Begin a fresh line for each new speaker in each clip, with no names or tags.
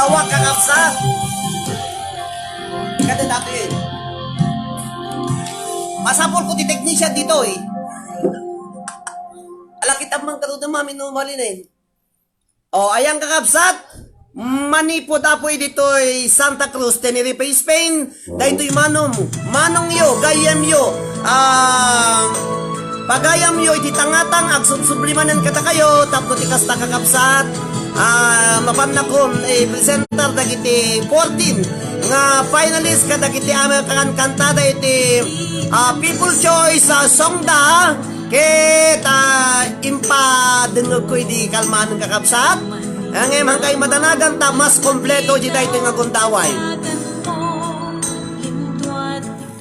lawak kakapsat. Kada dato yun. Masapol ko ti technician dito eh. Alakit ang mga karuda mamin no mali na yun. O, ayang kakapsat. Manipod apoy dito'y Santa Cruz, Tenerife, Spain. Dahito'y manong yo, gayam yo. Pagayam yo, iti tangatang, agsubsublimanan kata kayo, tapos ikasta kakapsat. Mapanakon, presenter dagiti 14 nga finalist ka dagiti American kantada iti People Choice Song da. Ket impadengeg ko iti kalmanong kakapsat. Ang emang kay madanagan ta mas kompleto di dahito nga kuntaway.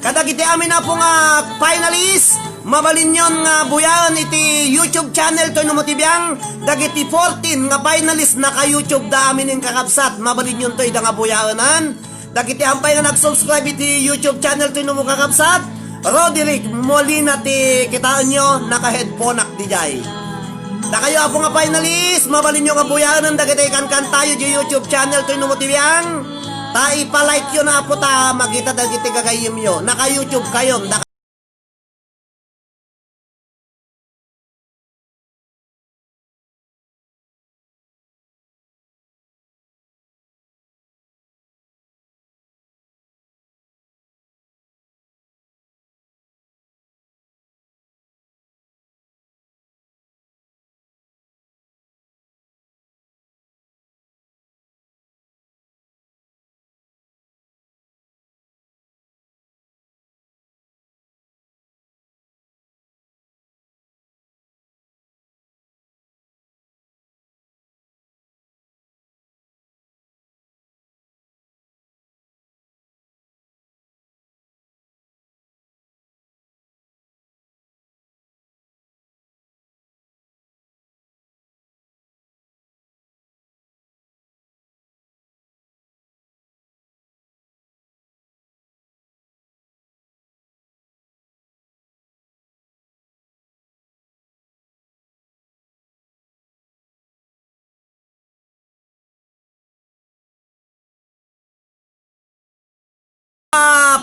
Kadagiti amin na po nga finalist, mabalin yon nga buyan iti YouTube channel to numotibiyang dagiti 14 nga finalist na ka YouTube da amin yung kakapsat, mabalin yon to ida nga buyanan. Dagiti ampay nga nag-subscribe iti YouTube channel to numukakapsat, Roderick Molina ti kitaan nyo naka-headphone ak di jay. Da kayo ako nga finalist, mabalin nyo nga buyanan dagiti kan tayo di YouTube channel to numotibiyang. Ta ipalike yun na po ta magita dagiti gagayim yo. Naka-YouTube kayo.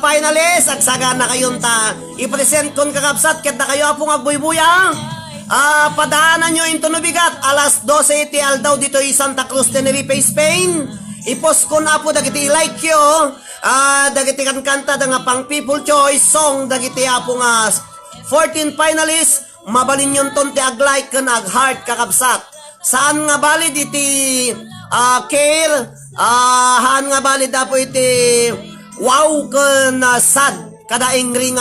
Finalist, agsaga na kayon ta i-present kon kakapsat ket na kayo apong agbuybuya. Padaanan nyo into nubigat alas 12 iti aldaw dito i Santa Cruz, Tenerife, Spain. I-post ko na po dagiti like yo. Dagiti kanta da nga pang People Choice Song dagiti apo nga 14 finalists. Mabalin yon ton ti ag-like ken ag-heart kakapsat. Saan nga balid iti care haan nga balid apo iti wow ken sad kadaing ring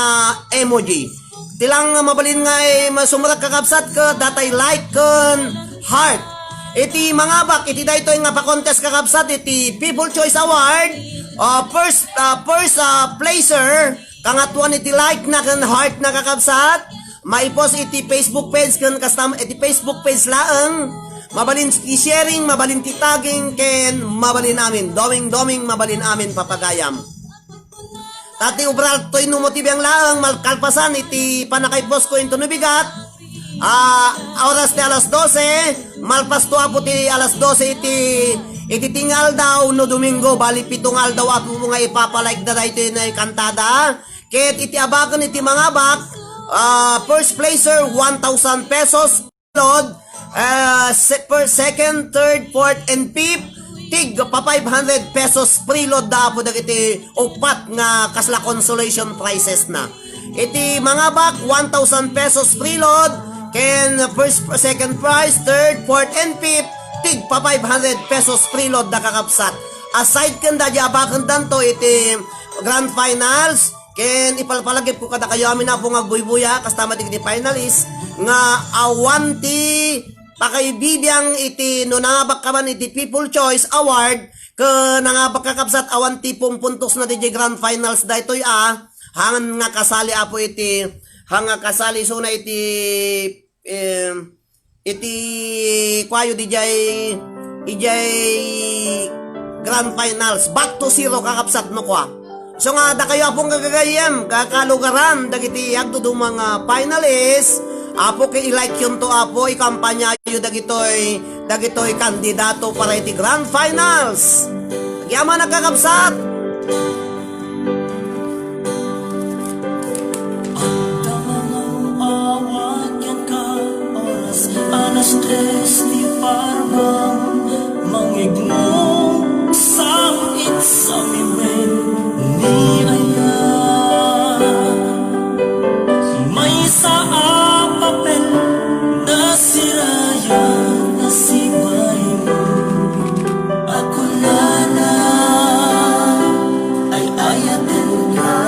emoji. Tilang mabalin nga masumrak kakapsat ka datay like ken heart. Iti mga bak iti daytoy nga pa-contest kakapsat iti People Choice Award. First placer kangatuan iti like na ken heart na kakapsat. Maipost iti Facebook page ken kastam iti Facebook page laeng. Mabalin i-sharing, mabalin ti tagging ken mabalin amin. Doming mabalin amin papagayam. Tati ubral to'y numotibiyang laang malkalpasan iti panakay post ko into nubigat. Oras ti alas 12, malpas to apo ti alas 12 iti tingal daw no Domingo, bali pitungal daw apo nga ipapalike da ito na kantada. Ket iti abakan iti mga bak, first placer 1,000 pesos, load, second, third, fourth, and fifth, tig pa 500 pesos preload da po dagiti upat nga kasla consolation prizes na. Iti mga bak 1,000 pesos preload ken first, second prize, third, fourth, and fifth tig pa 500 pesos preload da kakapsat. Aside ken da abakan danto iti grand finals ken ipalpalagip ko kada kayo amin na po nga buybuya kastama iti finalist nga awanti pakaibibiyang iti no nangabak kaman iti People Choice Award ke nangabak kakapsat awan ti puntos na di grand finals daytoy hangan nga kasali apo iti hanga kasali so na iti kwayo di jay grand finals back to zero kakapsat no kwa. So nga da kayo apong gagagayam kakalugaran dagiti agdo mga finalists. Apo kay i-like yun to apo, ikampanya yun dagitoy dagitoy kandidato para iti Grand Finals. Yaman nakakabsat.
Alas 3 di parang mangignong sangit sa mimen ni Aya. May sa papel na siraya na si Maimo. Ako lala ay ayatin ka.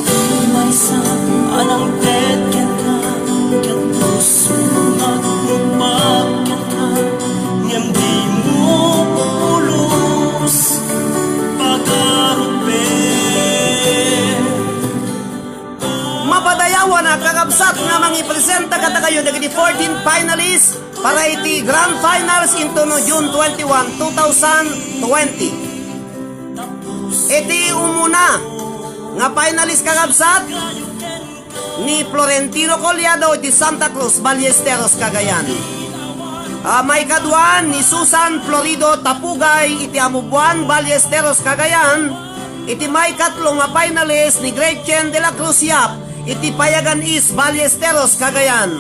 Di may sa anang tetken ka, kat puso magpapakyan ka, niyang di mo pulos pag-arupe.
Mapadayawan na kakabsat nga mangipresenta kata kayo dagiti 14 finalists para iti Grand Finals into no June 21, 2020. Iti umuna nga finalist kakabsat ni Florentino Collado iti Santa Cruz, Ballesteros, Cagayan. May kadwan ni Susan Florido Tapugay iti Amubuan, Ballesteros, Cagayan. Iti may katlo nga finalist ni Gretchen de la Cruz Yap iti Payagan East, Ballesteros, Cagayan.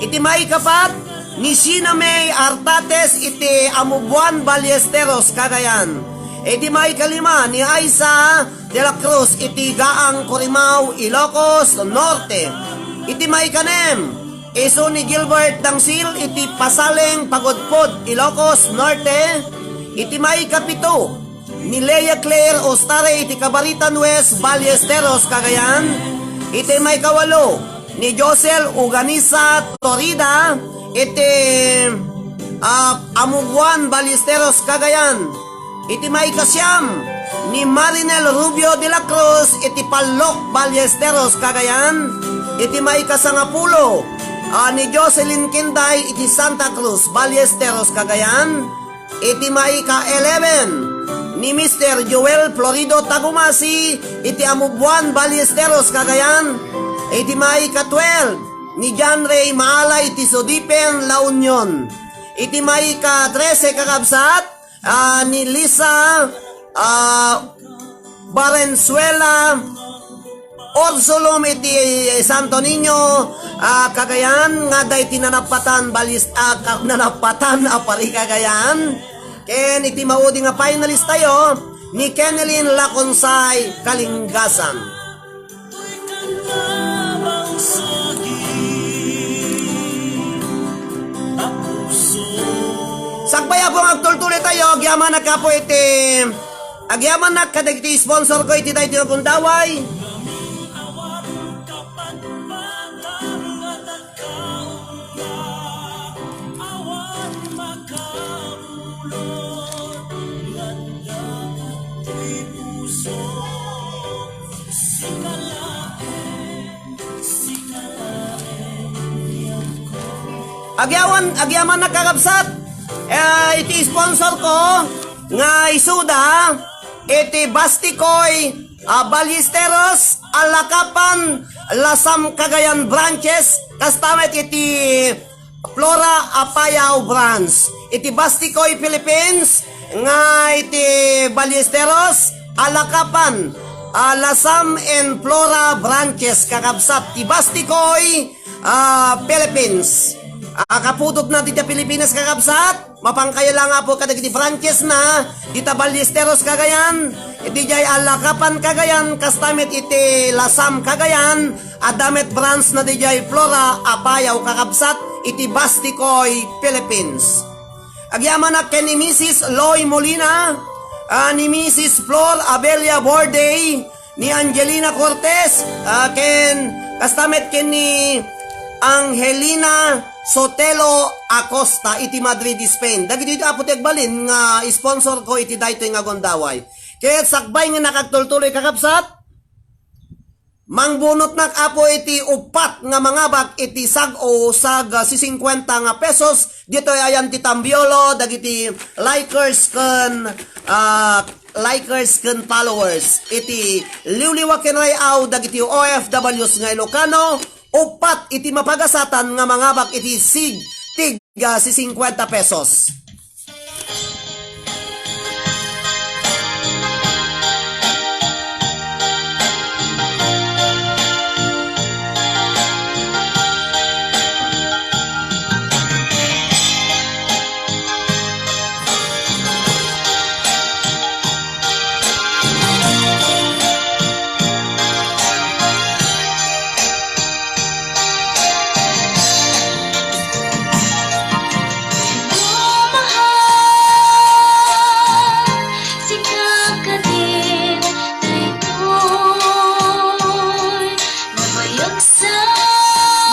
Iti may kapat ni Sheena May Artates iti Amubuan, Ballesteros, Cagayan. Iti may kalima ni Aiza de la Cruz iti Gaang Corimao, Ilocos Norte. Iti may kanem iso ni Gilbert Dangsil iti Pasaleng Pagudpod, Ilocos Norte. Iti may kapito ni Leia Claire Ostare iti Cabaritan West, Ballesteros, Cagayan. Iti may kawalo ni Josel Uganisa Torida iti Amuguan, Ballesteros, Cagayan. Iti may kasyam ni Marinel Rubio de la Cruz iti Palok, Ballesteros, Cagayan. Iti may kasangapulo ni Jocelyn Kinday iti Santa Cruz, Ballesteros, Cagayan. Iti may ka-11 ni Mr. Joel Florido Tagumasi iti Amubuan, Ballesteros, Cagayan. Iti may ka-12 ni John Ray Maala iti Sodipen, La Union. Iti may ka-13 kakabsat ni Lisa Valenzuela Orsolom iti Santo Niño, Cagayan. Nga day tinanapatan nanapatan apari Cagayan. Ken iti maudi nga finalist tayo ni Kenelyn Laconsay, Kalingasan. Sagbaya po agtultuloy tayo, agyaman na ka po iti, agyaman na kadagiti sponsor ko iti tayo tinagundaway. Agyaman na kakabsat. Iti sponsor ko nga isuda iti Bastikoy Ballesteros Alakapan Lasam Cagayan branches kastamet iti Flora Apayao branch. Iti Bastikoy Philippines nga iti Ballesteros Alakapan Lasam and Flora branches kakabsat ti Bastikoy Philippines. Kapudot na dita Pilipinas kakabsat, mapangkaya lang nga po kadagiti branches na dita Ballesteros Cagayan, iti jay Alakapan Cagayan, kastamit iti Lasam Cagayan, adamet branch na di jay Flora Apayao kakabsat, iti Bastikoy Philippines. Agyaman na ken ni Mrs. Loy Molina, ni Mrs. Flor Abelia Borday, ni Angelina Cortez, ken kastamet ken ni Angelina Sotelo Acosta iti Madrid, Spain. Dagiti iti apotek balin nga sponsor ko iti daytoy nga gondaway. Kaya sakbay nga nakagtultuloy kakabsat, mangbunot nak apo iti upat nga mangabak iti sag o sag 50 nga pesos. Dito ayan ti Tambiolo, dagiti likers ken followers. Iti liwliwa ken rayaw dagiti OFWs nga Ilocano, upat iti mapagasatan nga mangabak iti tiga si 50 pesos.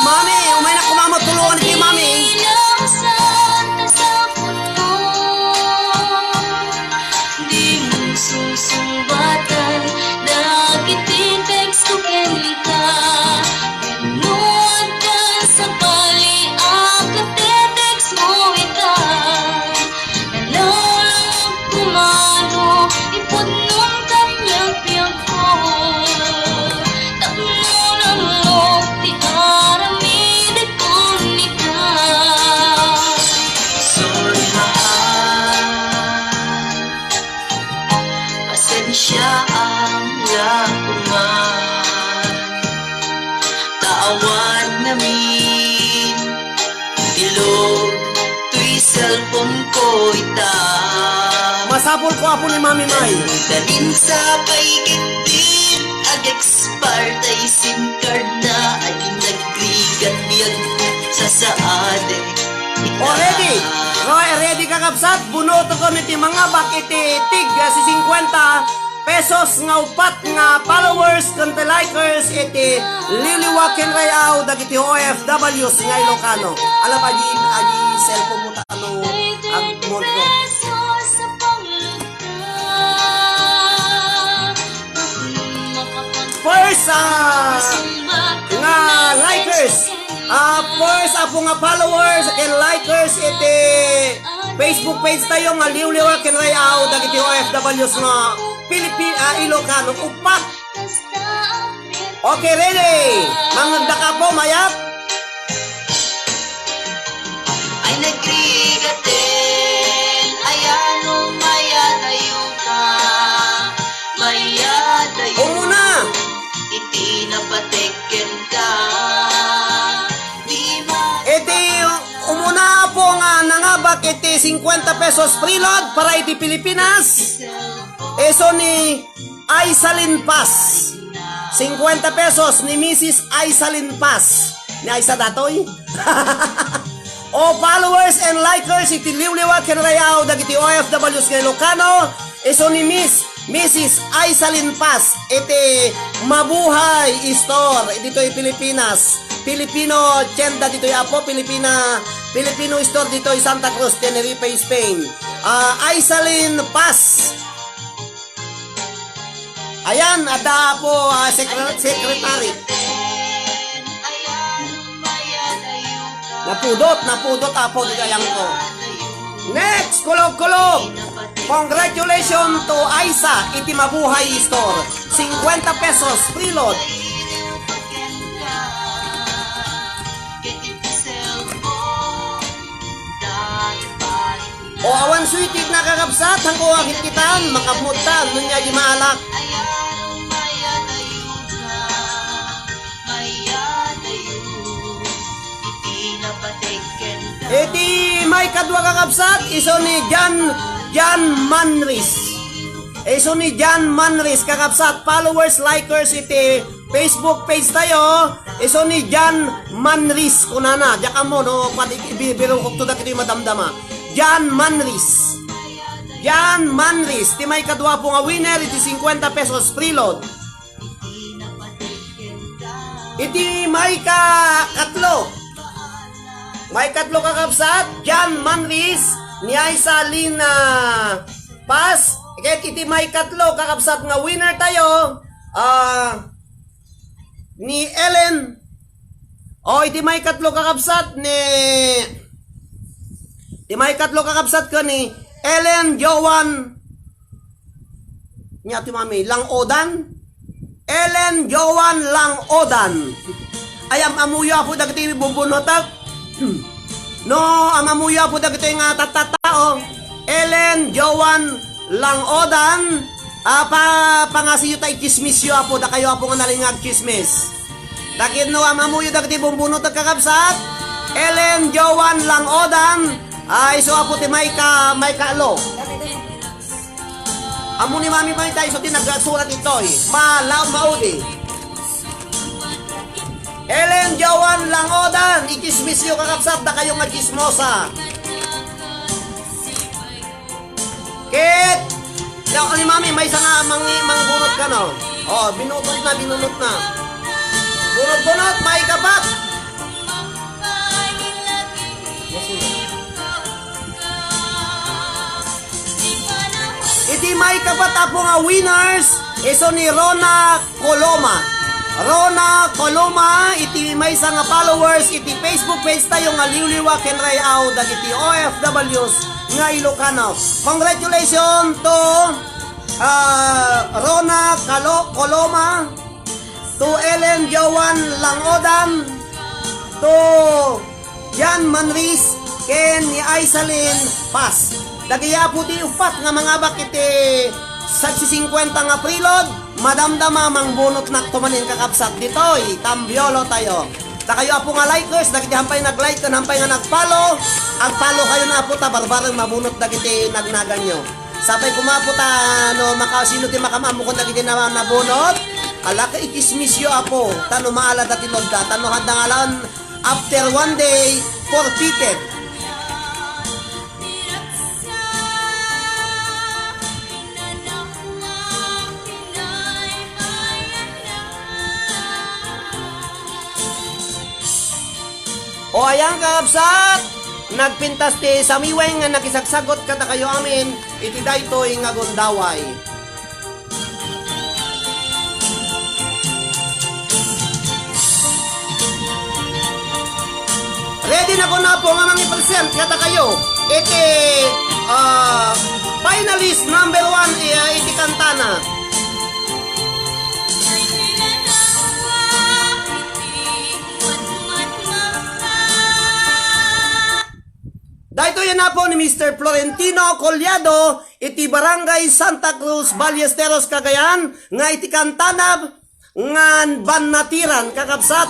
Mami, umay na kumamot tulungan kay mami.
Susumbatan nagitin text ko kenlika Pinuod ka sa bali akatetext mo ita Nalalang kumano ipunong kanyang piyang ko Takno mo ti aramid ko nika
Sorry mahal, pasensya ang lakuman. Kaawad namin, ilog, tuy cellphone ko ita.
Masapol ko apo ni mami May.
Dalin sa paigitin, ag-expire tay SIM card na aging nagrigan biyag sa saade.
O ready? Roy, ready ka kapsat? Bunoto ko niti mga bakiti tiga si 50 pesos nga upat nga followers kanta likers iti liliwakin rayaw dagiti OFWs nga Ilocano. Alam pa agi cellphone mo ta ano ang mod ko. First nga likers. First apo nga followers and likers iti Facebook page tayo nga liwliwakin rayaw dagiti OFWs nga Ilocano upat. Okay, ready? Mangagda ka po, mayat?
Ay nagrigatin, ayano mayadayo ka, mayadayo.
Umuna!
Iti napateken ka, di ba?
Iti umuna po nga nangabak iti 50 pesos preload para iti Pilipinas. Eso ni Aisalin Paz. 50 pesos ni Mrs. Aisalin Paz. Ni Aisa Datoy. O followers and likers iti liwliwag kenrayaw dagiti OFWs nga Ilocano. Eso ni Mrs. Aisalin Paz. Iti Mabuhay Store dito ay Pilipinas. Filipino tienda dito ay apo Filipino store dito ay Santa Cruz, Tenerife, Spain. Aisalin Paz. Ayan, ada po secretary. Napudot apo di kayang ko. Next, kulog. Congratulations to Aisa, iti Mabuhay Store. 50 pesos preload. O awan sweetik na kakabsat, hangko akit kitan, makamutan, nunya di maalak. Iti may kadwa kakabsat, iso ni Jan Manris. Iso ni Jan Manris kakabsat, followers, likers, iti Facebook page tayo. Iso ni Jan Manris, kunana, diya mo, no, pati ibibiro ko to dati madamdama. Jan Manris. Jan Manris, ti may kadwa po nga winner, iti 50 pesos preload. Iti may katlo. May katlo kakabsat, Jan Manris, ni Aisalin Paz. Iti may katlo kakabsat nga winner tayo, ni Ellen. O iti may katlo kakabsat iti may katlo kakabsat ko ni Ellen Joan niya ti mami Langodan. Ellen Joan Langodan. ayam amuyo po dagiti bumbunotag. No, amamuyo po dagiti nga tatatao. Ellen Joan Langodan, pangasiyo tayo chismisyo po, da kayo po nga nalingag chismis. Dakit no, amamuyo dagiti bumbunotag kakabsat. Ellen Joan Langodan, iso po ti Maika Lo. Amo ni Mami Maita, iso ti nagsurat ito malaw maudi. Ellen Joan Langodan, ikismisyo kakapsat na kayo nga chismosa. Kit, yaw ni Mami, may isa nga mangbunot ka no. Oh, binunot na. Bunot, may kapat. Iti may kapat po nga winners, iso ni Rona Coloma, iti may isa nga followers, iti Facebook page tayo nga liwliwa kenrayaw dagiti OFWs nga Ilocano. Congratulations to Rona Coloma, to Ellen Joan Langodan, to Jan Manris, ken ni Aisalin Paz. Dagiya po ti upat nga mga bakiti sagsi 50 nga prilod, madamdama mang bunot na tumanin kakapsat ditoy, tambiolo tayo. Da kayo po nga likers, dagiti hampay nag-like, hampay nga nag-follow, ag-follow kayo na po ta, barbarang mabunot dagiti nagnagan nyo. Sapay kumaputa, no, makasino ti makamamu kung dagiti na nabunot, ala ka ikismisyo apo, tano maala dati logda, tano hadangalan, after one day, forfeited. O ayan kakabsat, nagpintas ti samiweng nga nakisagsagot kata kayo amin, iti daytoy nga gondaway. Ready na ko na po nga mga present kata kayo, iti finalist number 1 iti kantana. Dahito yan na po ni Mr. Florentino Collado, iti Barangay Santa Cruz, Ballesteros, Cagayan, nga iti kantanab, nga banatiran, kakapsat.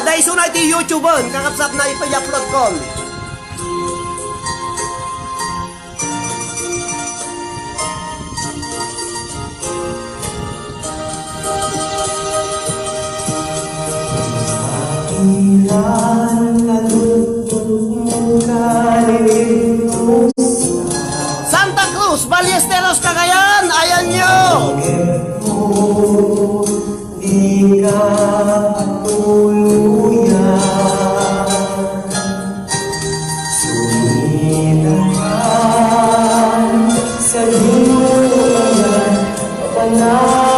Aday so na iti YouTube, kakapsat na ipay-upload ko. Santa Cruz, Ballesteros, Cagayan, ayan nyo! Di ka tuluyan, sumilahan sa luyan, papanang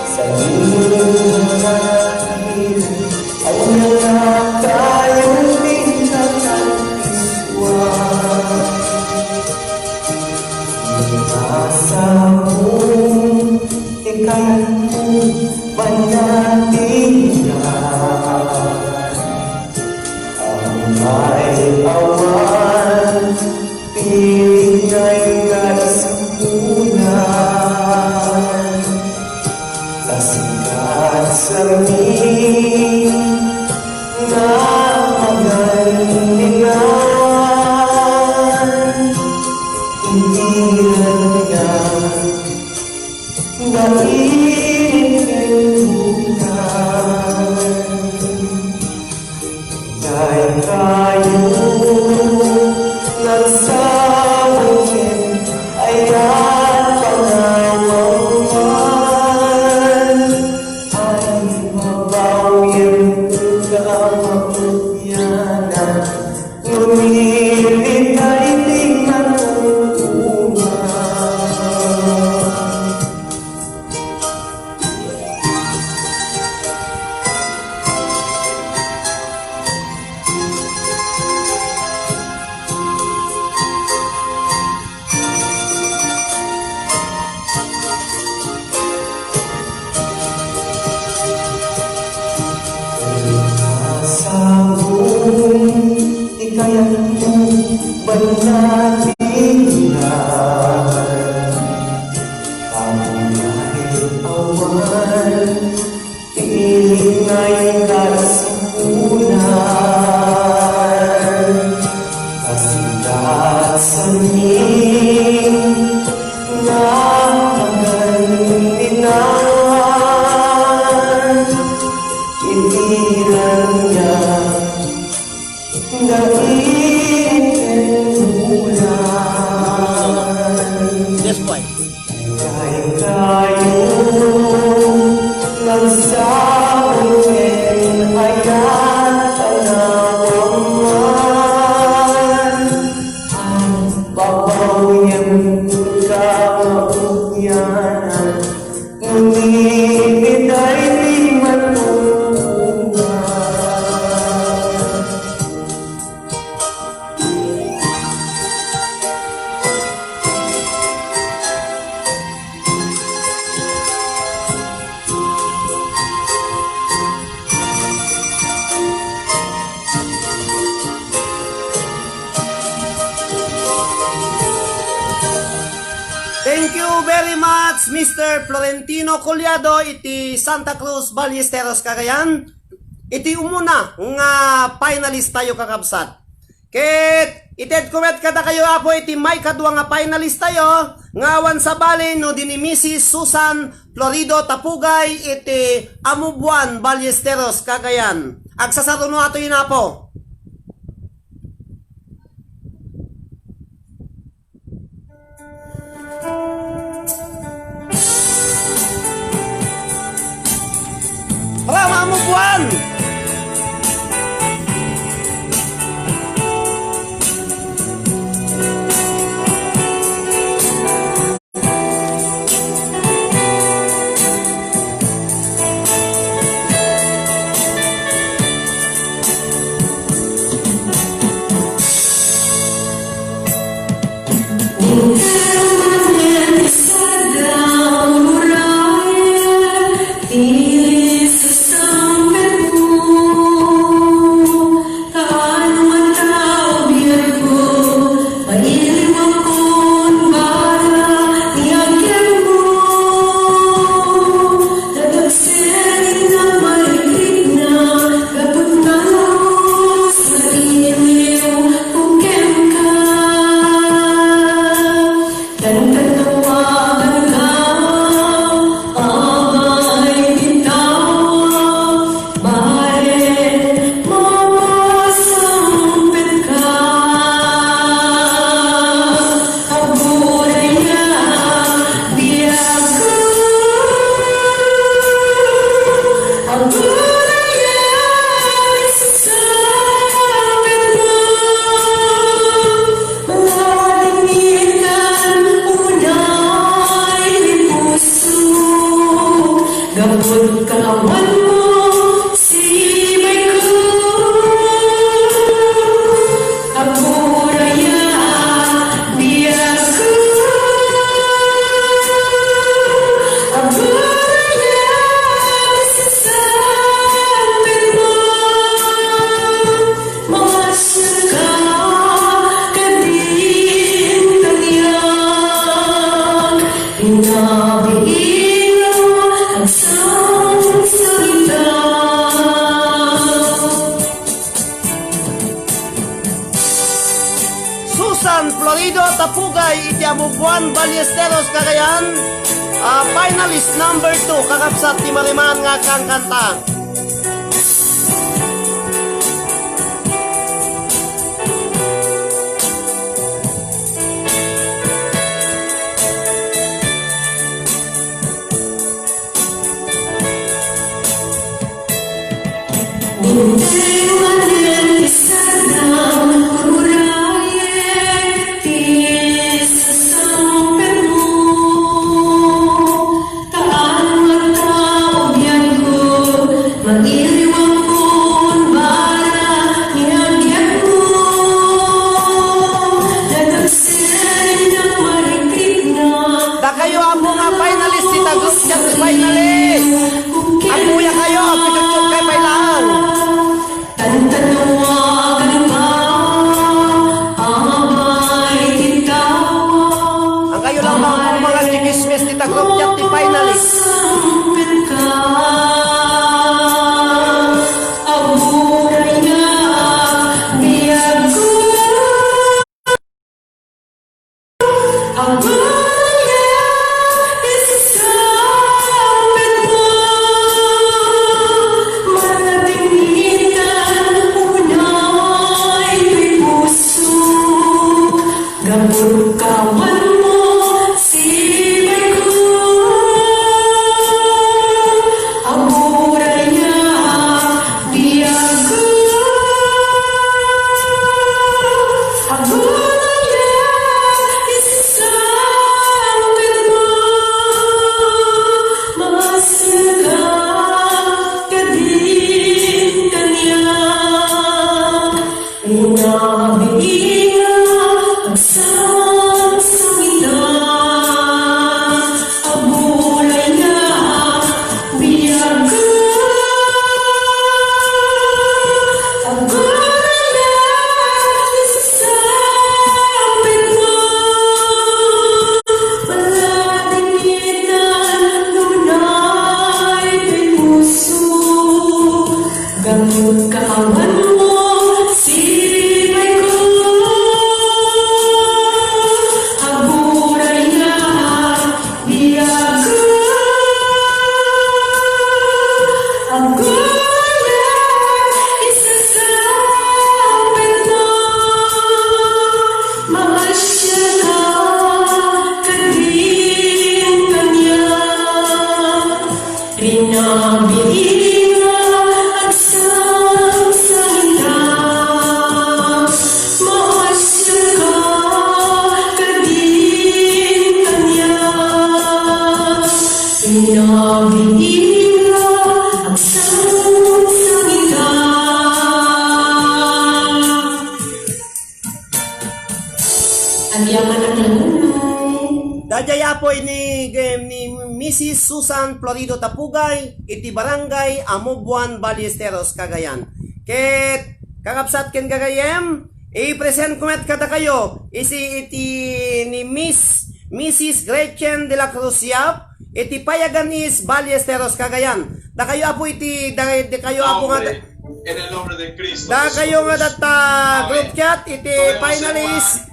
sa luyan. Oh,
Nga'y kasunan Kasindat sa ning Nakaganinan Itiran niya
Yes, boy.
Kahit tayo ng sawin ay natanawang man ang babawyang kaugyanan ngunit ay di matutunan.
Thank you very much, Mr. Florentino Collado, iti Santa Cruz, Ballesteros, Cagayan. Iti umuna nga finalist tayo kakabsat. Ket ited kumet kada kayo apo iti may kadwa nga finalist tayo ngawan sa bali no din ni Mrs. Susan Florido Tapugay iti Amubuan, Ballesteros, Cagayan. Agsasaruno ato yun apo. Para Amubuan!
Gabon kawan mo si Michael Apo raya biasa Apo raya sampai masuk ke dindang Nabi
Susan Florido Tapugay iti Amubuan, Ballesteros, Cagayan. Finalist number 2 kakabsat ti Mariman nga kang kanta. Da kayo amo nga finalist ti Tagos chat finalist. Amuya kayo, pitutsok kay pailaan. Ang kayo lang mga chikismes ti Tagos chat ti finalist.
Gamot kawan mo, sibay ko. Haburay na, biyag ko. Ako na, isasapit mo. Maasya ka, kadin kanya. Rinabina at sangsangita. Maasya ka, kadin kanya. Rinabina at sangsangita. Ang yaman at nanay.
Dadaya po ni Mrs. Susan Florido Tapugay, iti barangay Amobuan, Ballesteros, Cagayan. Ket kakabsat ken gagayem, i-present ko met kada kayo, iti ni Mrs. Gretchen de la Cruz Yap, iti Payaganis, Ballesteros, Cagayan. Da kayo apo iti, da kayo apo nga,
En el nombre de Cristo.
da kayo nga data group chat, iti finalist,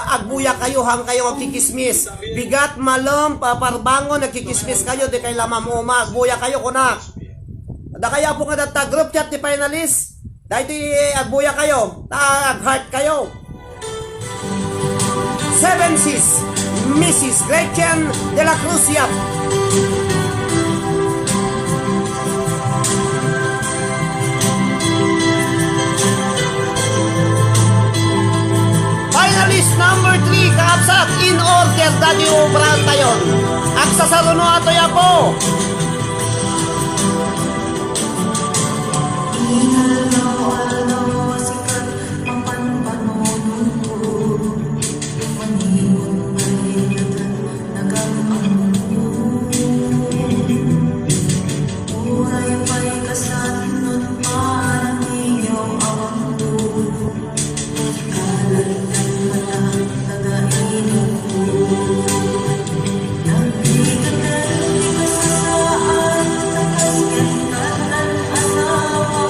agbuya kayo hang kayo magkikismis. Bigat malom paparbangon nagkikismis kayo di kay lamamuma. Agbuya kayo kunak. Da kaya po nga data group chat ni finalist. Da iti agbuya kayo. Da ag-heart kayo. 7-6 Mrs. Gretchen de la Cruz Yap. Finalist number 3, kaabsat, in order, dadi ubran tayon. Ang sasaruno ato ya po.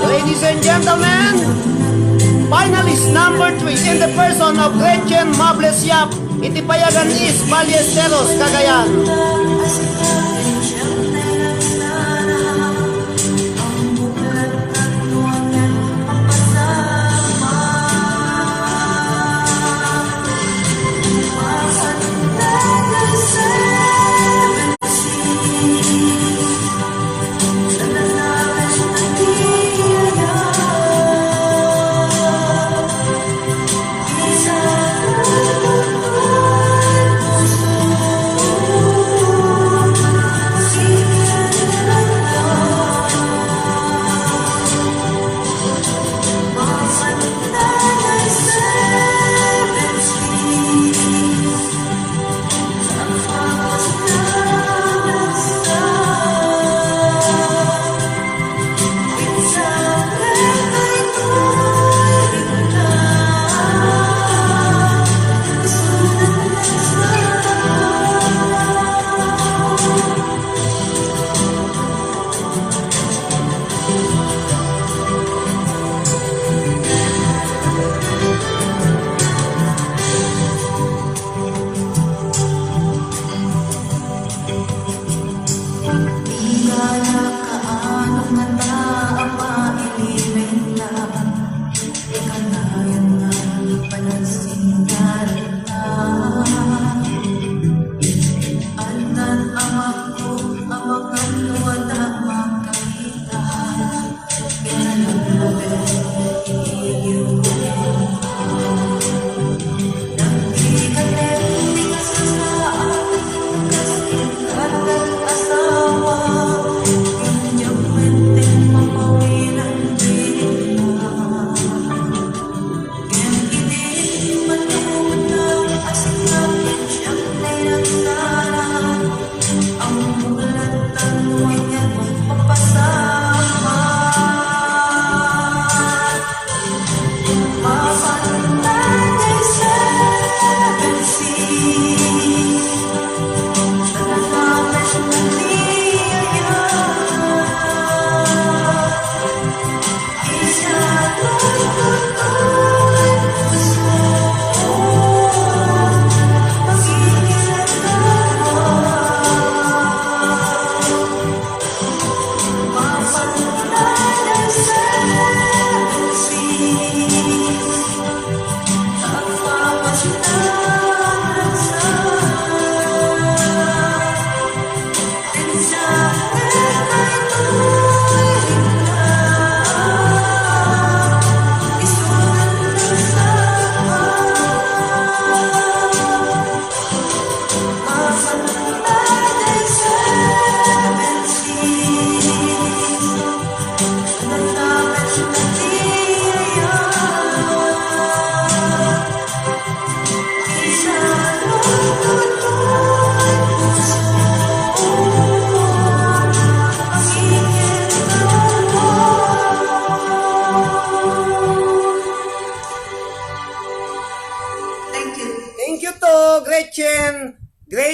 Ladies and gentlemen, finalist number 3 in the person of Gretchen Mables Yap, iti Payaganis, Ballesteros, Cagayan.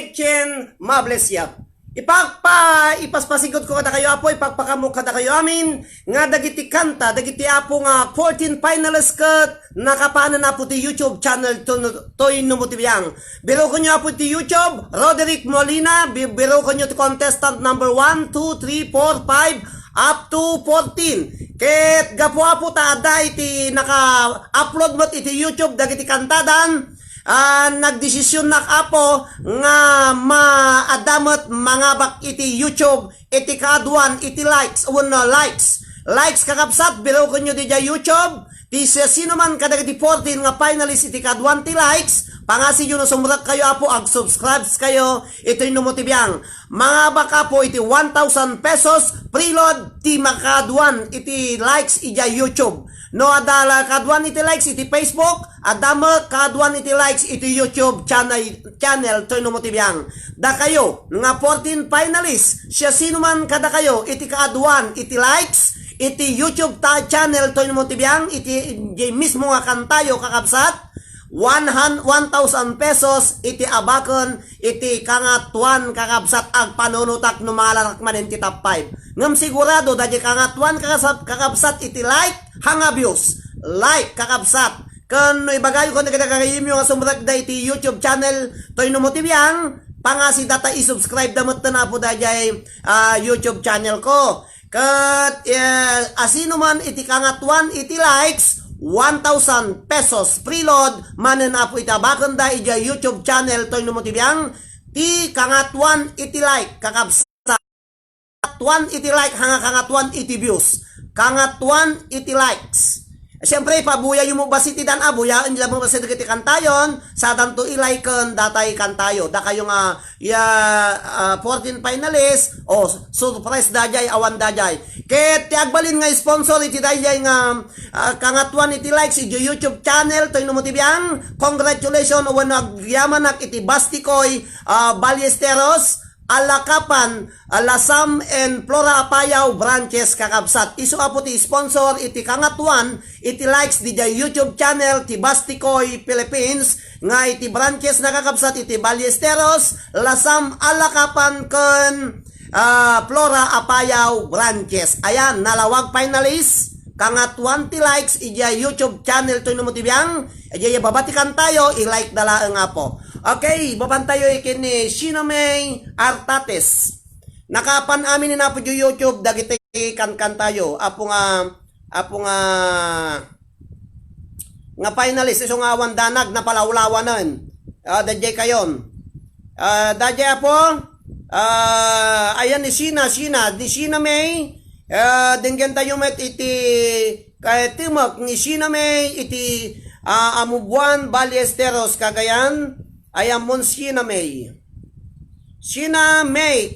Mechen Mablesya. Ipaspasigod ko kada kayo apo, ipagpakamuk kada kayo amin, nga dagiti kanta, dagiti apo nga 14 finalist kat, nakapana na po ti YouTube channel Toy Numutibiyang. Biro ko nyo apo ti YouTube, Roderick Molina, biro ko nyo ti contestant number 1, 2, 3, 4, 5, up to 14. Ket gapo ta ada iti naka-upload mo iti YouTube dagiti kantadan. Nagdesisyon na apo nga maadamot mga bak iti YouTube iti kaduan iti likes likes kakapsat biro ko nyo di YouTube ti sino man kadagiti 14 nga finalist iti kaduan ti likes pangasi yun sumurat kayo apo ag subscribe kayo ito yung numutibiyang mga baka po iti 1,000 pesos preload ti makaduan iti likes iti YouTube. No adala kaduan iti likes iti Facebook, adama kaduan iti likes iti YouTube channel Toy Numutibiyang. Da kayo nga 14 finalists, siya sino man kada kayo iti kaduan iti likes iti YouTube channel Toy Numutibiyang iti mismo nga kantayo kakabsat 1,000 pesos iti abakon iti kangatuan kakabsat ag panunutak no mga larakman iti top 5. Ngam sigurado dahil kangatuan kakabsat iti like hangabios like kakabsat kan ibagayo ko nagkakayim yung sumrag da iti YouTube channel Toy Numutibiyang pangasi data i-subscribe damot na po dahil YouTube channel ko kat asino man iti kangatuan iti likes 1,000 pesos preload manen apo itabakan da iti YouTube channel Toy Numutibiyang ti kangatuan iti like kakabsat kangatuan iti like kangatuan iti views kangatuan iti likes. Siyempre, pabuya yung mo basi ti dan abuya, hindi mo basi ti kantayon, sa danto i-like datay kantayo. Da kayo nga, 14 finalists, surprise dajay, awan dajay. Ket, tiagbalin nga sponsor iti dajay nga, kangatuan iti likes, iti YouTube channel, Toy Numutibiyang, congratulations, nagyamanak iti Bastikoy, Ballesteros, Alakapan, Alasam and Flora Apayao branches kakabsat. Isu apo ti sponsor iti kangatuan iti likes di YouTube channel ti Bastikoy Philippines nga iti branches na kakabsat iti Ballesteros, Lasam, Alakapan ken Flora Apayao branches. Ayan, nalawag finalist kangatuan ti likes iti YouTube channel Toy Numutibiyang. Iti babatikan tayo i-like dala nga po. Okay, babantayo ikin ni Shinamay Artates. Nakapan amin ni na po YouTube dagiti kan tayo. Apo nga finalist iso nga awan danag na palawlawanan. Dadjay kayon. Dadjay apo. Ayan ni Shinamay. Dinggan tayo met iti kay timok ni Shinamay iti Amubuan Ballesteros Cagayan. Ayan mon Shinamay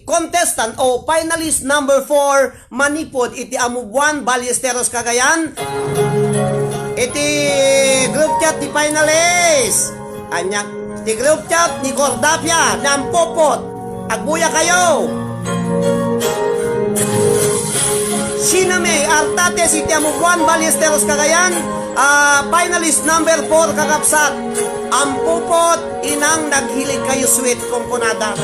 contestant o finalist number 4 manipod iti Amubuan Ballesteros Cagayan iti group chat ti finalist anya ti group chat ni Cordapia ng Popot agbuya kayo Shinamay Artates iti Amubuan Ballesteros Cagayan finalist number 4 kakapsat ang Popot inang naghilig kayo sweet komponada.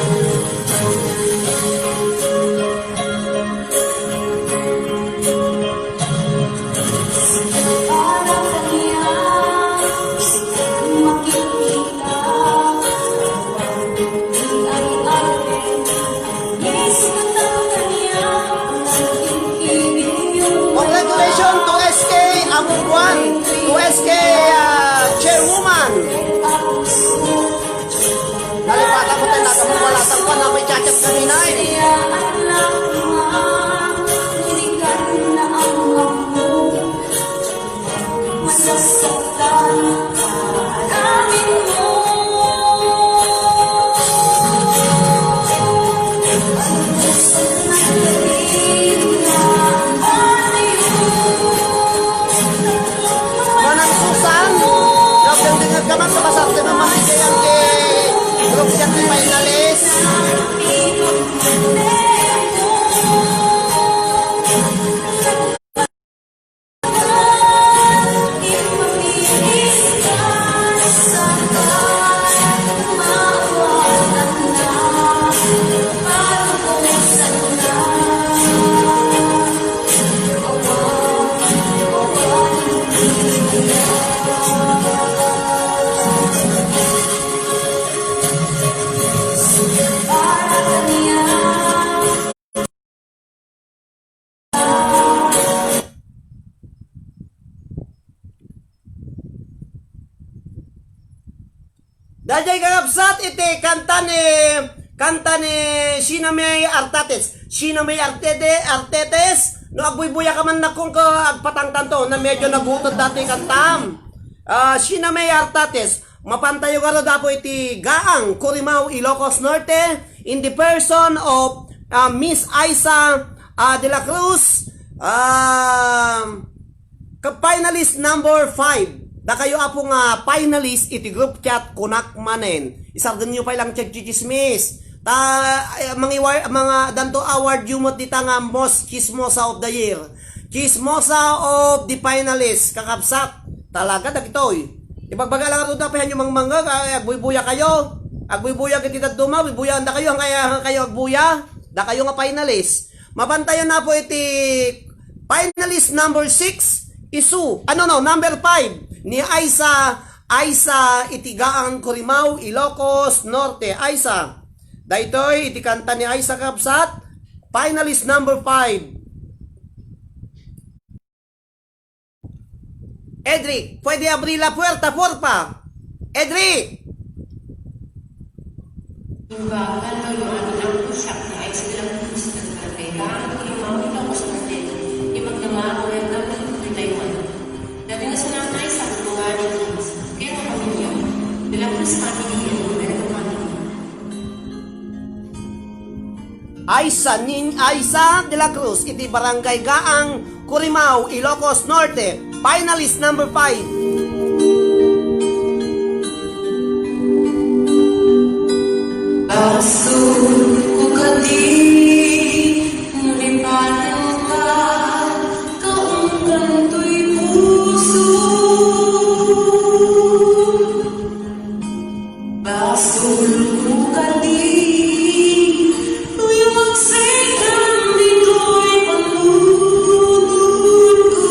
Congratulations to SK Amubuan, to SK Chairwoman. Nalipatan ko tayo nakamuwalatang pa na may chat-chat kanina Manang Susan, yung dengar kaman sa masakti na mamigayan kay grup chat ni finalist. Dajay kakabsat iti kanta ni Sinamay Artates. Sinamay Artetes, no agbuy-buya ka man na kung agpatangtan to, na medyo nagutod dati kantam. Sinamay Artates, mapantayo ka ro dapo iti Gaang, Curimaw, Ilocos Norte, in the person of Miss Aiza de la Cruz, finalist number 5. Da kayo apo nga finalist iti group chat kunak manen. Isardan nyo pa lang chichismis. Mga danto award yumot dita nga most chismosa of the year. Chismosa of the finalist. Kakapsat. Talaga dagitoy. Ipagbagala ka ito dapat yung mangmangga. Agbuy-buya kayo. Agbuy-buya kitita duma. Buy-buya anda kayo. Kaya kayo agbuya. Da kayo nga finalist. Mapantayan na po iti finalist number 6. Number 5 ni Aiza iti Gaang, Curimaw, Ilocos Norte. Aiza, daytoy iti kanta ni Aiza Kapsat, finalist number 5. Edric, pwede abrir la puerta, porfa. Edric!
Yung bakan o yung ating pusak na ay silang pusak na kailangan ko yung mga ilokos natin. Yung magdamako yan naman yung Taiwan. Dati nga sa nanay sa mga nilokos. Kaya nga kami yun. Bilang mas matiliyan mo na ito kami.
Aiza de la Cruz, iti Barangay Gaang, Curimaw, Ilocos Norte. Finalist number 5.
Asul ko kadi, nulipatan ka, kaungkan to'y puso. Asul ko kadi, to'y magsikan dito'y panunod ko.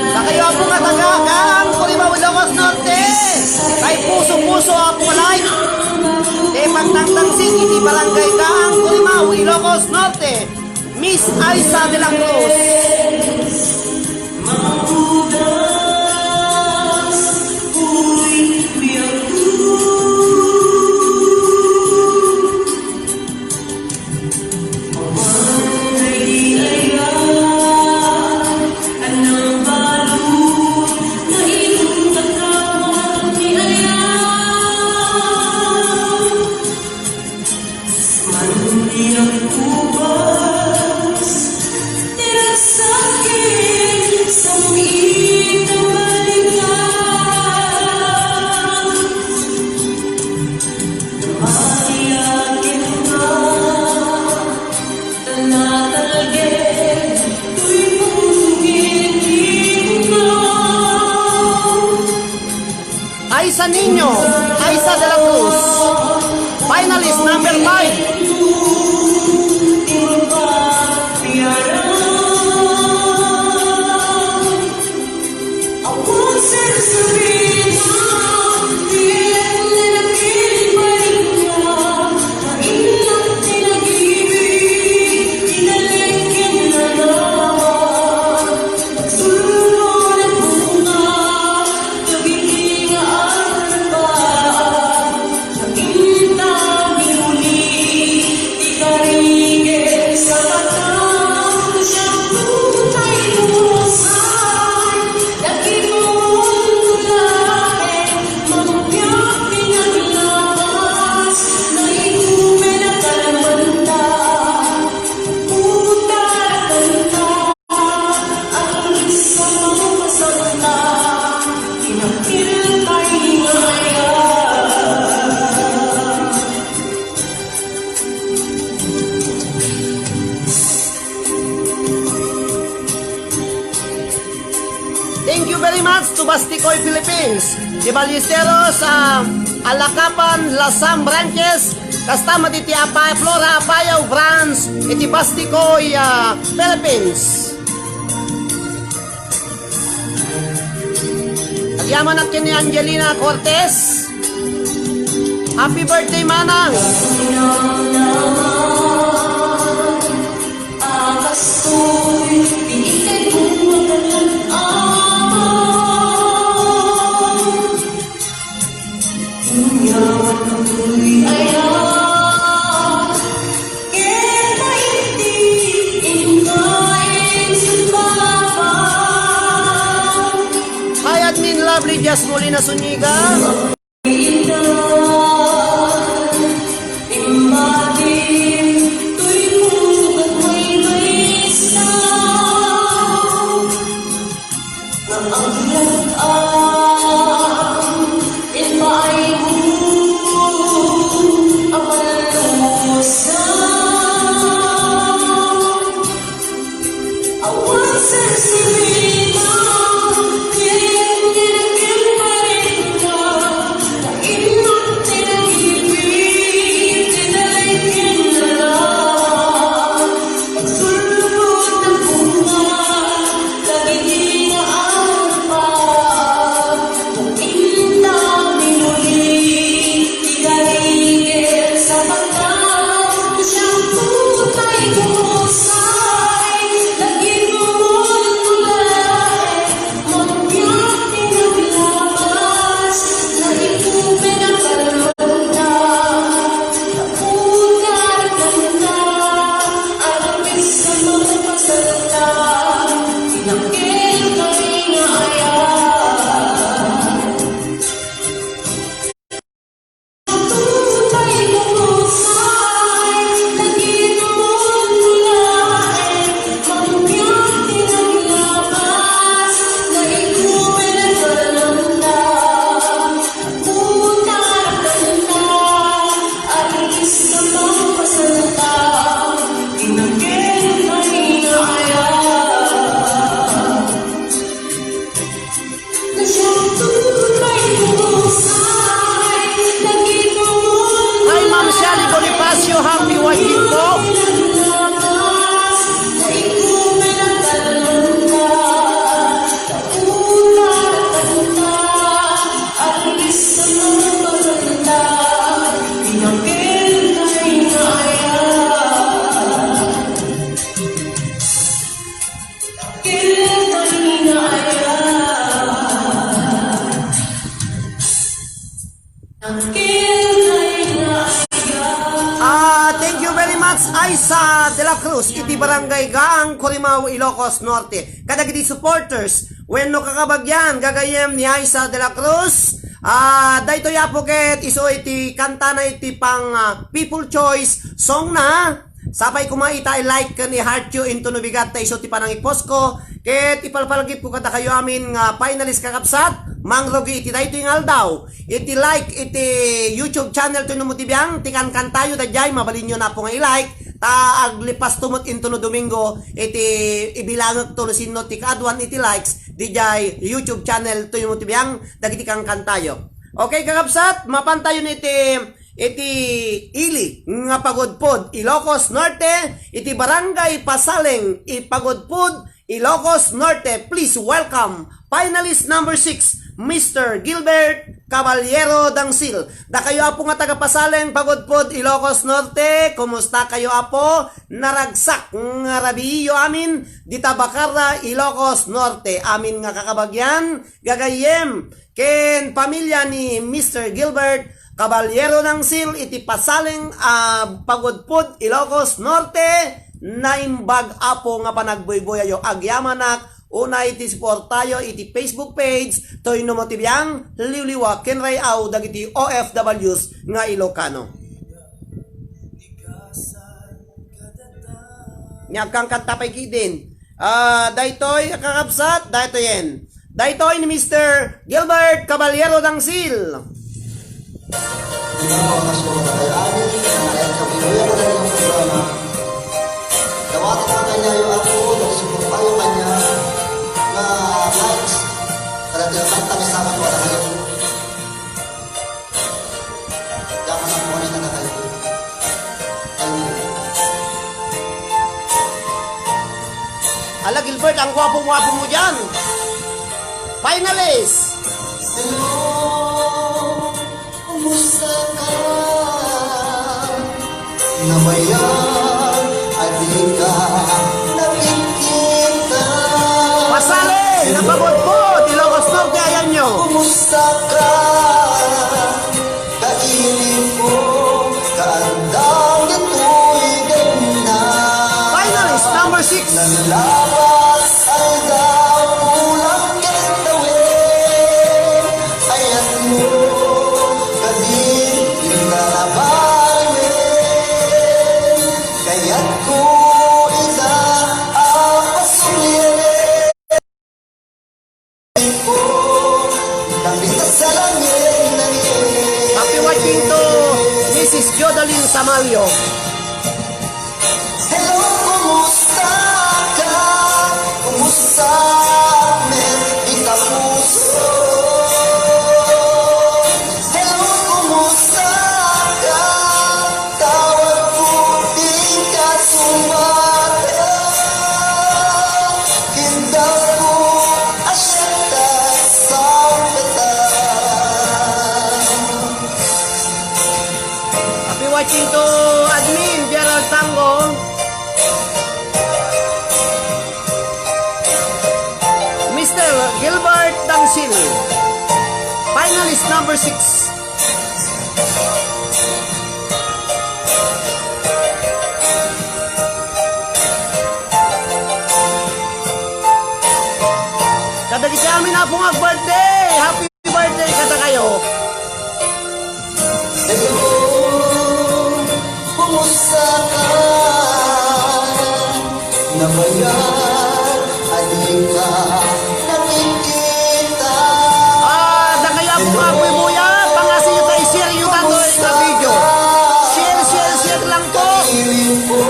Sa kayo ako nga taga Gaang, Curimaw, Ilocos Norte. Kay puso-puso ako walay. E pagtangtangsing iti Barangay Gaang, Curimaw, Ilocos Norte. Miss Aiza de la Cruz. Aiza Niño, Aiza de la Cruz. Finalist number 5. Thank you very much to Bastikoy Philippines. Di Ballesteros, Alakapan, Lasam Branches, Kastama diti Flora Apayaw Branch, iti Bastikoy Philippines. Agyaman natin ni Angelina Cortez. Happy birthday, Manang!
Akas ko'y binigay kong magalang
Jazz Molina Zuniga. Happy Wahid po. Thank you very much, Aisa de la Cruz, iti Barangay Gaang, Corimao, Ilocos Norte. Kadagiti supporters, when no kakabagyan, gagayem ni Aisa de la Cruz, dayto yapoket, iso iti kanta na iti pang People Choice song na, sapay kumaita like ni Heart You into Nubigat na iso ti panang ipost ko, ket ipalpalagip ko kata kayo amin finalist kakapsat, mangrogi iti dayto yung aldaw, iti like iti YouTube channel to numutibiyang, tikan kantayo da jay, mabalin nyo na po nga i-like, ta aglipas tumot into no Domingo, iti ibilangag to sinno ti kadwan iti likes, di jay YouTube channel to numutibiyang, dagiti kang kantayo. Okay kakapsat, mapantayo iti ili nga Pagodpod, Ilocos Norte, iti Barangay Pasaleng, Pagodpod, Ilocos Norte. Please welcome finalist number 6, Mr. Gilbert Caballero Dangsil. Da kayo apo nga taga-Pasaleng, Pagodpod, Ilocos Norte. Kumusta kayo apo? Naragsak nga rabiyo amin, di Tabacara, Ilocos Norte. Amin nga kakabagyan, gagayem, ken pamilya ni Mr. Gilbert Caballero Dangsil, iti Pasaleng, Pagodpod, Ilocos Norte. Naimbag apo nga panagboyboyayo agyamanak, una iti supportayo iti Facebook page toy numotibiyang liwliwa kenrayaw dagiti OFWs nga Ilocano. Nyagkang katapay kidin. Daytoy kakabsat, daytoyen. Daytoy ni Mr. Gilbert Caballero Dangsil.
Dawatin mo kanya yung ako, nagsuportayo kanya na likes para tinatang kami sa akin wala kayo. Yaman ang muna na kayo.
Ala Gilbert, ang gwapo-gwapo mo dyan. Finalist!
Hello, kumusta ka? Namayan, di ka nakikita.
Pasaleng, Pagodpod, Ilocos Norte, ayan nyo.
Kumusta ka? Kainin ko, kaandang ito'y ganda.
Finalist number 6.
Nalabas ang damulang kitawin.
Dangsil. Finalist number 6. Kadagi kami na pong birthday. Happy birthday kada kayo.
Hello, kumusta ka? Nabayan, halika, nakikita.
Kaya po apoy buya. Pangasi nyo tayo share yung tandoy na video. Share lang po.
Piling ko,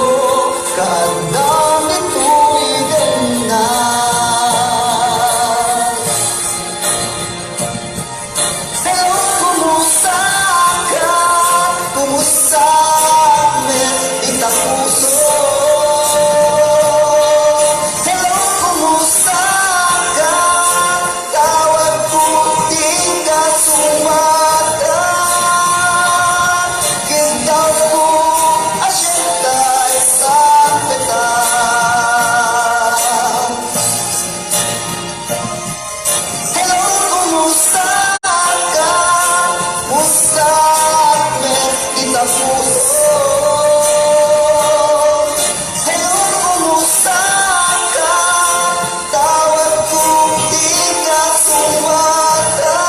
kadami tuwigan na. Hello, kumusta ka? Kumusta ita puso? Hello, kumusta ka? Tawag ko, di ka sumata. Ginaw ko, asyenta sa peta. Hello, kumusta ka? Musta ita puso? Hello, kumusta ka? Tawag ko, di ka sumata.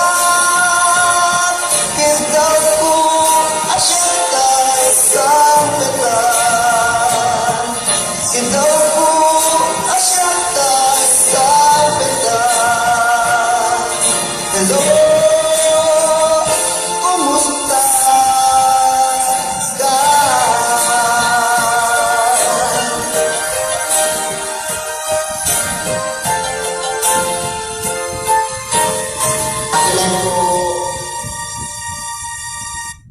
Ginaw ko, asyenta sa peta. Ginaw ko, asyenta sa peta. Hello, kumusta ka? Alam ko,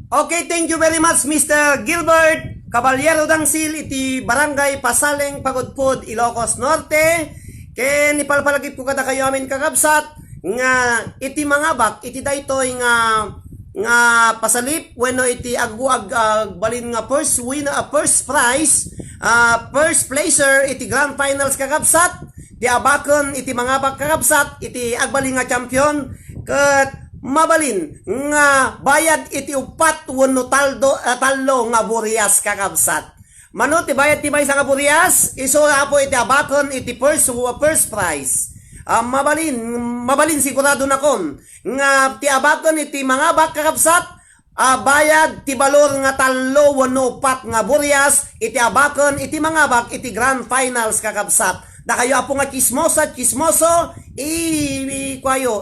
Okay, thank you very much Mr. Gilbert Caballero Dangsil iti Barangay Pasaleng Pagudpud, Ilocos Norte. Ken ipalpalagip ko kada kayo amin kakabsat nga iti mangabak iti daytoy nga pasalip wenno iti agbuag balin nga first prize, first placer iti grand finals kakabsat. Di abakon iti mangabak kakabsat iti agbalin nga champion ket mabalin nga bayad iti upat wenno tallo nga burias kakabsat. Mano ti bayad ti maysa nga burias iso apo iti abakon iti first prize. Mabalin sigurado na kon nga ti abakon iti mangabak kakabsat bayad ti balor nga tallo wenno upat nga burias iti abakon iti mangabak iti grand finals kakabsat. Da kayo apo nga chismoso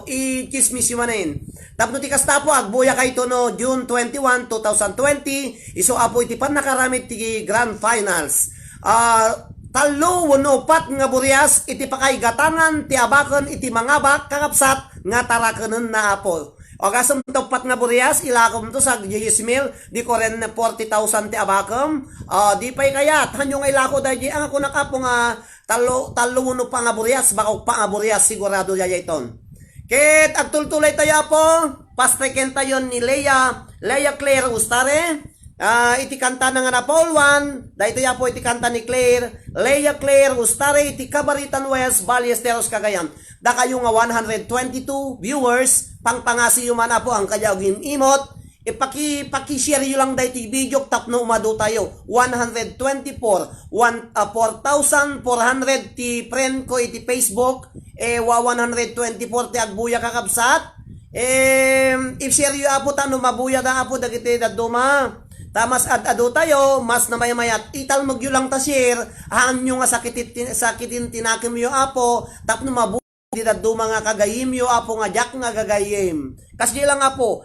i-chismis yung manin. Tapno ti kastapo agbuya kay to no June 21, 2020 iso apo iti pan nakaramit ti grand finals. Tallo wenno upat nga burias iti pakay gatangan ti abakon iti mangabak kakabsat nga tarakanen na apo. O kasam topat nga burias ilakom to sa 10,000 di koren 40,000 ti abakom. Di pay kayat hanyong ilako dahil ang ako nakapo nga talo wenno pa nga burias baka pa nga burias sigurado yayton. Ket agtultulay tayo po pastreken tayo ni Leia Claire Ustare. Iti kanta na nga na Paul 1 dahito ya po iti kanta ni Leia Claire Ustare iti Cabaritan West Ballesteros Cagayan. Da kayo nga 122 viewers pangpangasi yung mana po ang kayawin imot paki-share yun lang dahito video tapno umado tayo 124 4,400 ti friend ko iti Facebook 124 ti agbuya kakabsat if share yu apo tano mabuya da apo dagiti daduma tamas ado tayo mas na mayamayat ital magyo lang ta share nyo nga sakitin tinakim yu apo tapno mabuya di daduma nga kagayim yu apo nga jak nga gagayim kasi lang apo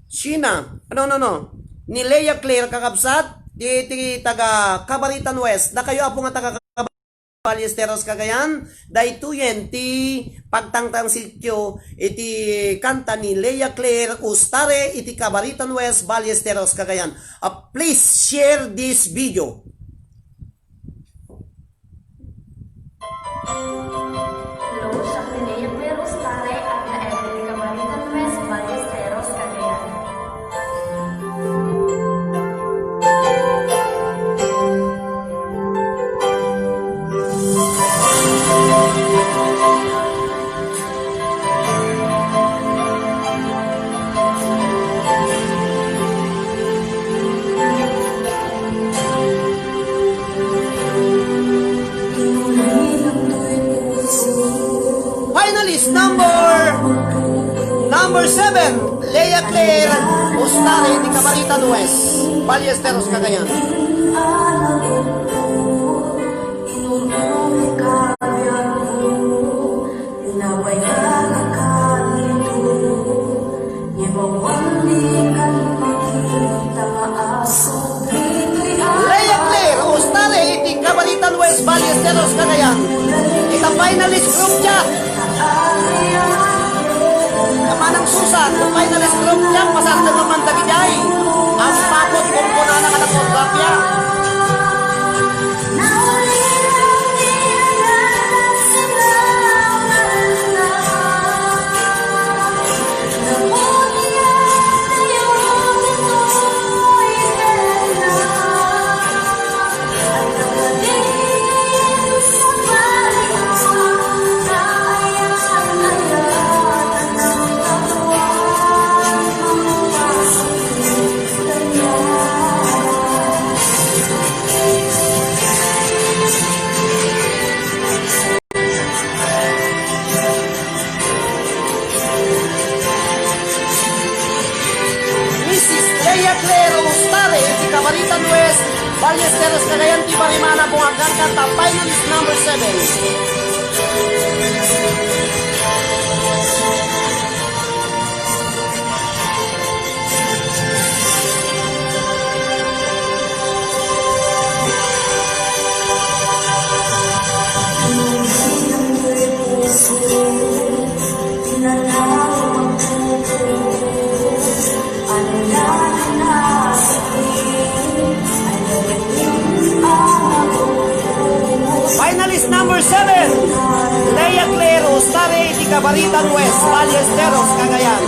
Sheena ni Leia Claire kakabsat di taga Cabaritan West da kayo apo nga taga Ballesteros Cagayan daytoyen ti pagtangtang sityo iti kanta ni Leia Claire Ustare iti Cabaritan West Ballesteros Cagayan. Please share this video.
Hello, siya si Leia Claire Ustare at na-edit ni Cabaritan West Ballesteros Cagayan.
7, Lea Claire Ustare di Camarita West, Ballesteros, Cagayan. Lea Claire Ustare di Camarita West, Ballesteros, Cagayan. Ita finalist group chat. Kamanang Susan, finalist group chat, pasal na naman dagijay. Ang pakot kung po na nakatapografya. Camarita West, Ballesteros, Cagayan, Tibarimana, Bungagan, Kanta, finalist number 7. Finalist number 7, Lea Claire Ustare di Camarita West, Ballesteros, Cagayan.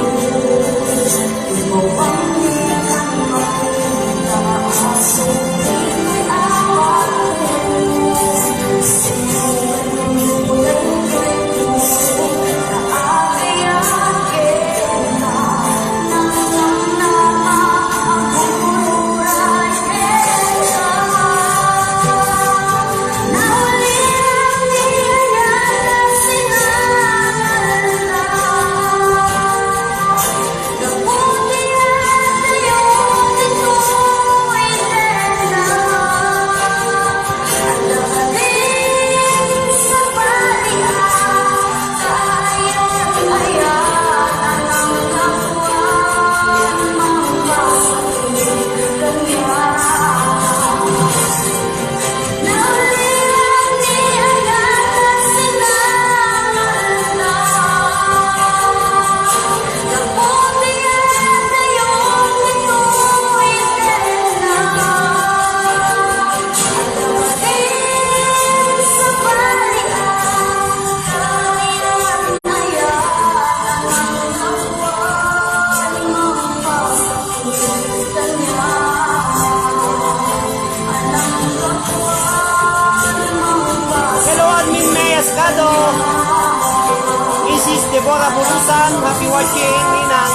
Mrs. Deborah Burusan, happy watching, Ninang.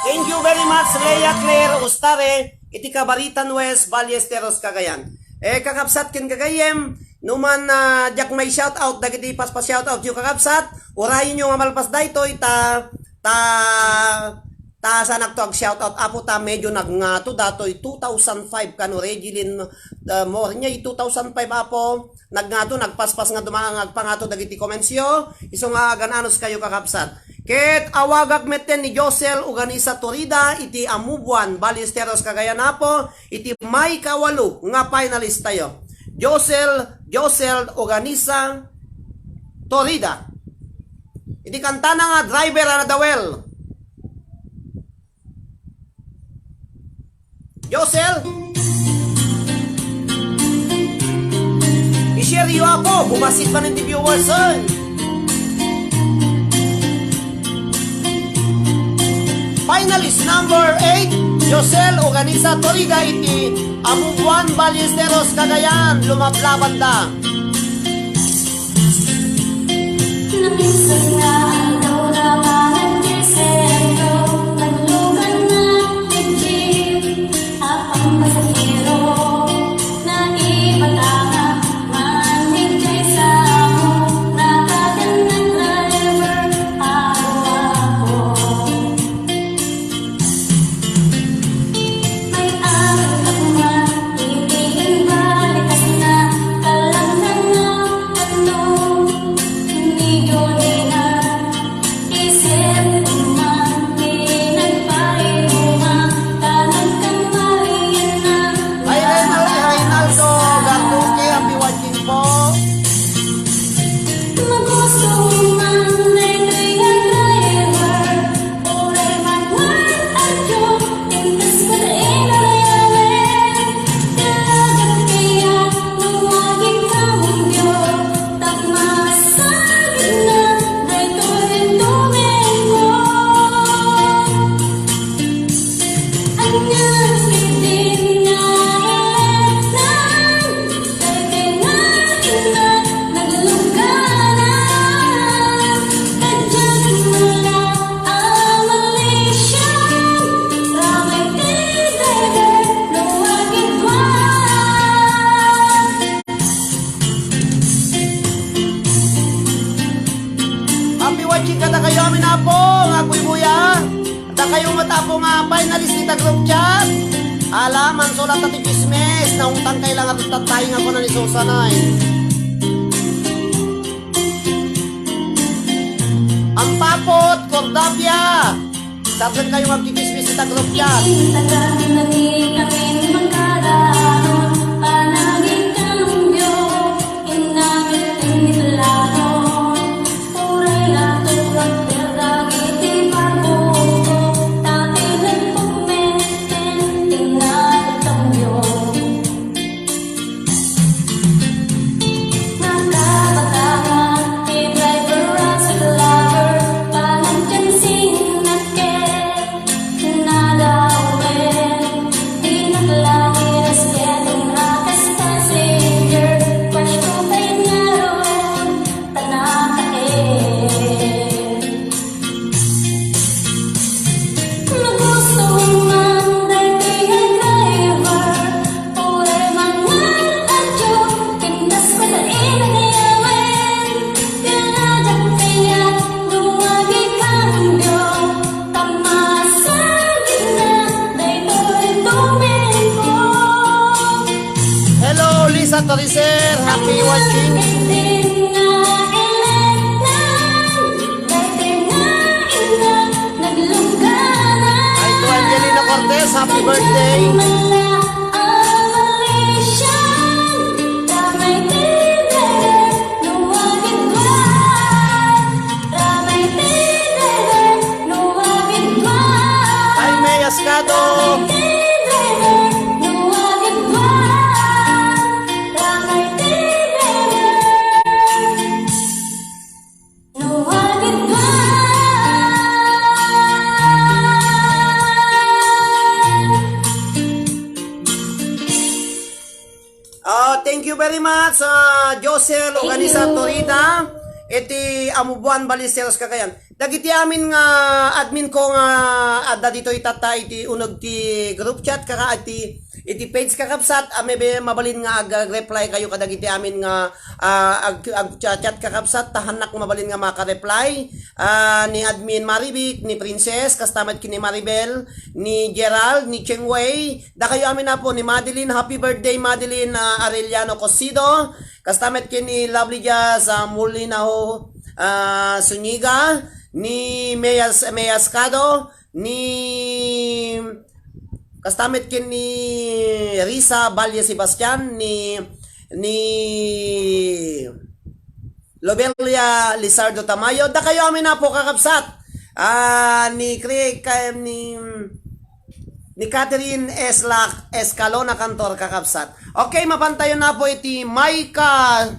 Thank you very much, Lea Claire Ustare, iti Camarita West, Ballesteros, Cagayan. Kakapsat kin kagayem, numan jak may shout out, dagiti pas shout out yung kakapsat, urayin yung amalpas da ito, sa nagtuag shoutout apo ta medyo nagngato datoy 2005 kano Regilin mo niya 2005 apo nagngato nagpaspas nga dumaang agpangato dagiti komensyo iso nga gananos kayo kakapsat ket awagak meten ni Josel Uganisa Torida iti Amubuan Ballesteros, Cagayan apo iti may kawalo nga finalist tayo Josel Uganisa Torida iti kantana nga driver na dawel Josel, i-share nyo ako, bumasit pa ng viewers. Finalist number 8, Josel Uganisa Torida iti Amubuan Ballesteros, Cagayan, lumablaban da.
Namisag na ang dauraman ng desero, naglugan ng dibdib, apang pasahero, na ibang
watching kada kayo amin na po, nga buya. Kada kayo matapo nga finalist kita group chat. Alaman sulat at chismes na utang kailangan at tatay nga ko na ni Susanay. Ang papot, Cordapia. Dapat kayo magkikismis kita group chat.
Tagal na di kami magkaraon, panagin kambyo, inamit initlano. Puray na tulad peragit ipabuko, tapi nagpumenten, inamit kambyo. Nakabatangan, i-driver at sa lover, panagkan sinakit, nadawin, pinaglangin as getting akas passenger, crush ko kay naroon, tanakain. Nagusto man day tingay driver, pure mangan adyo, kindas ko na inagayawin, pinajak kaya dumagi kambyo, tamasan gitna, day tuloy tumiko.
Hello, Lisa Toricer. Happy watching. Ay, to Angelina Cortez. Happy birthday. Ay, May Ascado. Thank you very much Josel Organizatorita iti amubuan Balisteros Cagayan. Dagiti amin nga admin ko nga adda dito itata iti unog ti group chat kaka iti page kakapsat maybe mabalin nga ag-reply kayo kadagiti amin nga ag-chat kakapsat tahanak mabalin nga maka-reply ni admin Maribik, ni Princess, kastamat kini Maribel, ni Gerald, ni Cheng Wei, da kayo amin na po ni Madeline. Happy birthday Madeline Arellano Cosido, kastamat kini Lovely Jazz Mulinaho Suniga, ni Meyas Cado, ni kastamit kin ni Risa Valle Sebastian, ni Lobelia Lizardo Tamayo, da kayo amin na po kakapsat. Ni Catherine Escalona Cantor kakapsat. Okay, mapantayon na po iti Maika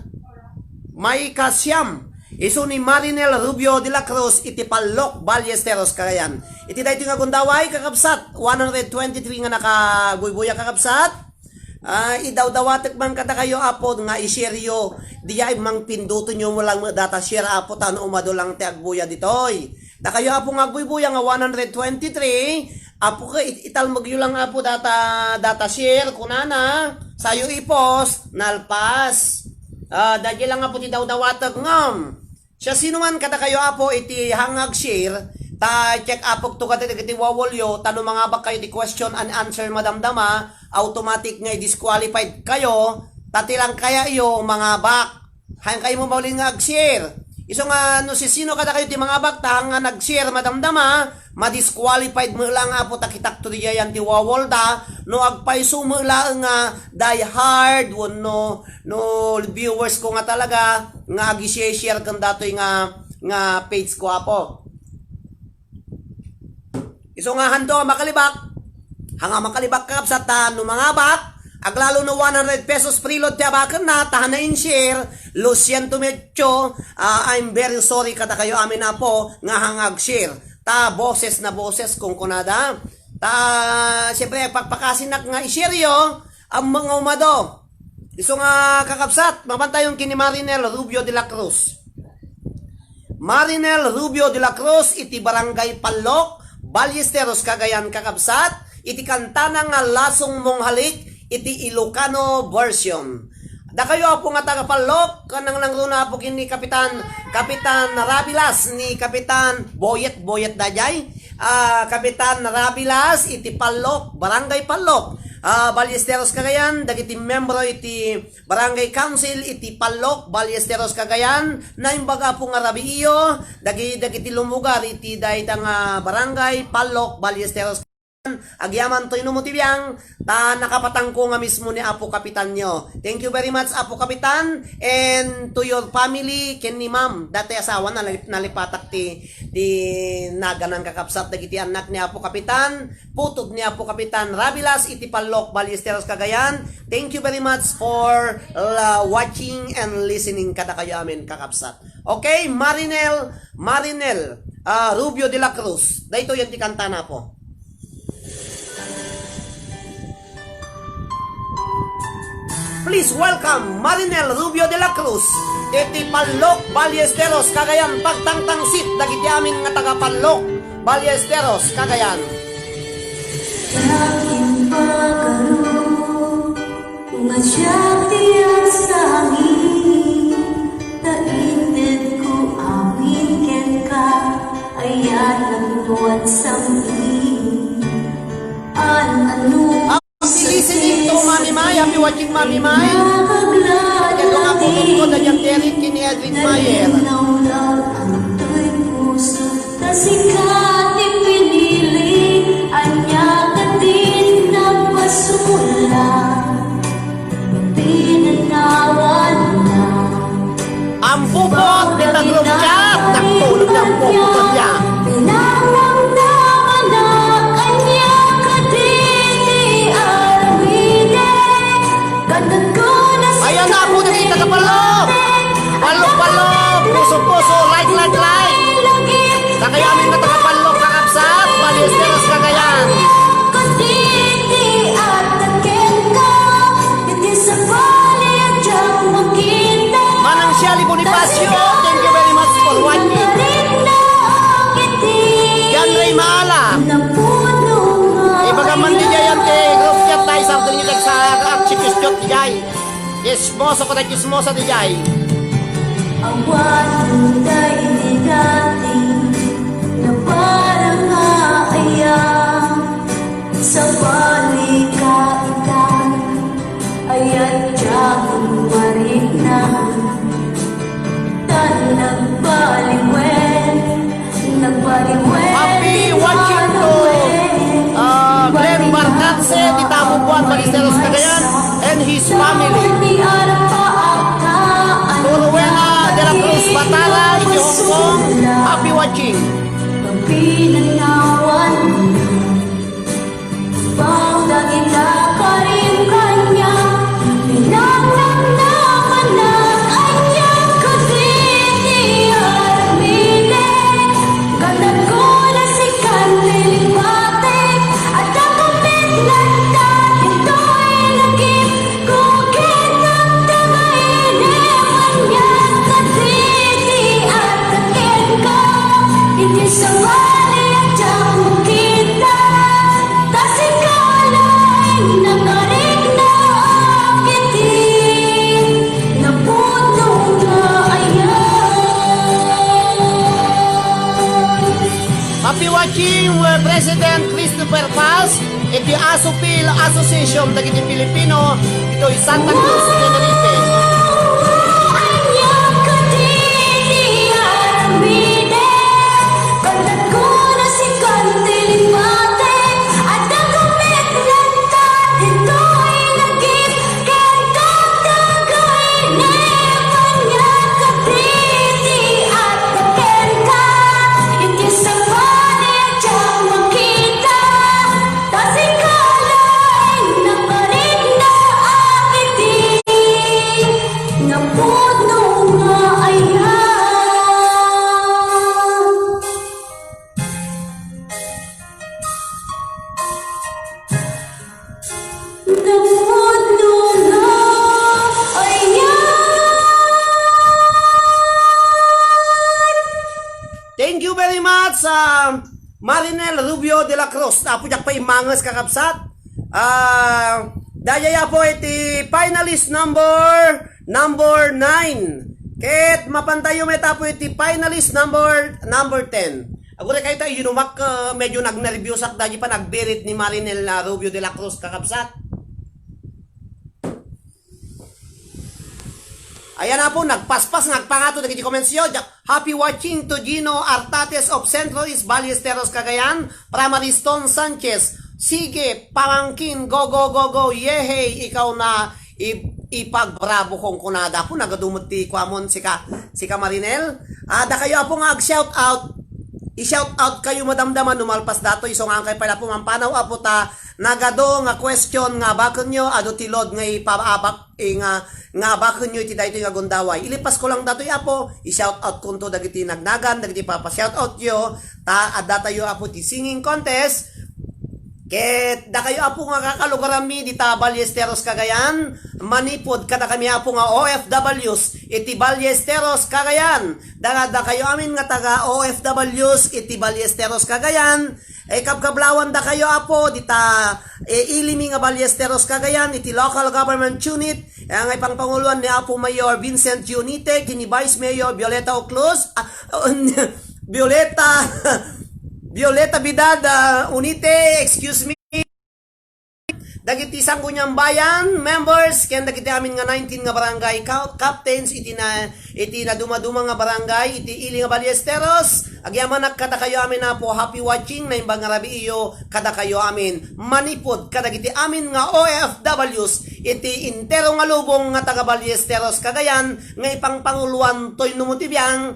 Siam. Isu ni Marinel Rubio de la Cruz iti Palok Ballesteros Cagayan. Iti dayto nga gundaway kakapsat 123 nga nakabuybuya kakapsat. Idawdawatek man kada kayo apod nga iseryo diay mang pinduto nyo mo lang data share apod ano umado lang ti agbuya ditoy. Da kayo apo nga agbuya nga 123 apo ka ital magyo lang apo data share kunana sayo ipos nalpas. Dagi lang apo ti dawdawatek ngam. Siya sino man kada kayo apo iti hangag share ta check apok to kada iti wawolyo tano mga bak kayo di question and answer madamdama automatic nga disqualified kayo tatilang kaya iyo mga bak hang kayo mo maulin nga ag-share iso nga no si sino kada kayo ti mga bak ta nga nag-share madamdama madisqualified mo lang apo takitak to diyan ti wawolda no agpaiso mo lang nga die hard no viewers ko nga talaga nga agi-share kan datoy nga page ko apo. Iso nga hando makalibak hanga makalibak kapsat no mga bak aglalo no 100 pesos preload ti abakan na tahan na in-share Lucien Tumecho. I'm very sorry kada kayo amin na po nga hangag share ta boses na boses kung kunada ta siyempre pagpakasinak nga i-share yo ang mga umado. Iso nga kakapsat mabantayon kini Marinel Rubio de la Cruz. Marinel Rubio de la Cruz iti Barangay Palok Ballesteros Cagayan kakapsat iti kantana nga lasong mong halik iti Ilocano version. Da kayo po nga tagapalok kanang langruna po kini Kapitan Rabilas ni Kapitan Boyet dajay. Kapitan Rabilas iti Palok, Barangay Palok. Ballesteros Cagayan, dagiti membro iti Barangay Council iti Palok, Ballesteros Cagayan, na imbaga po nga rabiyo, dagiti lumugar iti daytang Barangay Palok, Ballesteros agyaman to'y numutibiyang ta nakapatang ko nga mismo ni Apo Kapitan nyo. Thank you very much Apo Kapitan, and to your family ken ni Ma'am dati asawa na nalipatak ti naganan kakapsat dagiti anak ni Apo Kapitan, putod ni Apo Kapitan Rabilas iti Palok, Ballesteros Cagayan. Thank you very much for watching and listening kada kayo amin kakapsat. Okay, Marinel Rubio de la Cruz, dayto yan ti kanta na po. Please welcome Marinel Rubio de la Cruz, iti Palok, Ballesteros Cagayan, pagtangtangsit dagiti amin nga taga Palok, Ballesteros Cagayan.
Yakin pagaro nga siya tiyan sa angin, tainid ko amin ken ka, ayan ang tuwan sa amin. Ano
Listening to Mami May, happy watching Mami May. Kaya nga po ko na yung Derek kini Edwin Mayer.
Sikat ipinili, anya ka din nagpasula, pinanawan na.
Ang pupot ni Tagrom Chat, nagtulog ng pupot niya.
Pinawang naman na, anya ka din ni Armide, ganda ko na si
Ayan na po nakita ka Palok. Palok, puso, like. Sa kayo amin na taga Palok kakapsat, Ballesteros Cagayan. Manang Shelly Bonifacio, thank you very much for watching. Yan Ray Maala. Ibagaman di jayan te group chat tayo sa atin yung sa archikistot di jay. Chismosa ko tayo chismosa di jay.
Awan munday ni dati na parang aayang sa balikaitan ayat tiyakong marina tan nagbaliwen
Happy watching to Glenn Barcatse di Tamubuan, Ballesteros Cagayan and his family. Turuena de la Cruz Batara, iti Hong Kong. Happy watching.
Pinanawan bangga kita karim kanya pinanang naman na kanya kutiti armine ganda ko na si Kandiling Mate at ako pinlanda ito'y lagip ko kitang tamainin kanya kutiti at kakin ka hindi sa wali at tiyang kita tasing kalay nakarik na akiti na puno na ayan.
Happy watching President Christopher Paz, iti Asupil Association dagiti Pilipino, ito'y Santa Cruz, Tenerife. Thank you very much Marinel Rubio de la Cruz. Apo jak pa imangas kakapsat. Dayaya po iti finalist number 9. Ket mapantayo meta po iti finalist number 10. Agora kayo tayo yunumak medyo nag-review sak dahil pa nagbirit ni Marinel Rubio de la Cruz kakabsat. Ayan na po, nagpaspas, nagpangato, nagiti komensyo. Happy watching to Gino Artates of Centro East Ballesteros, Cagayan. Primary Stone Sanchez. Sige, pamangkin, go, go, go, go. Yehey, ikaw na ipagbravo kong kunada po. Nagadumot ti Kwamon sika Marinel. Da kayo po nga shout out. I-shout out kayo madamdaman numalpas dato. Isong ang kay pala po mampanaw apo ta. Nagado nga question nga bakon nyo ado tilod nga ipaabak nga bakon nyo iti daytoy nga gundaway. Ilipas ko lang datoy apo, i-shout out kunto dagiti nagnagan, dagiti papa-shout out yo, adda tayo apo ti singing contest. Ket da kayo apo nga kakalugarami dita Ballesteros Cagayan, manipod kada kami apo nga OFWs iti Ballesteros Cagayan. Da kayo amin nga taga OFWs iti Ballesteros Cagayan. Kapkablawan da kayo apo dita ilimi nga Ballesteros Cagayan iti local government unit ang ipangpanguluan ni apo Mayor Vincent Unite kini Vice Mayor Violeta Oclus Violeta Bidada Unite, excuse me. Dagiti Sangguniang Bayan members ken dagiti amin nga 19 nga barangay captains iti na dumaduma nga barangay iti ili nga Ballesteros agyaman kada kayo amin na po happy watching na imbang nga rabi iyo kada kayo amin manipod kadagiti amin nga OFWs iti intero nga lubong nga taga Ballesteros Cagayan nga ipangpanguluan toy numutibiyang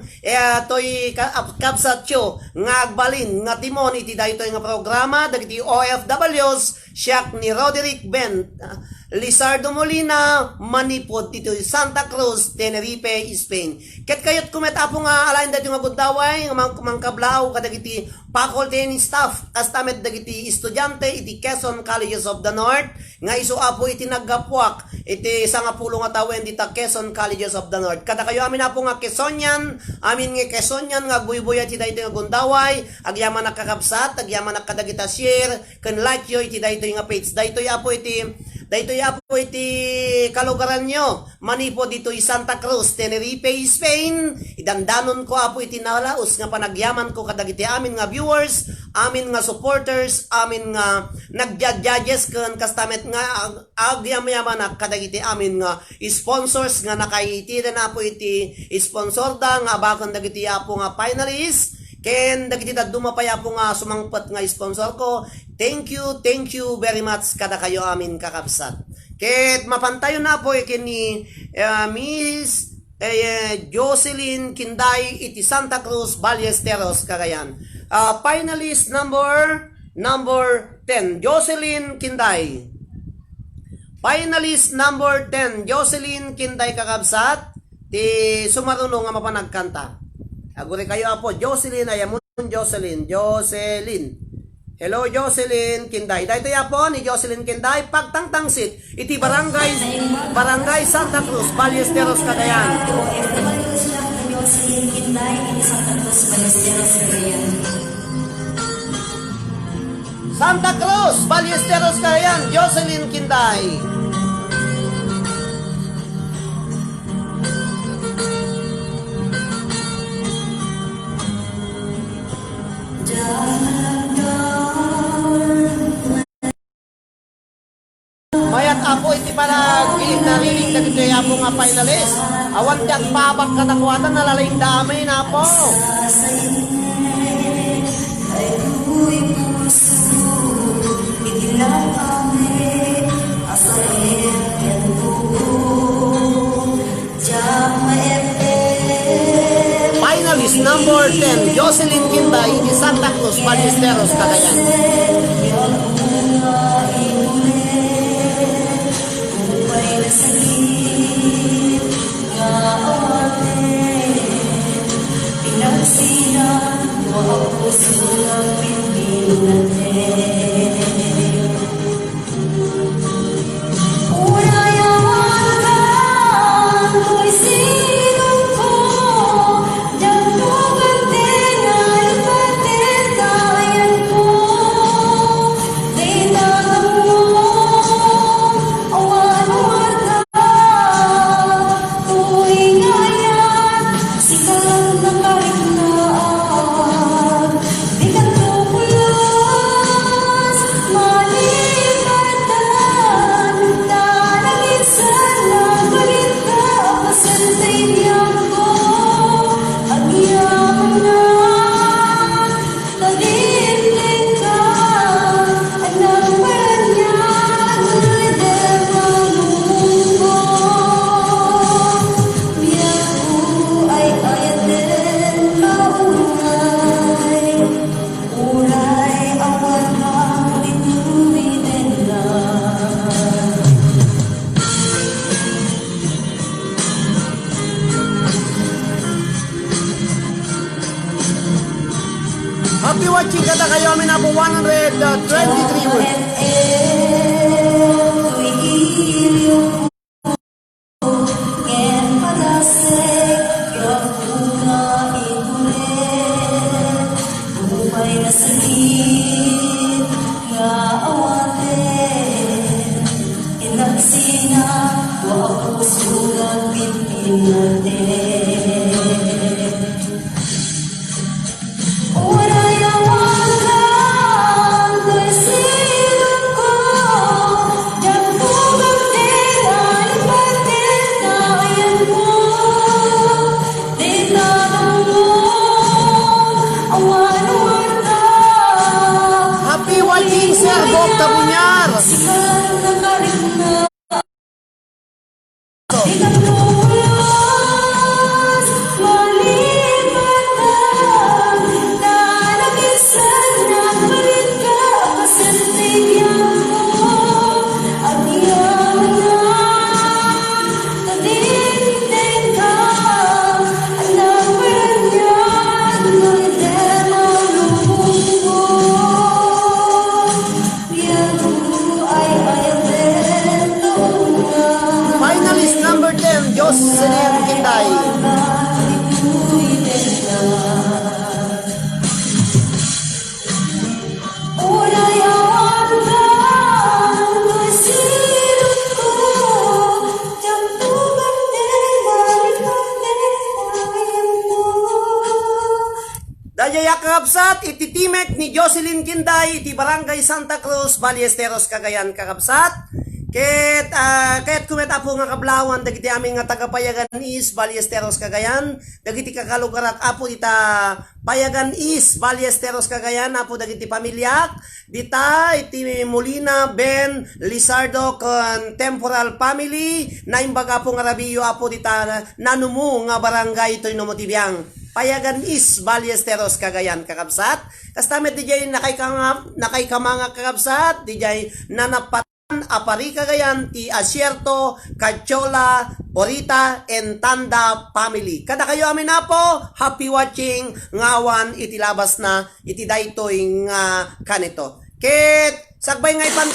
toy kapsatyo nga agbalin nga timon iti daytoy nga programa dagiti OFWs siyak ni Roderick Ben Lizardo Molina manipod dito Santa Cruz, Tenerife, Spain. Ket kayot kumet apo nga alain dati nga gundaway nga mangkablaw kadagiti faculty and staff astamet dagiti estudyante iti Quezon Colleges of the North nga isu apo iti naggapuak iti sangapulo nga tawen dita Quezon Colleges of the North. Kada kayo amin apo nga Quezonian, amin nga Quezonian nga buybuya iti daytoy nga gundaway, agyaman nakakabsat, agyaman nakadagita share, ken like yo iti daytoy nga page. Daytoy apo iti kalugaran nyo manipo dito Santa Cruz, Tenerife, Spain. Idandanon ko apo iti nalaos nga panagyaman ko kadagiti amin nga viewers, amin nga supporters, amin nga nagja-judges ken kastamet nga agyam-yaman kadagiti amin nga sponsors nga nakaitira na po iti sponsor da nga bakon dagiti apo nga finalists ken dagiti daduma pa apo nga sumangpet nga sponsor ko. Thank you very much kada kayo amin kakabsat. Ket mapantayo na po kini Miss Jocelyn Kinday iti Santa Cruz, Ballesteros, Cagayan. Finalist number 10, Jocelyn Kinday. Finalist number 10, Jocelyn Kinday kakabsat. Ti sumaruno nga mapanagkanta. Agure kayo apo, Jocelyn, ayamon Jocelyn. Hello Jocelyn Kinday. Dahito po ni Jocelyn Kinday pagtangtangsit iti barangay Santa Cruz, Ballesteros, Cagayan. Santa Cruz, Ballesteros, Cagayan, Jocelyn Kinday. Mayat apo iti panagbilig na lilig na dito apo nga finalist. Awan tiyak pabak katakwatan na laling damay na po. Finalist number 10, Jocelyn Kinday iti Santa Cruz, Ballesteros, Cagayan. Happy watching kada kayo amin na po 123 words. Happy watching Sir Bob Tabunyar. Finalist number 10, Jocelyn Kinday. Dayaya kakabsat, iti timek ni Jocelyn Kinday, iti Barangay Santa Cruz, Ballesteros, Cagayan kakabsat. Ket kumeta po nga kablawan dagiti aming nga tagapayagan is Ballesteros Cagayan, dagiti kakalugarak apo dita Payagan is Ballesteros Cagayan, apo dagiti pamilyak dita iti Molina Ben Lizardo Contemporary Family na imbaga po nga rabiyo apo dita nanumu nga barangay ito'y nomotibiyang Payagan is Ballesteros Cagayan kakabsat. Kastamet DJ nakay ka mga kakabsat DJ nanapat Apari Cagayan ti Asierto, Cachola, Orita, and Tanda family. Kada kayo amin na po, happy watching, ngawan itilabas na iti daytoy nga kanito. Ket sagbay nga ipan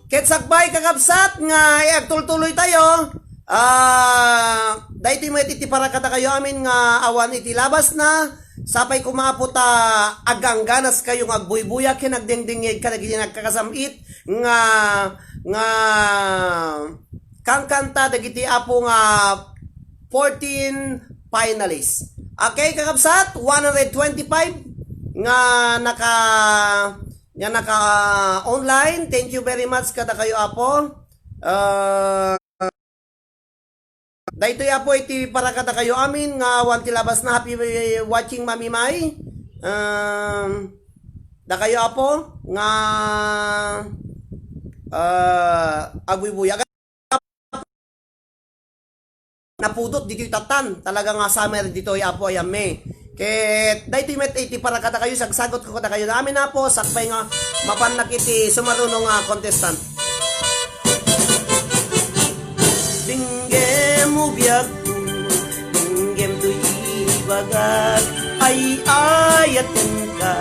Ket sagbay kakabsat nga iagtultuloy tayo. Daytoy mo iti para kada kayo amin nga awan itilabas na. Sapay kumaputa agangganas kayong agbuybuya kinagdingdingig kanagiti nagkakasamit nga kangkanta dagiti apo nga 14 finalists. Okay kakabsat, 125 nga naka online. Thank you very much kada kayo apo. Daytoy apo iti para kada kayo amin nga wanti labas na happy watching Mami Mai. Da kayo apo nga agbubuya napudot dito tatan talaga nga summer dito apo ayame. Ket daytoy met iti para kada kayo sagsagot ko kada kayo amin na po sakpay nga mapanak iti sumarunong nga contestant. Biag dinggem tu ibagat ay ayaten ka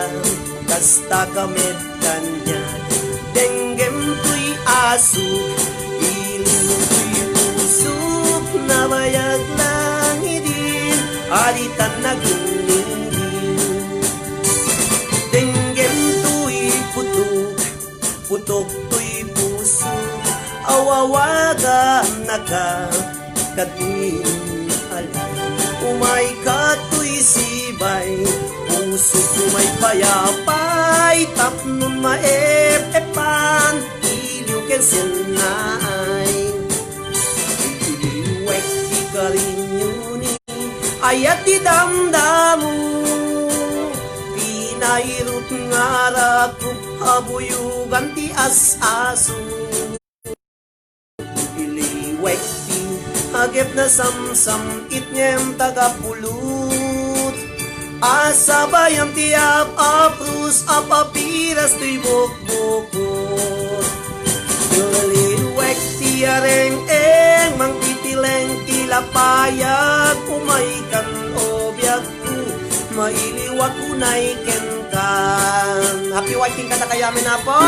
kasta kamet kanya dinggem tu'y aso ilim tu'y pusok na bayag lang idin aritan nagingin dinggem tu'y putok tu'y puso awawagan naka katuy alam umay katuy sibay puso kumay payapay tapnon maepan iliw ken senay iliwek di karinyuni ayat di damdamu pinairut ngarakup habuyugan ti as-aso iliwek agep na samsam itnyem tagapulot asabayam tiap aprus apapiras tuy bukbukot yuliwek tiareng mang titileng tilapayag umaikan mailiwag kunay ken ka. Happy waiting ka na kaya amin na po.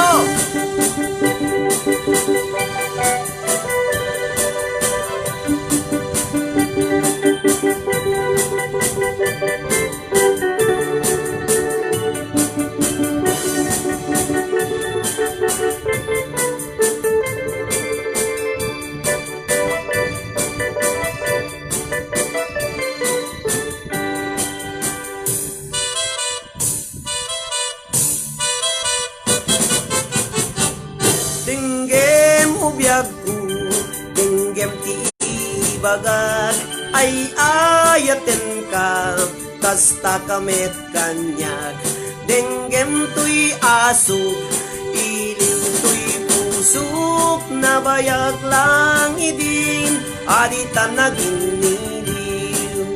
Tinggem ubiyag ko, tinggem ti ibagan, ay ayaten ka, kasta kamet kanyag. Tinggem tuy aso, iliw tuy pusok, nabayag lang idin, aditan naging niliw.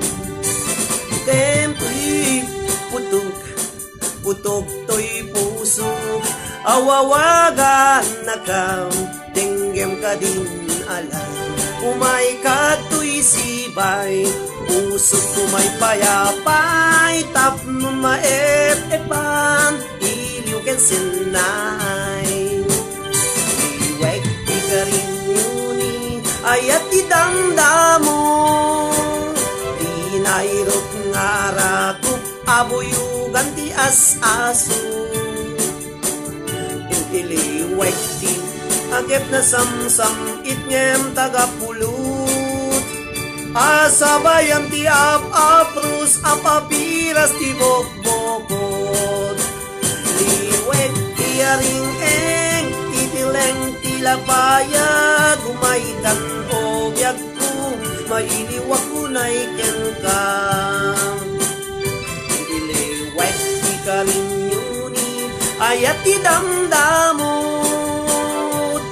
Tinggem tuy putok, putok tuy pusok, awawagan na ka, tinggem ka din alam. Umay ka tuy sibay, pusok kumay payapay, tapnon maep-epan, iliw ken sinay. Iwek ti karin yuni, ayat ti damdamo, tinairot nga rakup, abuyugan ti as-aso. Iliwek ti agep na samsam itngem tagapulot, asabayan ti ap-aprus apapiras ti bokbokot. Liwek ti aring-eng itileng ti lapaya, gumaytan o biag ko, mailiwag kunay ken ka. Iliwek ti karinyuni, ayat ti damdamo,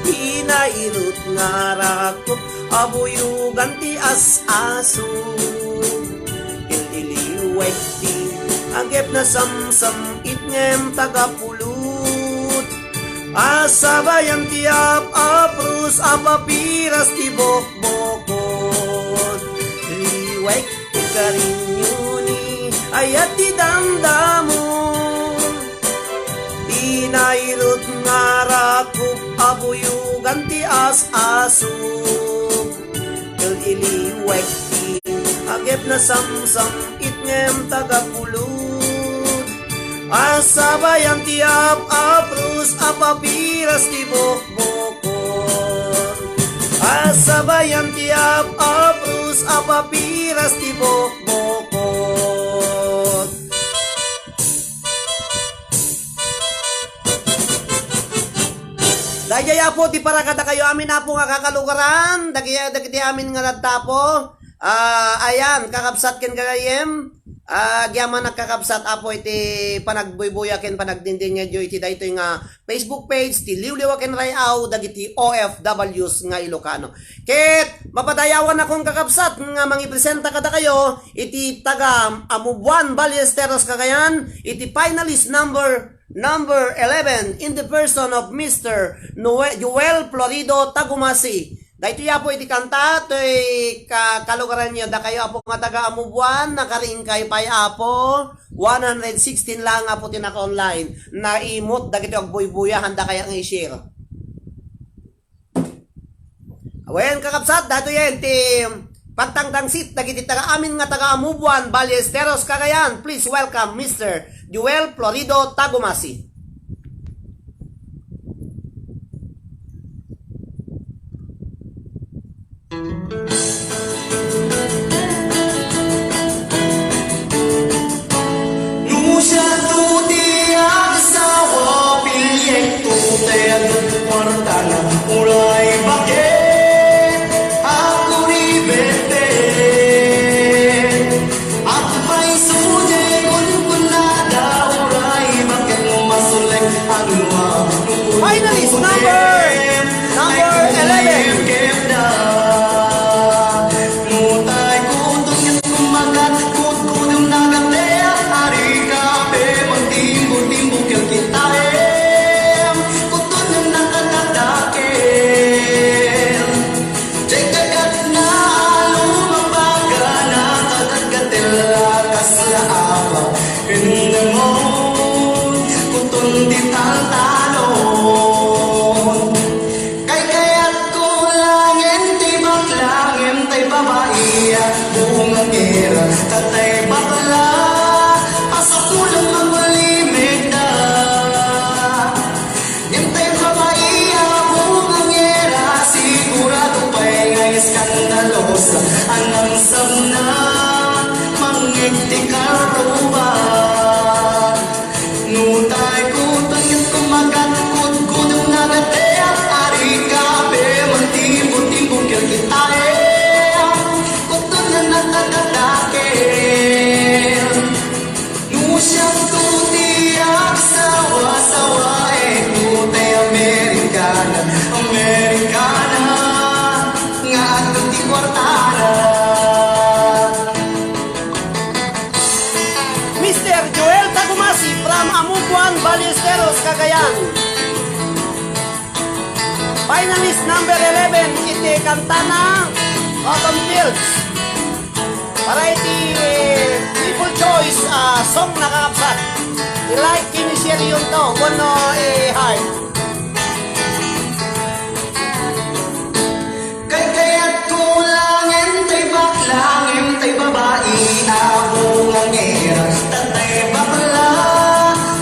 tinairut nga rakop, abuyugan ti as-aso. Ililiwek ti agep na samsam itngem tagapulot, asabayan ti ap-aprus apapiras ti bokbokot. Liwek ti karinyuni, ayat ti damdamo, tinairut nga rakup, abuyugan ti as-aso. Iliwek ti agep na samsam itngem tagapulot, asabayan ti ap-aprus apapiras ti bokbokot. Asabayan ti ap-aprus apapiras ti bokbokot. Dayaya po ti para kada kayo amin na po nga kakalugaran, dagiti amin nga nagtapo. Ayan, kakabsat ken kagayem. Gyaman nagkakabsat apo iti panagbuybuya ken panagdinding nga iti daytoy nga Facebook page ti Liwliwa ken Rayaw dagiti OFWs nga Ilocano. Ket mapadayawan akong kakabsat nga mangipresenta kada kayo iti taga Amubuan Ballesteros Cagayan, iti finalist number 11 in the person of Mr. Joel Florido Tagumasi. Dahito ya po iti kanta, to'y kalugaran niyo, da kayo apo nga taga Amubuan, nakaring kayo pay apo, 116 lang apo tinaka-online, na imot, dagito agbuy-buya, handa kaya nga i-share. Awen, kakapsat, dahito yan, ti pagtangtangsit, dagiti taga amin nga taga Amubuan, Ballesteros, Cagayan, please welcome Mr. Joel Florido Tagumasi.
Nusa tuti asawa pilyek tuten wartana ulay bakit ako ribete at may suje kun kunada ulay bakit mas ngiti karuba Nutay kutang yung kumagat Kut-kutang nagate ang arikabe Mantimbo-timbo kaya kita Kutun na nakakadake Nusyang tutiyak sawa-sawa Nutay Amerikana Amerikana Nga atong di kwartana
Mr. Joel Tagumasi from Amubuan, Ballesteros, Cagayan. Finalist number 11, iti Cantana, Autumn Fields. Para iti people choice song na kakapsat. I-like, kinishare yun to, kuno heart.
Kaya't kulangin tay baklangin tay babae Abong ang era tatay bakla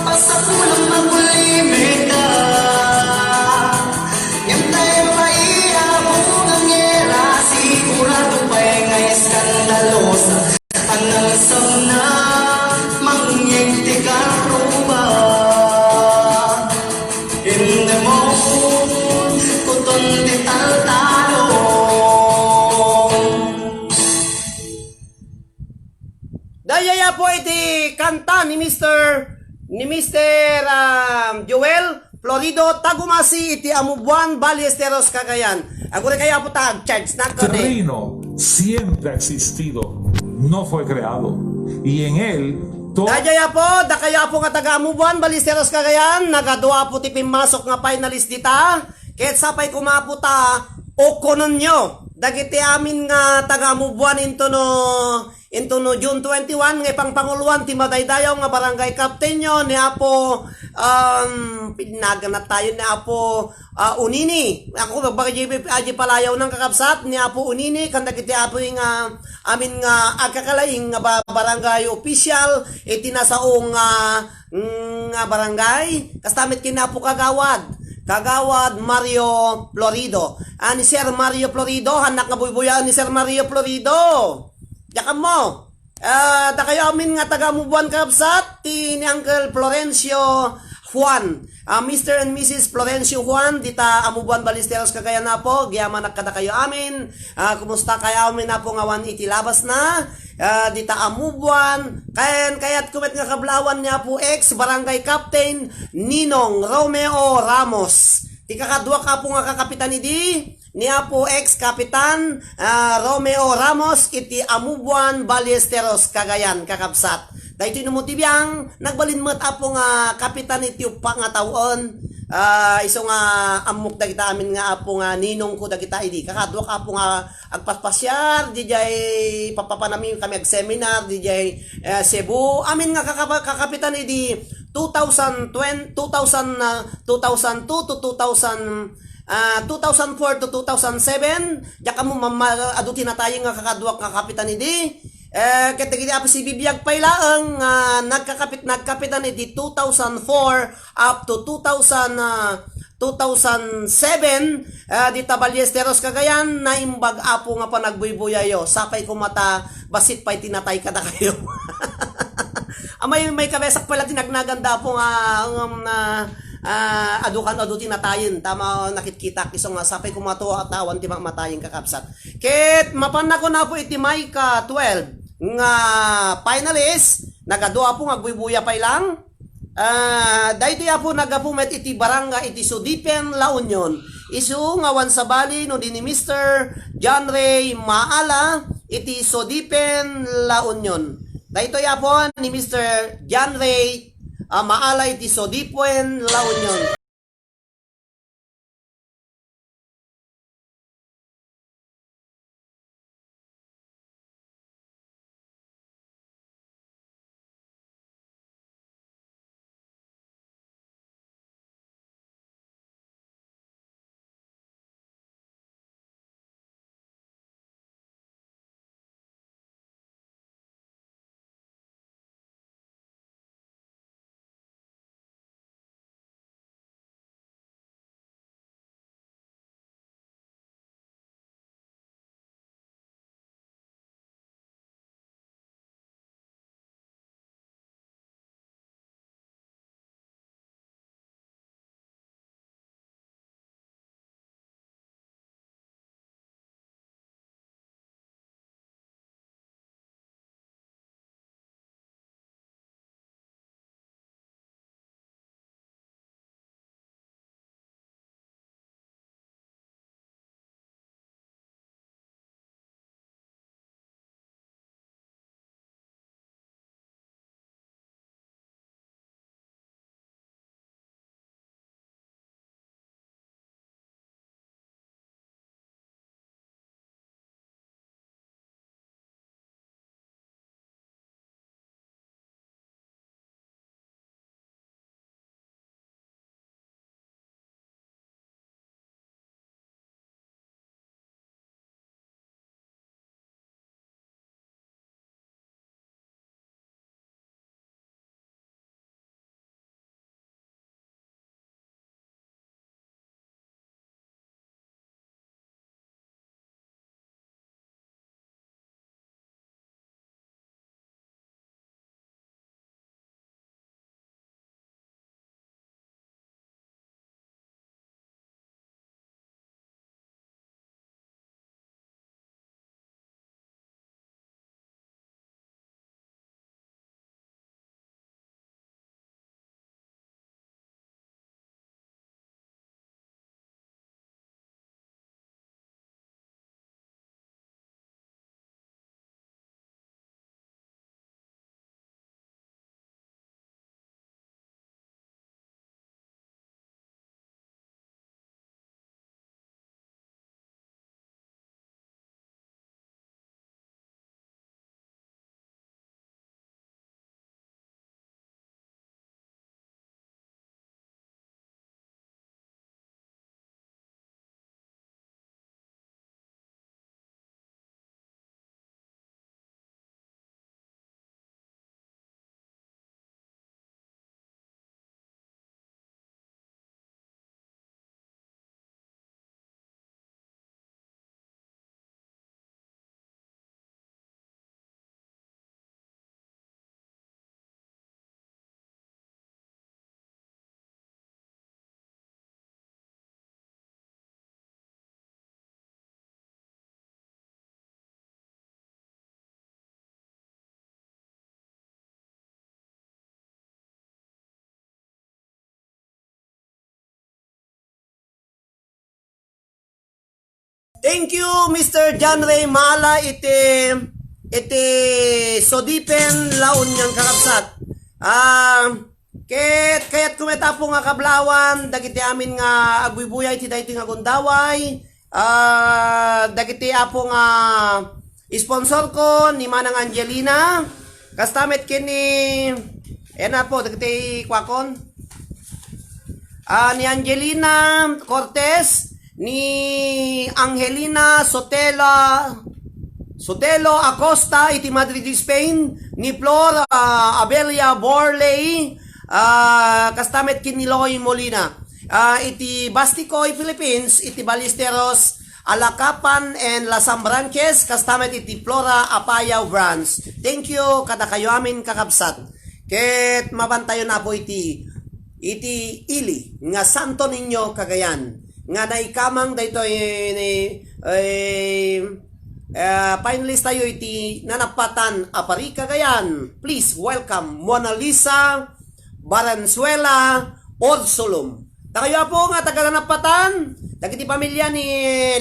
Pasakulang magulimit ka Yang tay babae abong ang era Sigurado pa'y ngay skandalosa Anang sana mangyinti ka ruba In the moon kuton di taltalong
Dayaya po iti kanta ni Mr. Joel Florido Tagumasi iti Amubuan, Ballesteros, Cagayan. Ako rin kaya po charge na ko
Reino siempre ha existido, no fue creado. Y en él todo
Dayaya po, da kaya po nga taga Amubuan, Ballesteros, Cagayan. Nagadua po ti pimasok nga finalist dita. Kahit sapay kumaputa o konon nyo. Dagiti amin nga taga Amubuan into no June 21 nga pangpanguluan ti Madaydayaw nga barangay captain nyo ni Apo pinaga na tayo ni Apo Unini. Ako aji palayaw ng kakapsat ni Apo Unini kanda kiti Apo nga amin nga agkakalaing nga barangay official iti nasaong nga barangay kastamit kinapo Kagawad Mario Florido. Ni Sir Mario Florido, hanak nga buybuyan ni Sir Mario Florido. Yakam mo. Da kayo amin nga taga Amubuan kapsat ni Uncle Florencio Juan. Mr. and Mrs. Florencio Juan dita Amubuan, Ballesteros, Cagayan na po. Giyaman nakada kayo amin. Kumusta kayo amin na po nga 180 labas na. Dita Amubuan. Kaya't kumit nga kablawan niya po ex barangay captain Ninong Romeo Ramos. Ikakadwa ka po nga kakapitan niya po ex-kapitan Romeo Ramos iti Amubuan, Ballesteros, Cagayan, kakapsat. Dahito inumutibiyang nagbalinmat apo nga kapitan iti upa nga taon. Iso nga amok dagita amin nga apo nga ninong ko dagita idi. Kakadwa ka po nga agpaspasyar, DJ papapanami kami ag-seminar, DJ Cebu. Amin nga kakapitan idi 2002 to 2004 to 2007 jaka mo aduti na tayo nga kakadwak nga kapitan idi katigiti apa si bibiyag pailaang nagkapitan idi 2004 up to 2007 dita Ballesteros, Cagayan na imbag apo nga panagbuybuyayo sapay kumata basit pa'y tinatay kada kayo. May kabesak pala tinagnaganda po nga adutin na tayin tama nakikita kisong nga sapay kumato at tawan ti matayin kakapsat ket mapanna ko na po iti Maika 12 nga finalist nagadua po nga buybuya pay lang dahito ya po nagapumet iti barangay iti Sudipen, La Union isu nga wan sa bali no ni Mr. John Ray Maala iti Sudipen, La Union. Dahito ya po ni Mr. John Ray Maala iti Sudipen, La Union. Thank you, Mr. John Ray Mala. Iti sodipen laon niyang kakabsat. Kaya't kumeta po nga kablawan, dagiti amin nga agbubuyay, ti dayti nga gundaway, dagiti apo nga sponsor ko, ni Manang Angelina, kastamet kini, na po, dagiti kwakon, ni Angelina Cortez, ni Angelina Sotelo Acosta, iti Madrid, Spain, ni Flor Abelia Borley, kastamet kiniloy Molina, iti Basticoy, Philippines, iti Ballesteros, Alacapan and Lasam branches, kastamet iti Flora Apayao branch. Thank you, kada kayo amin kakabsat. Ket mabantayo na po iti ili, nga santo ninyo Cagayan, nga naikamang dayto finalist tayo iti nanapatan apari Cagayan. Please welcome Mona Lisa Valenzuela Orsolum. Takayo po nga taga-nanapatan, dagiti pamilya ni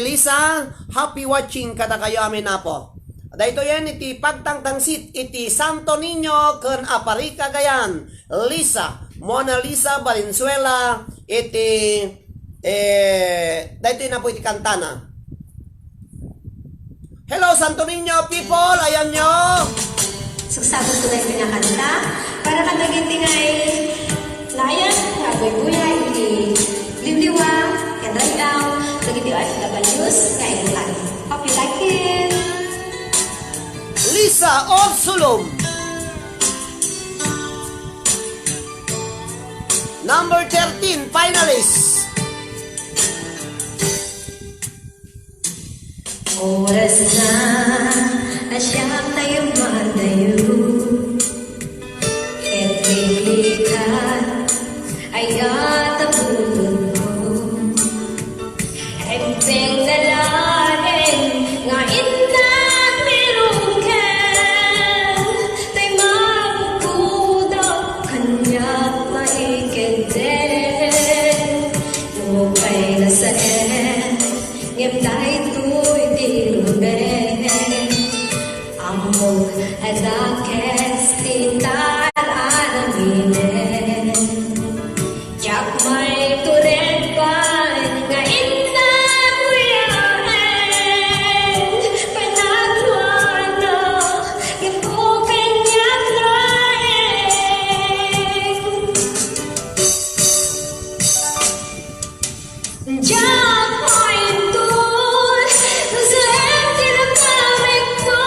Lisa, happy watching kada kayo amin na po. Dahito yan iti pagtangtangsit iti Santo Niño ken apari Cagayan. Lisa, Mona Lisa Valenzuela, iti dahito na po iti kantana. Hello Santo Niño people, ayan nyo.
Suksabot ko na pinakanta para kadagiti ngay layan, kabuy-buyay, liliwa, kanraydaw, dagiti OFWs, kailan. Hope you like it.
Lisa Orsolum. Number 13, finalist.
Oras na siyang tayo madayo. Etlikat ay atapulod mo. Empeng nalain nga inat meron ka. Tay magkukudak kanya maikenden. Lumupay na sa ngem tayo amog adakes tintal alaminen yak may turen pa nga inna kuyaen panagwana ito kanyang laeng yak may tun sa tinakamit ko.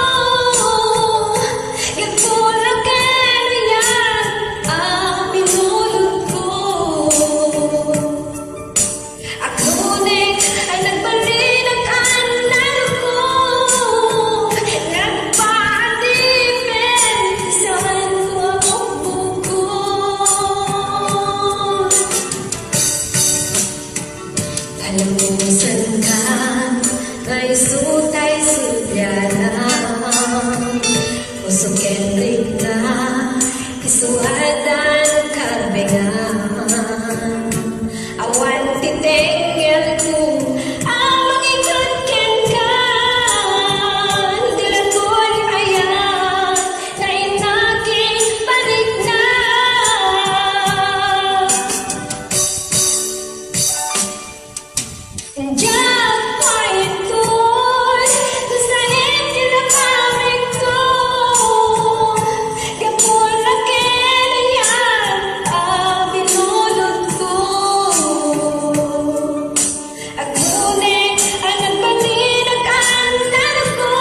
Alamusan ka, kay sutay sudyana. Pusok kenrik na, isuadan karbengan. Awan titengel ko, ang magikot ken ka. Dilan ko'y ayan, na inaking balik na. Diyan pa ito'y sa hindi na kaming ko. Gapon na kinayan ang binulot ko. At ngunit ang nagpaninag ang tanong ko.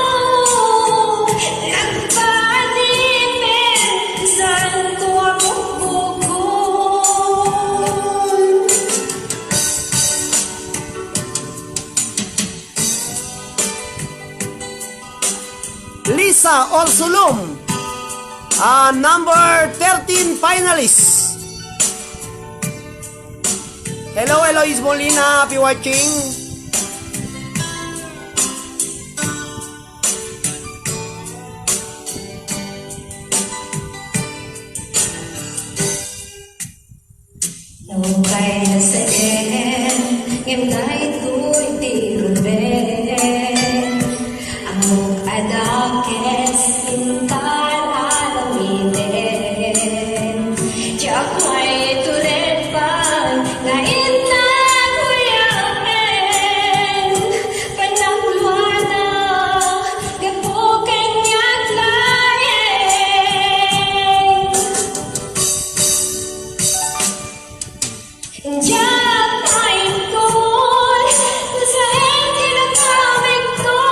Nagpatipin saan ko ako bukod.
Lisa Orsolum, number 13 finalist. Hello, Eloise Molina, happy watching.
Nung kay nasa ngem kahit ko'y tirubel.
awitin. Tiyak may tulit pang ngayon na kuyamin. Panagluana, gapo kanyang layin. Diyak may tol, sa ilang kamig to.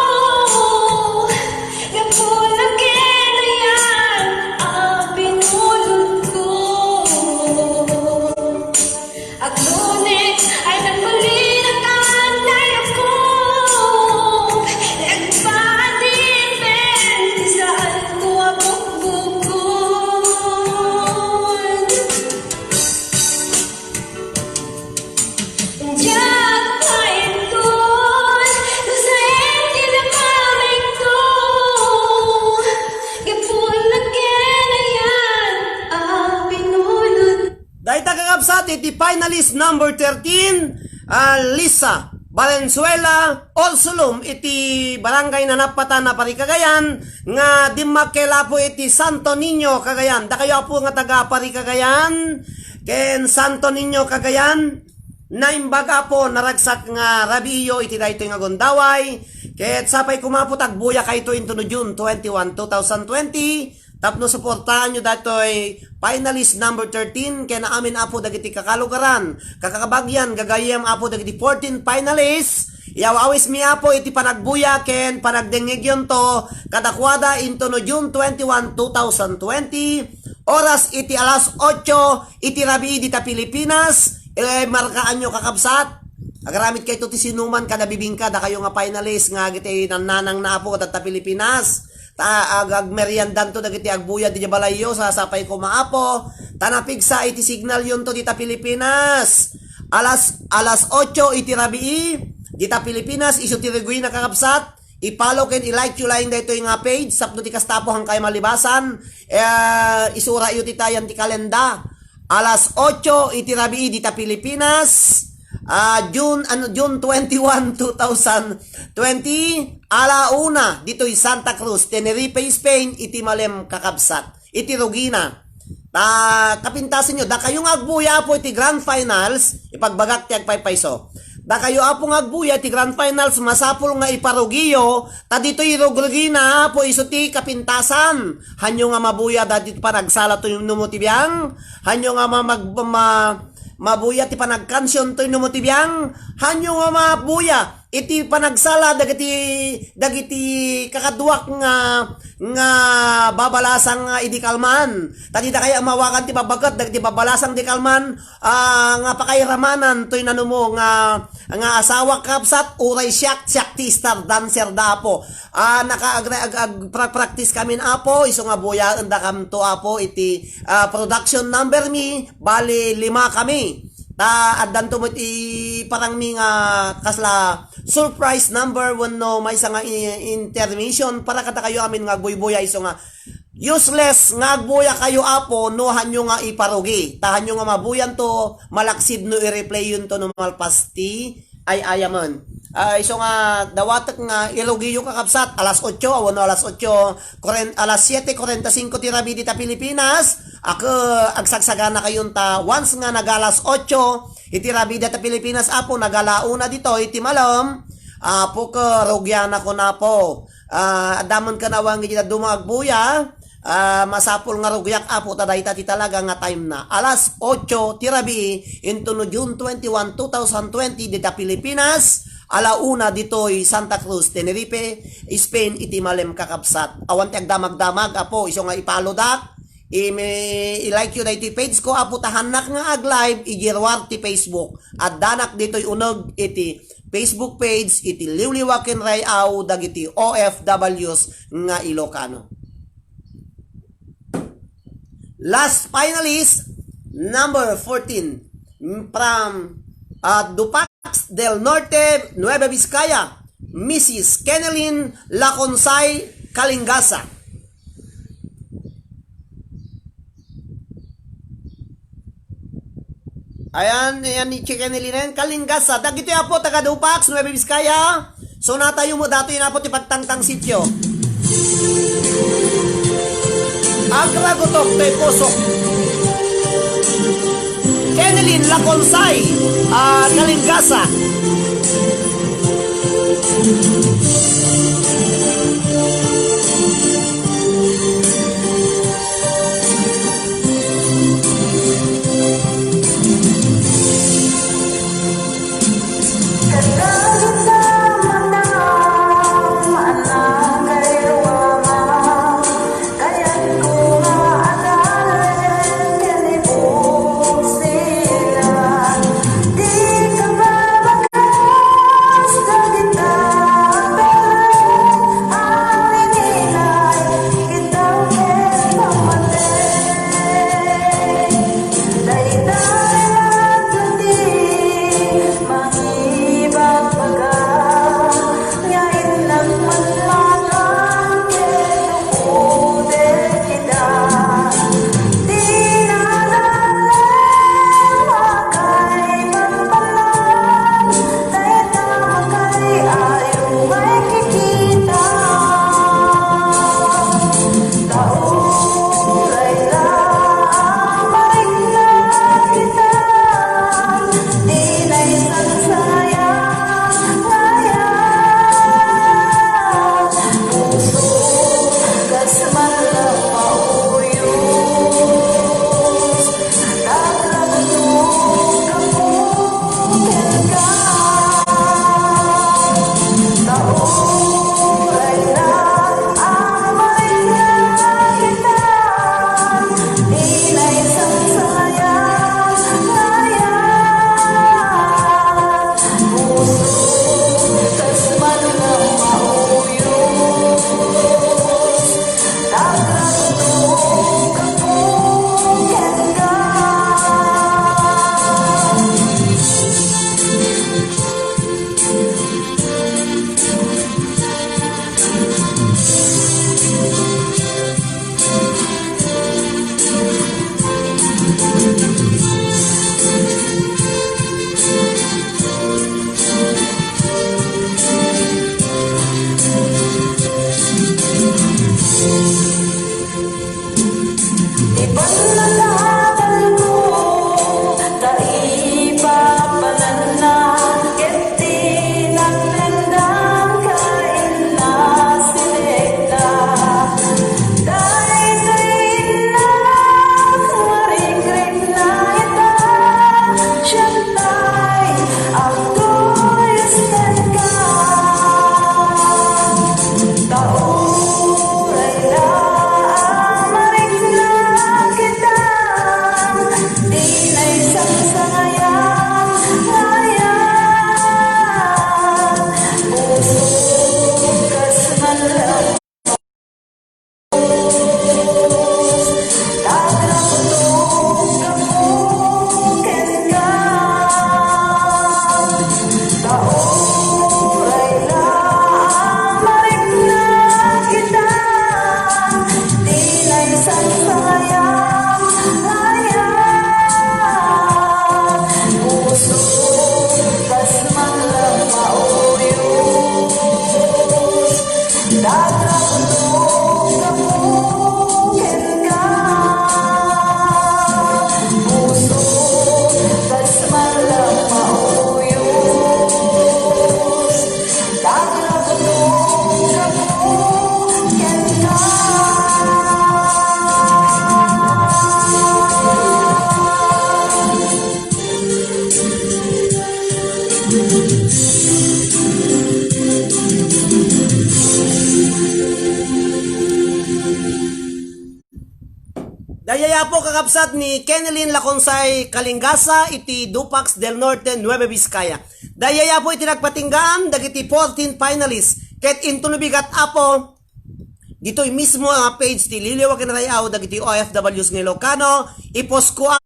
Gapo lagi na yan ang pinulot ko. Aglunes ay nagpulinak ang tayo ko. Nagpatin saan ko ang bukbukon. Diyak may tol, sa ilang kamig to. Gapo lagi na yan ang pinulot.
Dahil kakabsat, iti finalist number 13, Lisa Valenzuela Orsulum, iti barangay na napatan na Parikagayan, nga dimakela po iti Santo Niño, Cagayan. Da kayo po nga taga Parikagayan, ken Santo Niño, Cagayan, na imbaga po naragsak nga rabiyo iti daytoy nga gondaway, ket sapay kumapot agbuya kayto into no June 21, 2020, tapno suportahan nyo datoy finalist number 13 kaya na amin apo dagiti kakalugaran kakakabagyan gagayam apo dagiti 14 finalists iawawis mi apo iti panagbuya ken panagdengegyon to kadakwada into no June 21, 2020 oras iti alas 8 iti rabii dita Pilipinas markaan nyo kakabsat agaramit kay to ti sinuman kada bibingka da kayo nga finalist nga giti nananang na apo data Pilipinas agmeriandan to dagiti agbuya di balayo sa sapay ko maapo tanapigsa iti signal yun to dita Pilipinas alas 8 iti rabii dita Pilipinas isu ti reguy na kakabsat ipalo ken i-like yu laing daytoy nga page sapno ti kastapo hang kay malibasan isura yu ti tayan ti kalenda alas 8 iti rabii dita Pilipinas June 21, 2020 alauna dito'y Santa Cruz, Tenerife, Spain iti malem kakabsat iti Rugina kapintasin nyo da kayong agbuya po iti grand finals ipagbagak ti agpaypayso da kayo apong agbuya iti grand finals masapul nga iparugiyo ta dito'y Rugina po iso ti kapintasan hanyo nga mabuya da dito pa nagsala to yung numutibiyang hanyo nga mabuya ti panagkansyon to numutibiyang hanyo nga mabuya iti panagsala dagiti kakaduak nga babalasang idikalman tadi da kaya mawakan ti babagat dagiti babalasang dikalman nga pakairamanan toy nanumo nga asawa kapsat uray siyak ti star dancer da po practice kamin apo iso nga buya enda kam to apo iti production number mi bali 5 kami addan to parang mi nga kasla surprise number 1 no may nga intermission para kata kayo amin nga agbuy-buya iso nga useless nga agbuya kayo apo no hanyo nga iparugi tahan nyo nga mabuyan to malaksid no i-replay yun to no malpasti ay ayaman iso nga dawatak nga ilugi yung kakabsat alas 8 awano alas 8 alas 7:45 ti rabii dita Pilipinas ako agsagsagana kayon ta once nga nagalas 8 iti rabii dita Pilipinas apo nagalauna dito iti malam apo ka rugyana ko na po adamon ka nawang iti dumagbuya masapul nga rugyak apo taday ti talaga nga time na alas 8 ti rabii into no June 21, 2020 dita Pilipinas alauna ditoy Santa Cruz, Tenerife, Spain iti malem kakabsat awan ti agdamag-damag apo iso nga ipalodak i-like yun iti page ko apo tahanak nga ag-live igirwar ti Facebook at danak ditoy unog iti Facebook page iti Liwliwaken Rayaw dagiti OFWs nga Ilocano. Last finalist number 14 from Dupax del Norte, Nueva Vizcaya, Mrs. Kenelyn Laconsay Kalingasa. Ayan ni Kenelyn Kalingasa. Dagito ya po, taga Dupax, Nueva Vizcaya. So natayo mo dato yun po ti pagtangtang sityo. Agragotok tay Pusok. Kenelin Laconsay, Kalingasa. Dayaya po kakabsat ni Kenelin Laconsay Kalingasa iti Dupax del Norte, Nueva Vizcaya. Dayaya po iti nagpatinggan dagiti 14 finalists ket intunubigat apo dito'y mismo ang page ti Liliwa Kinarayaw dagiti OFWs ng Ilocano ipos ko ang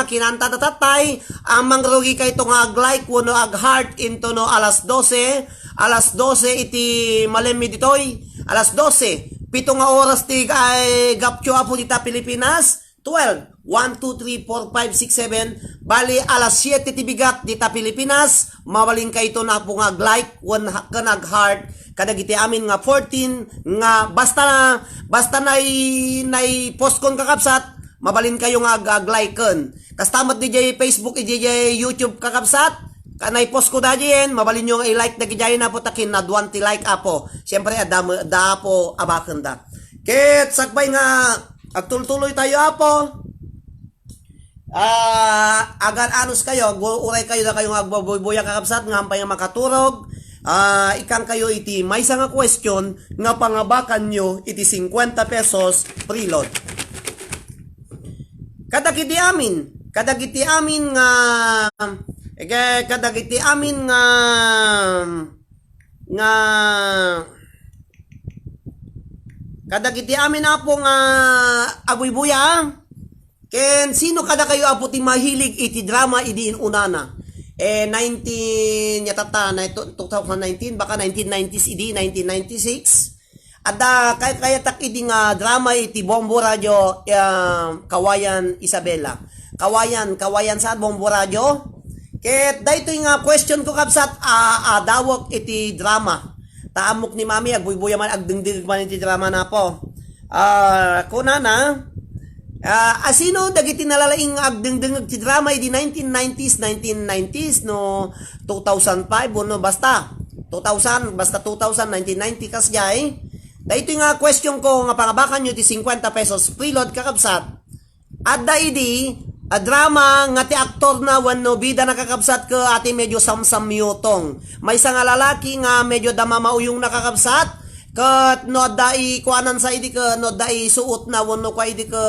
kinanta tatatay ang mangrugi kay itong ag-like no ag-heart into no alas 12 iti malemi ditoy alas 12 pitong nga oras ti ay gapcho apo dita Pilipinas 12, 1, 2, 3, 4, 5, 6, 7. Bali, alas 7 tibigat dita Pilipinas. Mawaling ka ito na po nga like, one ka nag-heart. Kadagiti amin nga 14, nga basta post kon kakabsat, mabalin kayo nga like-kon. Kastamat DJ Facebook, DJ YouTube kakabsat, kanay post ko da diyan, mabalin nyo nga i-like na gijay na po takin na 20 like apo. Siyempre, da po abakan da. Ket sakbay nga agtultuloy tayo apo. Agar anos kayo, uray kayo na kayong agbabuya kakabsat nga hampay nga makaturog. Ikan kayo iti may nga question nga pangabakan nyo iti 50 pesos preload. Kadagiti amin na po nga agbuy-buya. Ken sino kada kayo apo ti mahilig iti drama idiin unana? 2019 baka 1990s idi 1996 ada kaya tak idi nga drama iti Bombo Radio Kawayan Isabela kawayan sa Bombo Radio ket daytoy nga question ko kabsat dawok iti drama taamok ni mami agbuy-buya man agdingdig man iti drama na po kunana sino dagiti nalalaing agdengdeng ti drama di 1990s no 2005 no basta 2000 1990 kasjay daytoy nga question ko nga pangabakan nyo ti 50 pesos preload kakabsat adda idi a drama nga ti aktor na wenno bida nakakabsat ka ati medyo samsamyutong may isa nga lalaki nga medyo damamauyong nakakabsat kat no dai kuanan sa idi ka no dai suot na wono kwa idi ka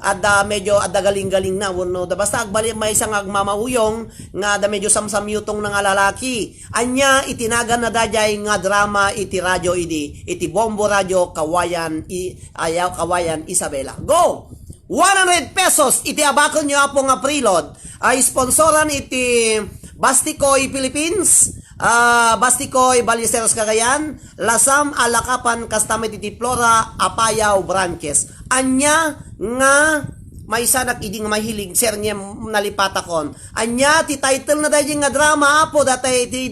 ada medyo ada galing-galing na wono da basta agbali may isang agmamauyong nga da medyo samsamyutong nga lalaki anya itinagan na dajay nga drama iti radyo iti Bombo Radio Kawayan Isabela. Go 100 pesos iti abakon nyo apo nga preload ay sponsoran iti Bastikoy Philippines Bastikoy Ballesteros Cagayan, Lasam Alakapan Kastamit iti Flora Apayao branches. Anya nga may sanak idi nga mahilig sir niya nalipatakon. Anya ti title na dayjing nga drama apo datay ti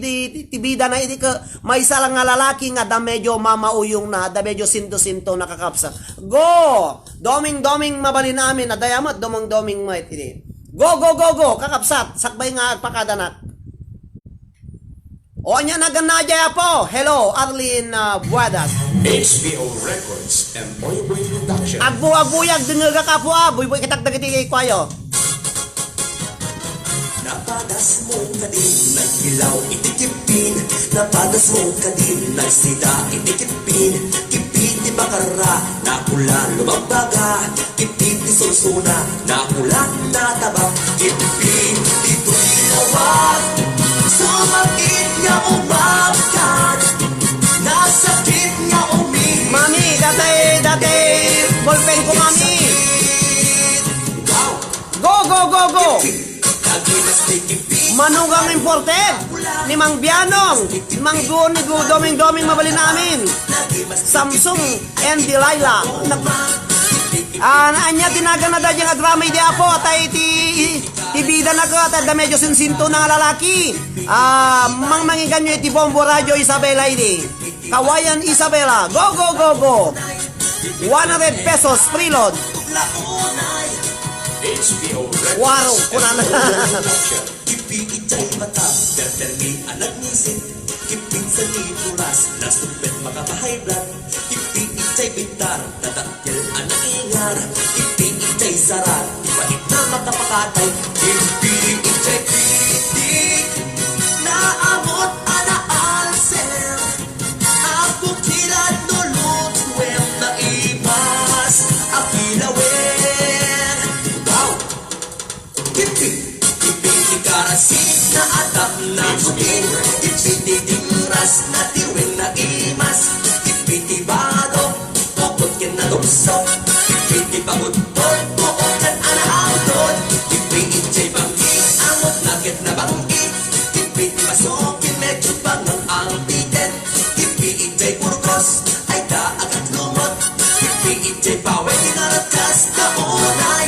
bida na idi ka may isa lang nga lalaki nga da medyo mamauyong na da medyo sinto nakakapsa. Go! Doming mabalin namin na dayamat doming mo iti. Go kakapsat sakbay nga agpakadanat. O anya naganadya po. Hello, Arlene Buadas.
HBO Records and Boy Production.
Agbuag-buyag dinga ka po buy kitagdagiti kay kwayo.
Napadas mo ka din, nagkilaw itikipin. Napadas mo ka din, nagsida itikipin. Kipit di bakara, nakula lumambaga. Kipit di sursuna, nakula nataba. Kipit dito'y lawag. Sumakit nga umabkat, nasakit nga umig.
Mami, dati, ballpen ko mami. Go. Manugang imported ni Mang Bianong, Mang Guni, doming mabalin namin. Samsung and Delilah. Anya tinaga na dadya nga drama ide apo atay tibida na ko at medyo sinsinto na nga lalaki. Mangmangigan nyo iti Bombo Radio Isabela ide. Kawayan Isabela. Go. 100 pesos preload.
HBO Records
Wow, kunana.
Kipit ay mata, perpermi anak nisin. Kipit sa lituras, nasupit makapahay blood. Kipit ay bitar, tatakil anak ingar. Kipit ay sarat, ipait na makapakatay. Kipit ay pitik, naamot ana alser. Ako kilad nulot, wem na imas, akilawen. Wow! Kipit ikarasin na atap na putin. Kipit dingras na tiwin na imas. Kipit ibado, pukot kin na lumsok. Kipit ipagudpod, buokan anaawdod. Kipit ichay bangkit, amot nakit na bangkit. Kipit ipasukin, medyo bangang ang tiket. Kipit ichay purkos, ay daagat lumot. Kipit ichay paway, inarakas na unay.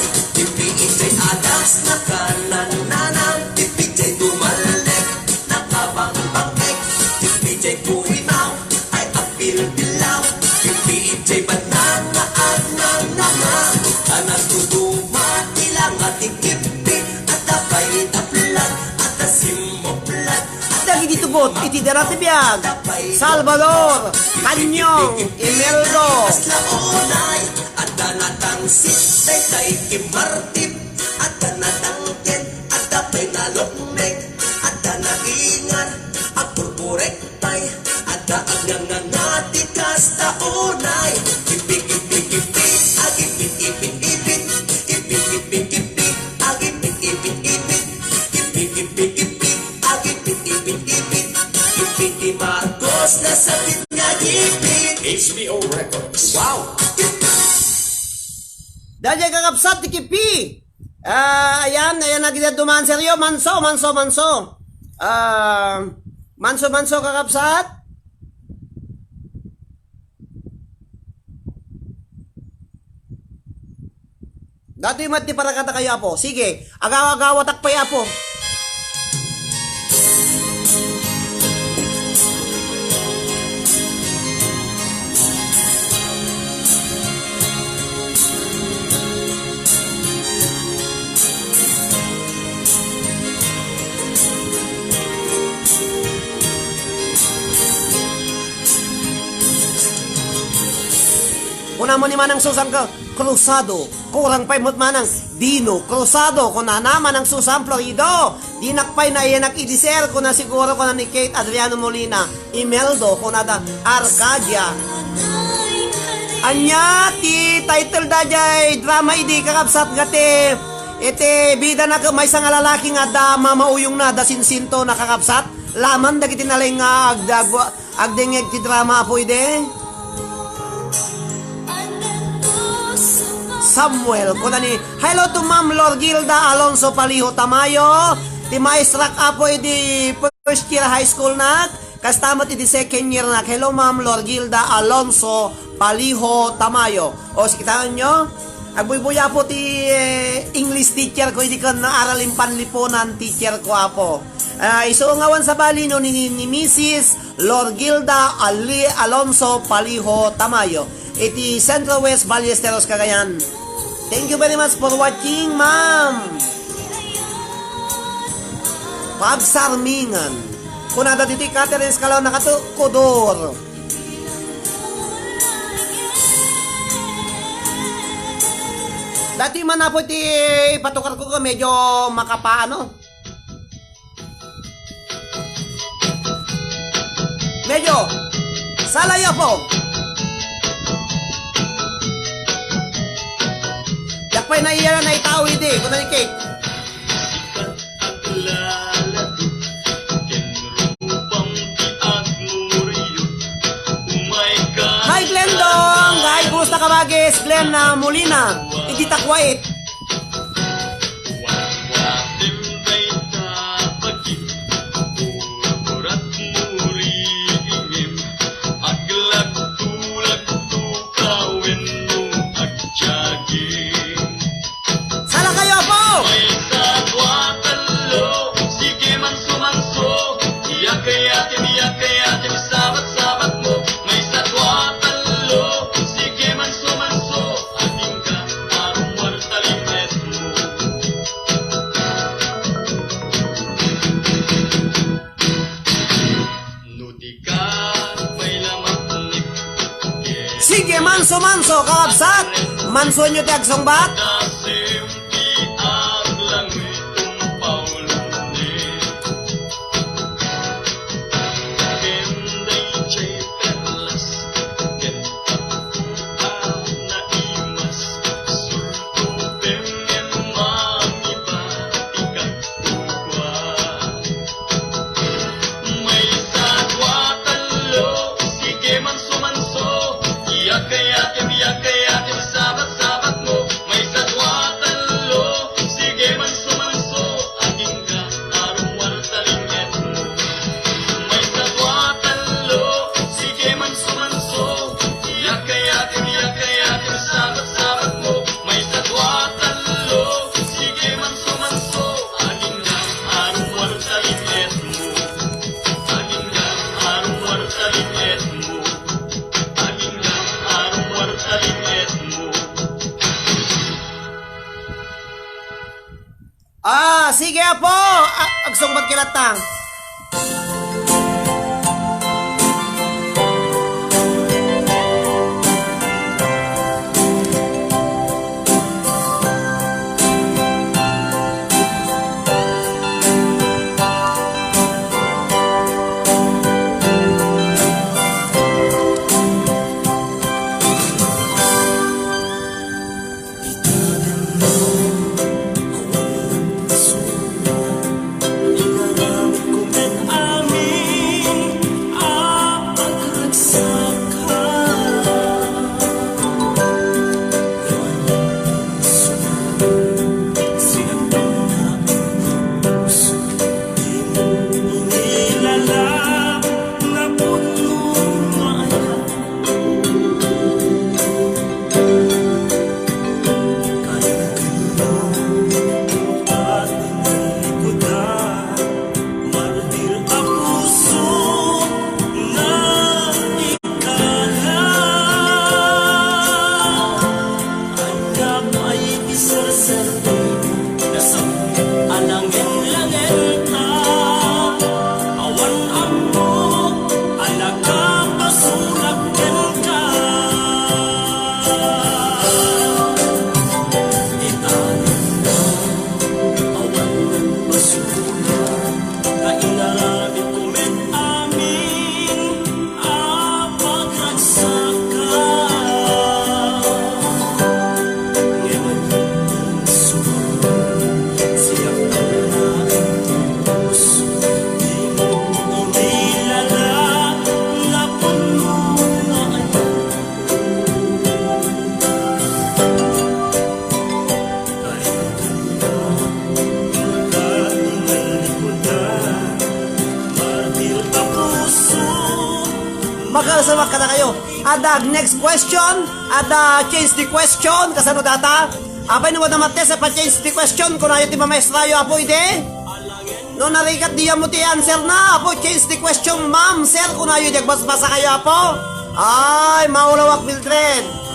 Anak tuduma ilang atikipit at apay taplat at asimoplat
Dagi dito bot, iti darati biyag. Salvador, Kanyong, Imeldo.
As laonay at danatang sitay kay kimartip at danatang ken at apay naloknek at danagingan at purpurek pay at daag nga ngatikas taonay ipik-ipik-ipik ag ipik-ipik-ipik ipik-ipik-ipik ag ipik-ipik-ipik ipik-ipik-ipik ag ipik-ipik-ipik ipik Marcos na sakit nga ipik
HBO Records.
wow
Dahil kakapsat, tikipi. Ayan na dumaan seryo. Manso. Manso kakapsat. Dati mati para kata kayo apo. Sige, agaw-agawatak pa apo. Kuna mo ni manang susang ka, Cruzado, kurang pay mo't manang Dino, Cruzado, kuna naman ang susang Florido, dinakpay na iyan idiser, kuna siguro kuna ni Kate Adriano Molina, Imeldo, kuna da Arcadia. Anya, ti title da jay, drama idi kakapsat gati, iti bida na may isang lalaki nga da mamauyong na da sinsinto na kakapsat, laman da kiti nalay nga agdengeg ti drama po ide. Samuel, kuna ni hello to Ma'am Lorgilda Alonso Paliho Tamayo, ti maestrak apo di first year high school nak, kastamot di second year nak. Hello Ma'am Lorgilda Alonso Paliho Tamayo. O sikitaan nyo, agbuybuya po ti English teacher ko, hindi ko naaralin panlipunan teacher ko apo. Isuungawan sa balino ni Mrs. Lorgilda Alonso Paliho Tamayo. Iti Central West Ballesteros, Cagayan. Thank you very much for watching, ma'am. Pagsarmingan. Kunada diti Catherine Scalaw nakatukudor. Dati man na po iti patukar ko medyo makapaano. Medyo salaya po. Dakpay na iyan na itawid eh. Kung na ni Kate. Hi Glendong! Hi, kumusta ka bagis? Glenn na Molina. Hindi takwait. Sala kayo po! Sige, manso, kakabsat! Manso nyo ti agsongbat?
Kaya sabat-sabat mo, may satwa
Sige po. Agsungbat kilatang. Magkasamak ka na kayo. Ada next question. Ada change the question. Kasano data? Apay naman naman sa pa-change the question. Kung ayaw ti mamaestrayo apo ide. No narikat diya mo ti answer na. Apo change the question ma'am. Sir kung ayaw di agbasbasa kayo apo. Ay maulawak Mildred.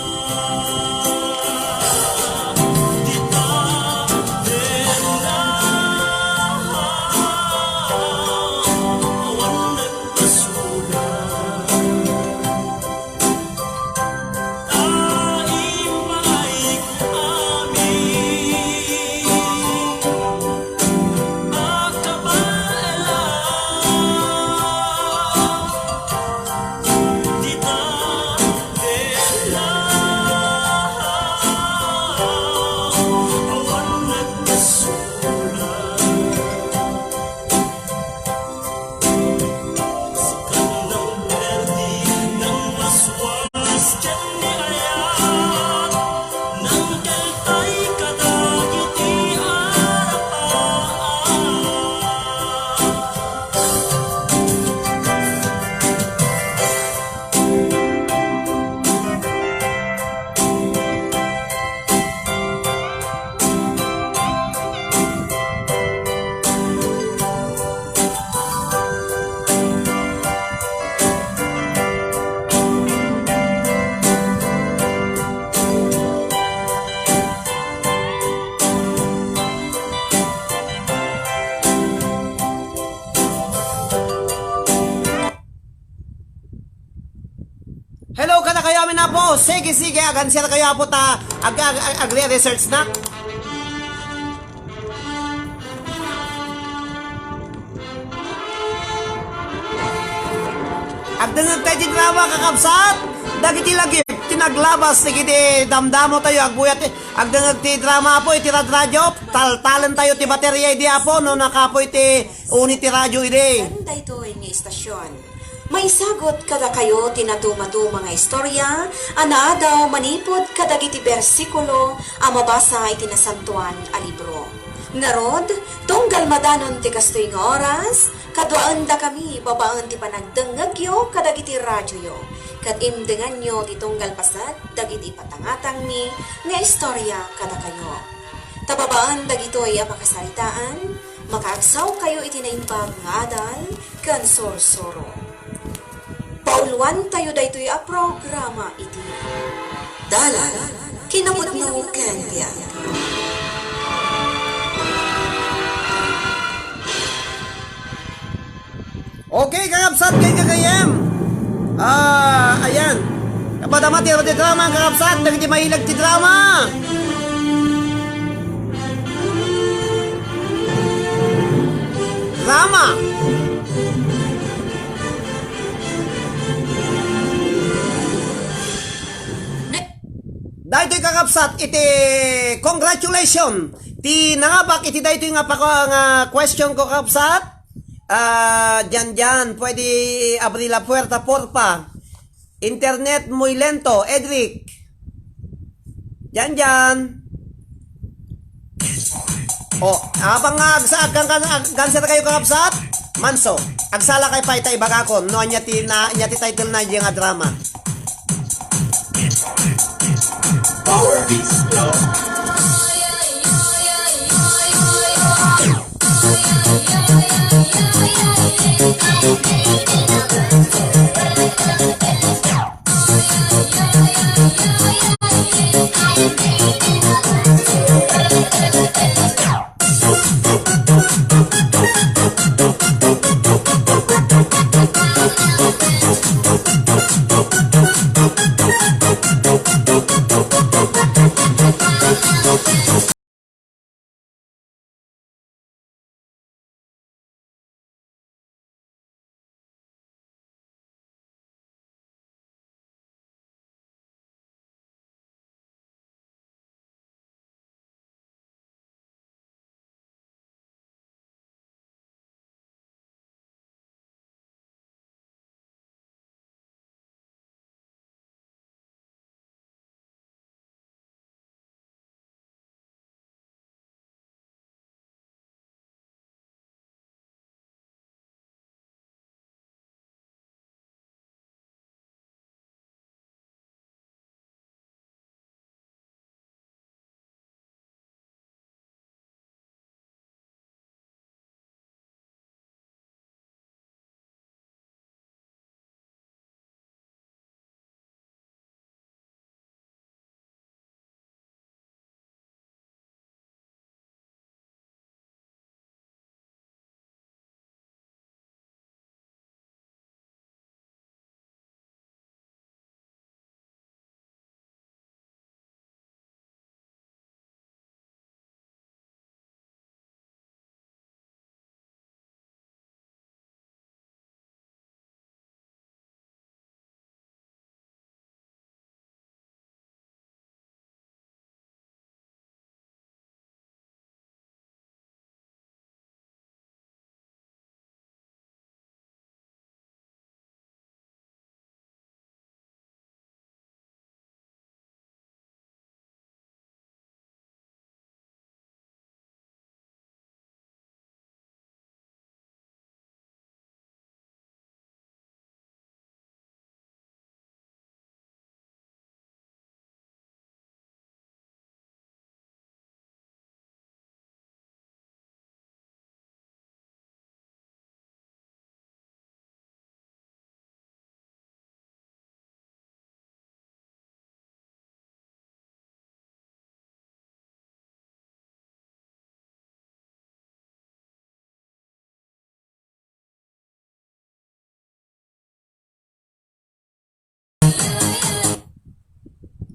Hello ka na kayo amin na po. Sige, agan siya na kayo po ta agre-research na. Agdangan tayo di drama kakabsat. Dagiti lagi tinaglabas nagiti damdamo tayo agbuyat. Agdangan ti drama po iti radyo. Taltalan tayo ti baterya idi po no nakapo iti unit ti radyo idi.
Ganda ito yung istasyon. May sagot kada kayo tinatumato mga istorya, ana daw manipod kadagiti bersikulo, mabasa iti nasantuan a libro. Narod, tunggal madanon ti kastoy nga oras, kaduaan da kami babaan ti panagdengagyo kadagiti radyo. Kat imdengan nyo ti tunggal pasat, dagiti patangatang mi, nga istorya kada kayo. Tababaan dagitoy apakasaritaan, makaagsaw kayo iti naimbag nga adal, kan sorsoro. Pauluan tayo daytoy a programa iti Dalan kinamudno ken biyan.
Okay, kakabsat kay kakayem. Ayan. Kapadama tiro ti drama, kakabsat. Nagiti mahilag ti drama. Drama. Dahito kakabsat, iti congratulations. Ti nangabak, iti dahito nga pa nga question ko kakabsat. Diyan, pwede abrir la puerta porpa. Internet muy lento, Edric. Diyan. Oh, abang nga ganser kayo kakabsat. Manso, agsala kay payta ibagakon. No, nyati title na yung nga drama.
Power Beats Flow.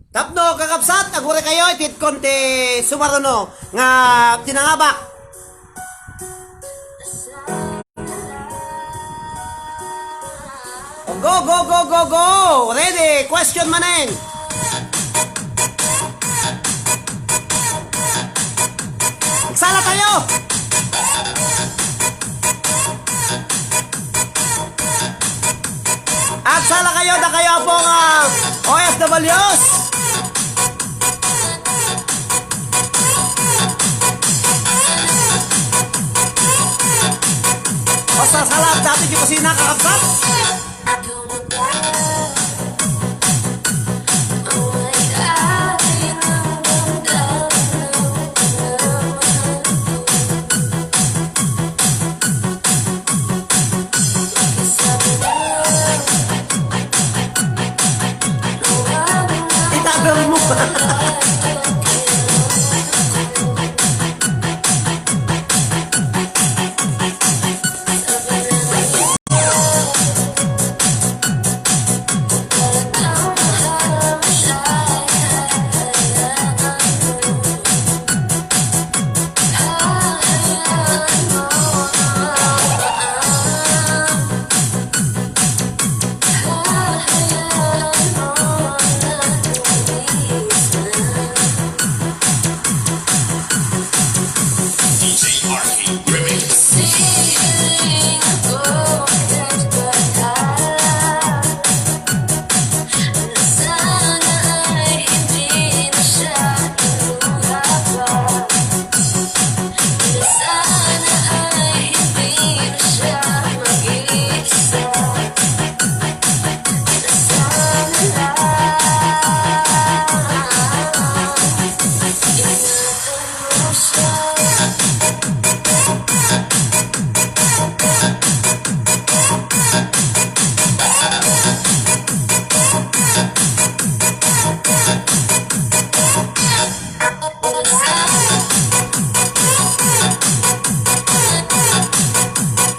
Tapno kakabsat, agure kayo itit konti sumaruno nga tinangabak. Go! Ready? Question maneng. Sala tayo. At sala kayo na kayo pong OFWs. Basta salat dati yung kusina kakabsat. Itagal mo ba?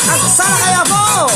Agsara kayo po!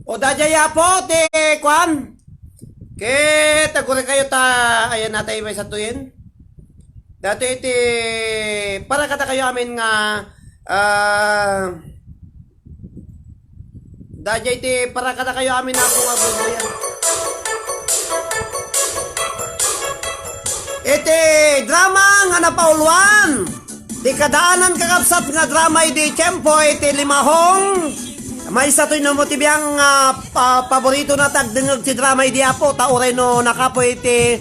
O dajaya po, te kwan. Ke tagure kayo ta ayan natay may satuin. Dato iti para kata kayo amin nga dajay iti para kata kayo amin ako nga bubuyan. Iti drama nga napauluan. Di kadaanan kakapsat nga drama iti tiyempo iti limahong. May isa to'y namotibiyang paborito na tagdengag si drama iti apo. Tauray no nakapoy iti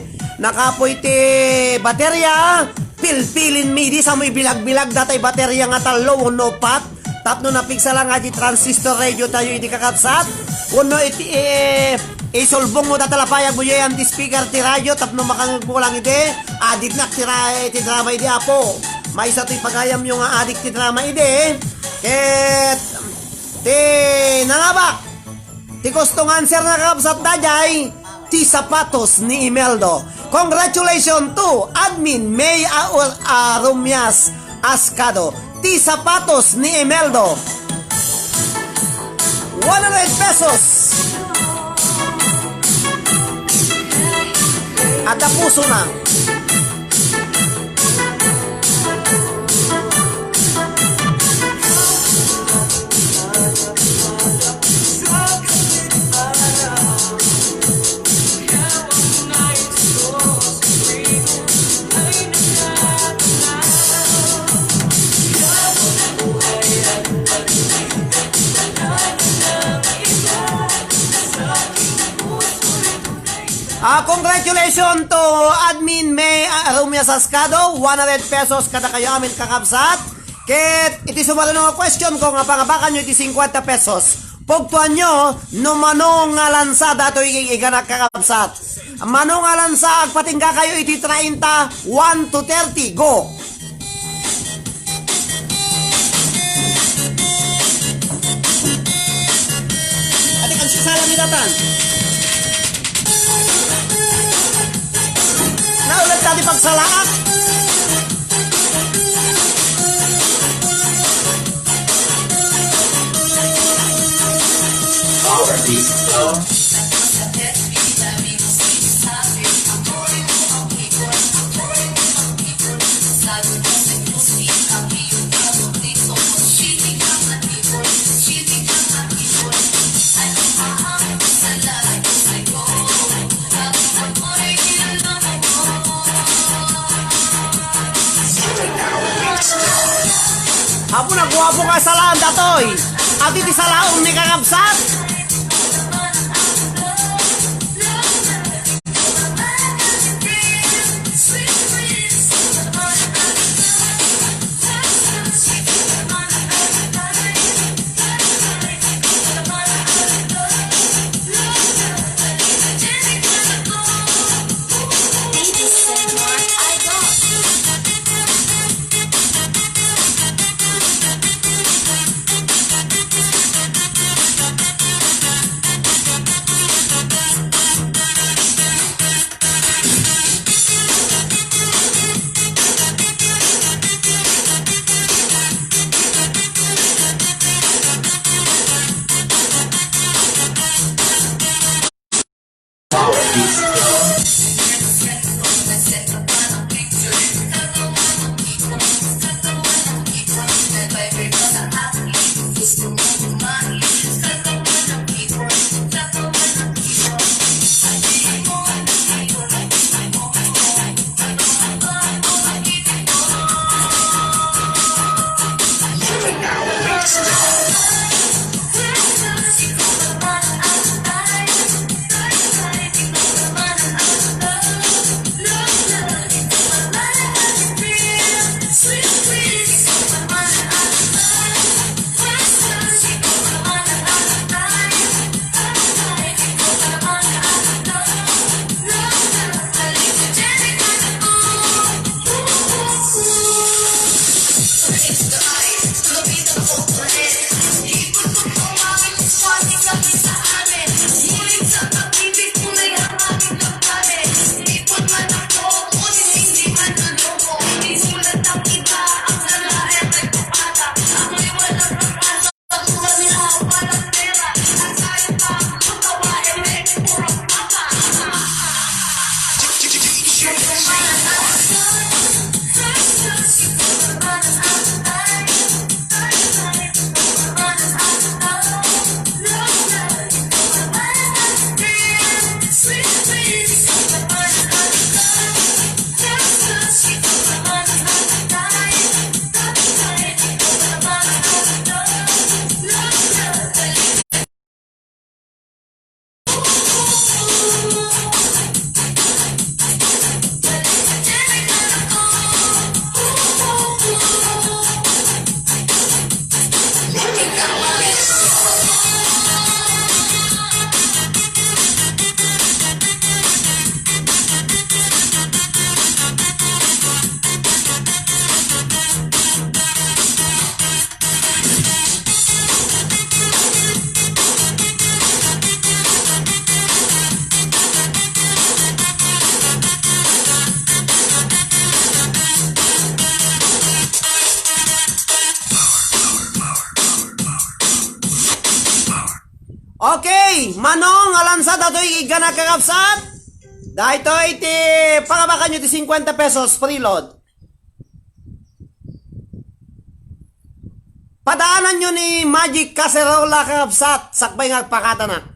baterya. Pilpilin mi di sa may bilag-bilag datay baterya nga talo no pat. Tapno napiksa lang nga di transistor radio tayo iti kakapsat. Uno iti isolbong mo tatalapayag mo yan di speaker ti radio. Tapno makangkulang iti adignak ti drama iti apo. May isa to'y pagayam yung adik ti drama iti. Ti nangabak ti gustong answer na kakapsat dajay ti sapatos ni Imeldo. Congratulations to Admin May Rumias Ascado. Ti sapatos ni Imeldo 100 pesos. At puso na. Congratulations to Admin May Rumias Ascado. 100 pesos kada kayo amin kakabsat. Ket iti sumalo nga question ko nga pangabakan nyo iti 50 pesos. Pugtuan nyo no manong nga lansa dato iganak kakabsat. Manong nga lansa agpatingga kayo iti 30 1 to 30. Go! Ati kan sisala mi datan. Naulat tadi pagsalaak.
Our disco.
gwapo na gwapo ka sa landa toy. At iti sa laon ni kakabsat. Okay, manong alansad ato'y igana kakabsat. Dahito iti pangabakan nyo ti 50 pesos free load. Padaanan nyo ni Magic Caserola kakabsat. Sakbay nga pakatanak.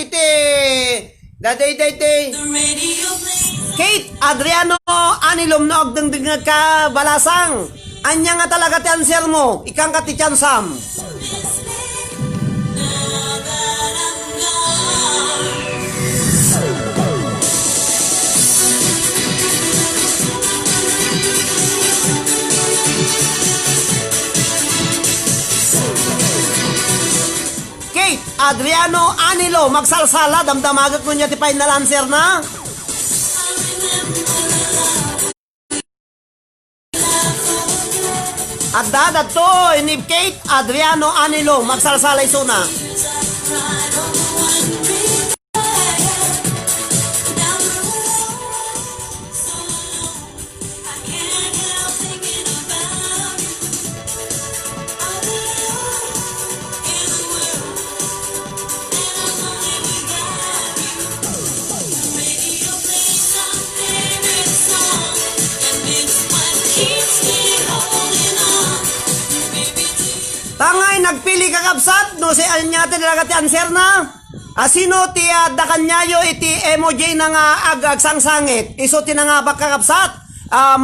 iti Kate Adriano Anilom na ogdengdeng ka balasang. Anya nga talaga ti answer mo. Ikang ka ti Chansam. Kate Adriano Anilo magsalsala damdamagat mo niya ti final answer na. At dadat to ni Kate Adriano Anilo magsalsala isuna. Tangay nagpili kakabsat no si anya ti talaga ti answer na. Sino ti dakanyayo iti emoji na nga agag sangsangit. Iso ti nga kakabsat.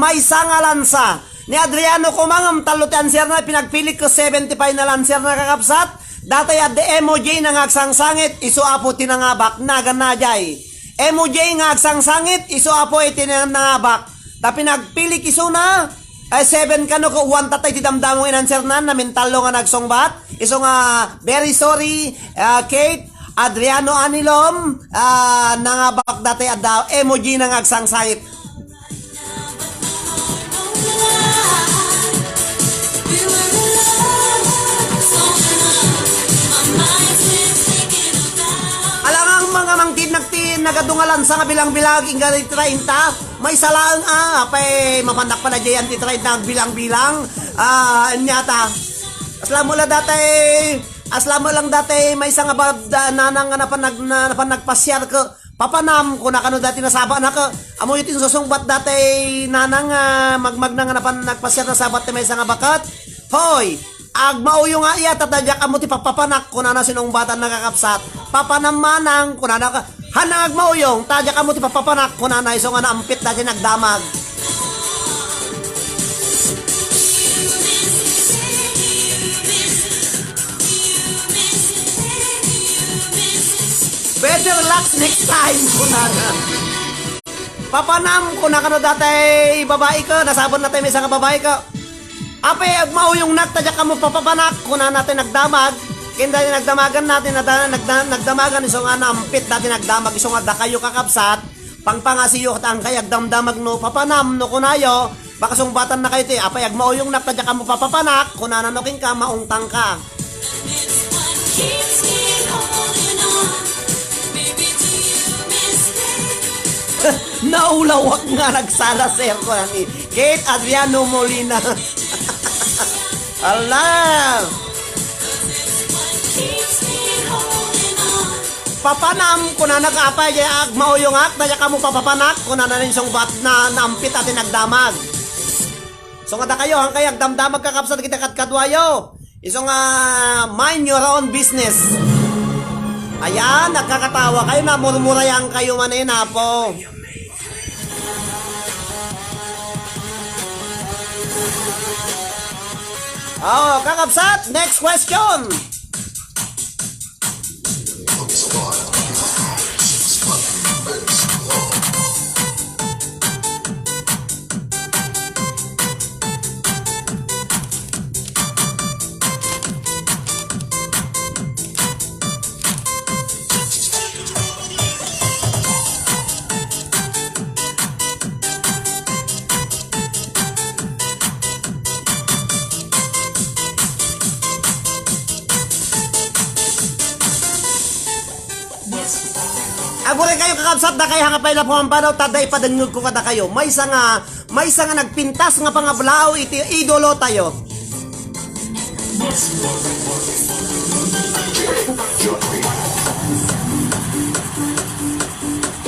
May sangalansa. Ni Adriano kumangam talo ti answer na pinagpili ko 75 na answer na kakabsat. Datay at the emoji na nga agsangsangit iso apo ti nga bak naganajay. Emoji nga agsangsangit iso apo iti nga bak. Ta pinagpili iso na 7 kano ko 1 tatay ti damdamong inanswer na mentalo nga nagsongbat. Iso nga very sorry Kate Adriano Anilom nangabak datay at emoji na agsangsangit. Alang mga mangtin nagadungalan sa kabilang-bilang inga 30 may salaang apay mapandak pa na dyan ti 30 bilang-bilang nyata aslamo lang datay may isang abab nanang na nagpasyar ko papanam ko na kano dati nasaba na ko amo yung susungbat datay nanang magmag na nagpasyar na sabat may isang abakat hoy agmauyo nga iya tatadyak amo ti papapanak kuna na sinong batan nakakapsat papanam manang kuna na hanang agmauyong tadyak amo ti papapanak kuna na iso nga naampit dati nagdamag. Better luck next time kuna na. Papanam kuna kano dati babae ko nasabon natin may isang babae ko. Ape agmauyong nagtadyak amo papapanak kuna natin nagdamag. Kinda nagdamagan natin nagdamagan iso nga naampit dati nagdamag iso nga da kayo kakabsat pangpangasiyo ang kayag damdamag no papanam no kunayo baka sungbatan na kayo ti apay agmauyong nagtadyak amo papapanak kuna nanoking ka maungtang ka. Naulawak nga nagsala sir ko ni Kate Adriano Molina. Allah. Papanam kuna nag-apay ag mauyong ak daya kamo papapanak kuna na rin song bat na naampit at nagdamag. So nga kayo hang kayag damdamag kakapsat kita katkadwayo. Iso nga mind your own business. Ayan, nakakatawa kayo na murmurayang kayo manin po. Oh, kakapsat, next question. Agure kayo kakabsat da kay hangapay na po ang panaw taday padangog ko kada kayo. May isa nga nagpintas nga pangablaw iti idolo tayo.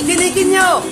Ikinikin nyo.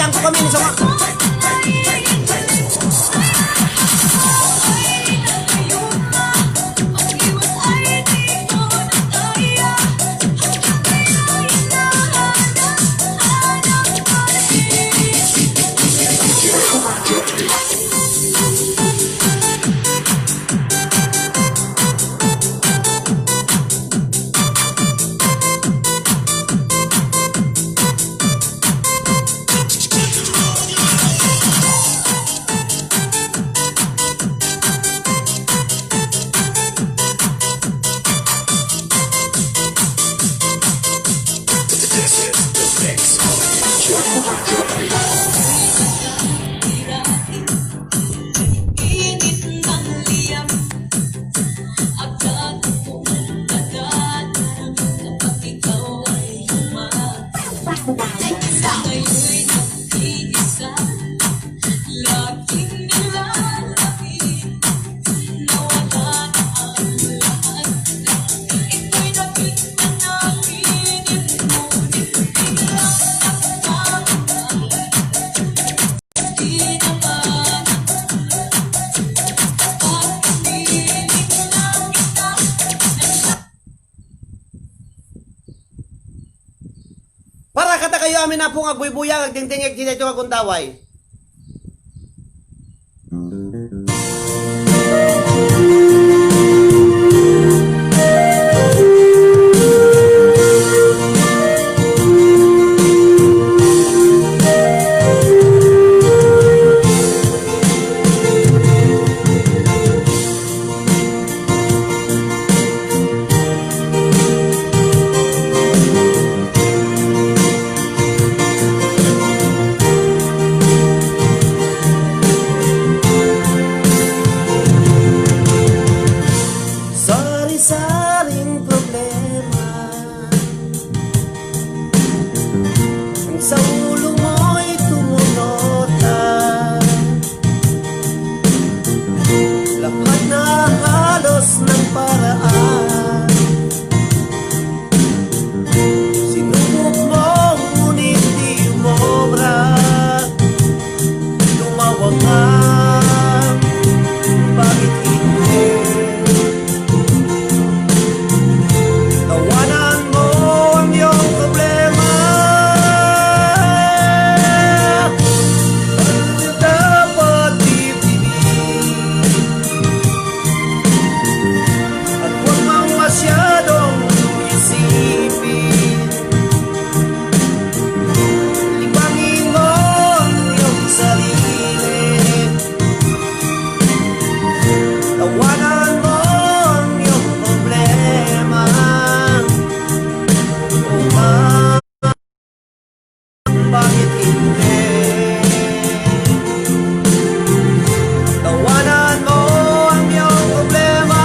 Bibigyan ko kami sa mga... Para kata kayo amin na po agbuybuya, agtingtingig dito akong daway. Sari-saring problema ang sa ulo mo'y tumunota. Lahat na halos ng paraan sinubok mo ngunit di umobra. Tumawag ka, bakit hindi? Tawanan mo ang iyong problema. Ano dapat ibigin? At huwag mong masyadong isipin. Libangin mo ang iyong sarili. Tawanan mo ang iyong problema. Bakit hindi? Tawanan mo ang iyong problema.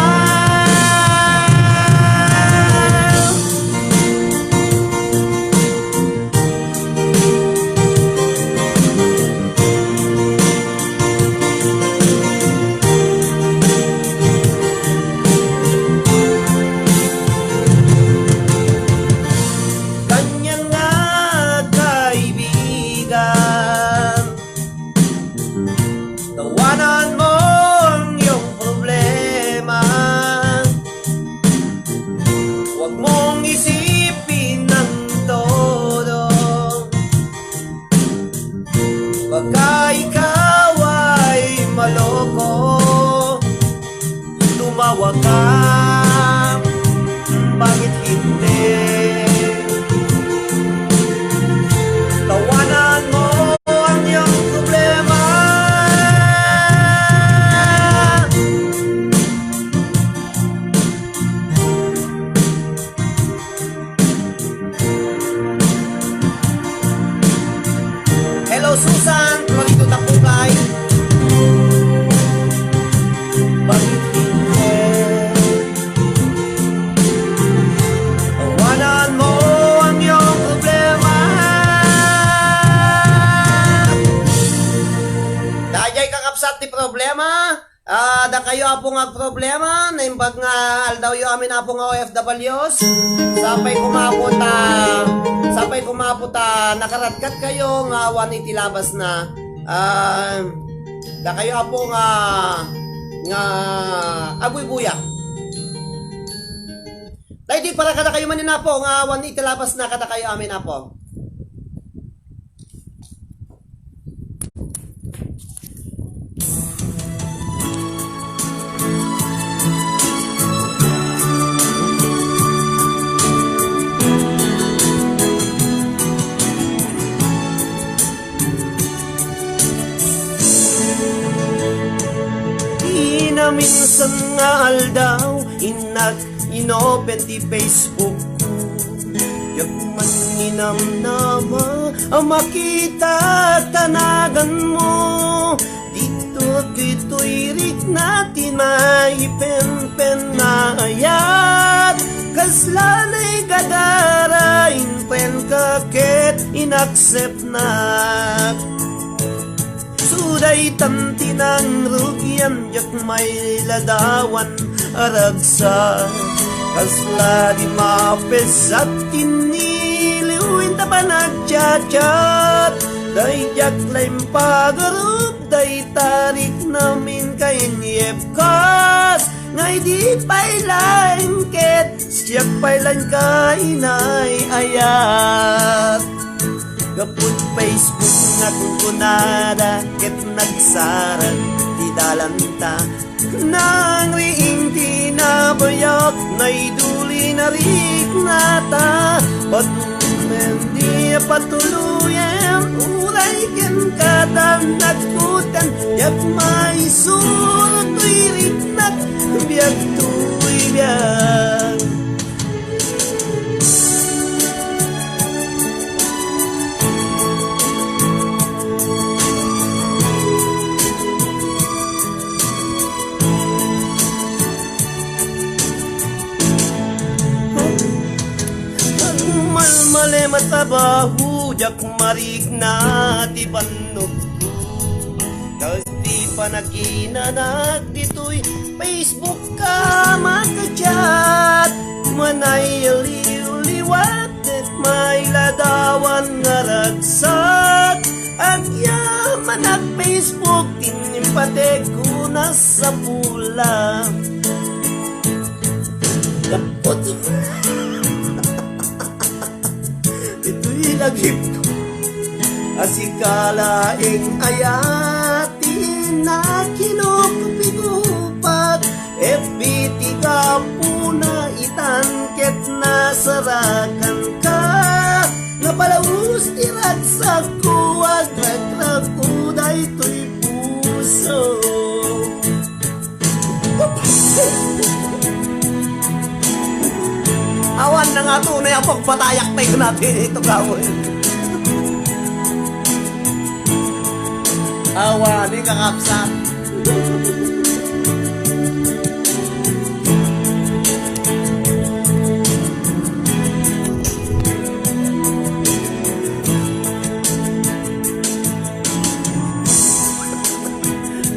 Ganyan nga kaibigan, tawanan mo ang iyong problema. Huwag mong isipin ng todo, baka ikaw ay maloko. Tumawag ka, bakit hindi? Tawanan mo ang iyong problema. Hello Susan, magito tapukay. Bakit hindi? Tawanan mo ang iyong problema. Dayay kakapsat ti problema. Da kayo apo nga problema, naimbag nga aldaw yu amin apo nga OFWs. Sapay kumaputa, nakaratkat kayo nga 180 labas na. Da kayo apo nga agoy buya. Dahil di para kada kayo manin apo nga 180 labas na kada kayo amin apo. Minsan nga aldaw inopen ti Facebook ko. Yak man ninamnama makita tanagan mo. Dito kito'y rik natin maipen-pen na ayat. Kaslanay gadarain pen kaket inaccept na. Suday tantinang rugyan yak may ladawan aragsa. Kasla di mapes at tiniliwin ta pa nagchat-chat. Day yak laim pagarup, day tarik namin kain yepkas. Ngay di pailain ket, siyak pailan ka inay ayat. Kaput Facebook nga kunada ket nagsarag di dalanta. Nang riing tinabayak na'y duli na rik nata. Patumen di patuluyan uray ken kada nagkutan. Yak may surot tuy rik nat biag tuy biag. Male matabahu jak marik na ti bannog ko. Kas di panaginanag dito'y Facebook ka makachat. Manay liw-liwat at may ladawan nga ragsak. At yaman at Facebook tinimpate ko na sa pula. Kapot lagip ko asikalaing ayatin na kinukupigupat. FBT ka po na itangket na sarakan ka. Napalaus tiragsak ko agrag-rag ko dahi to'y puso. Awan na nga tunay ang pagpatayak tayo natin ito gawin. Awan ni kakapsat.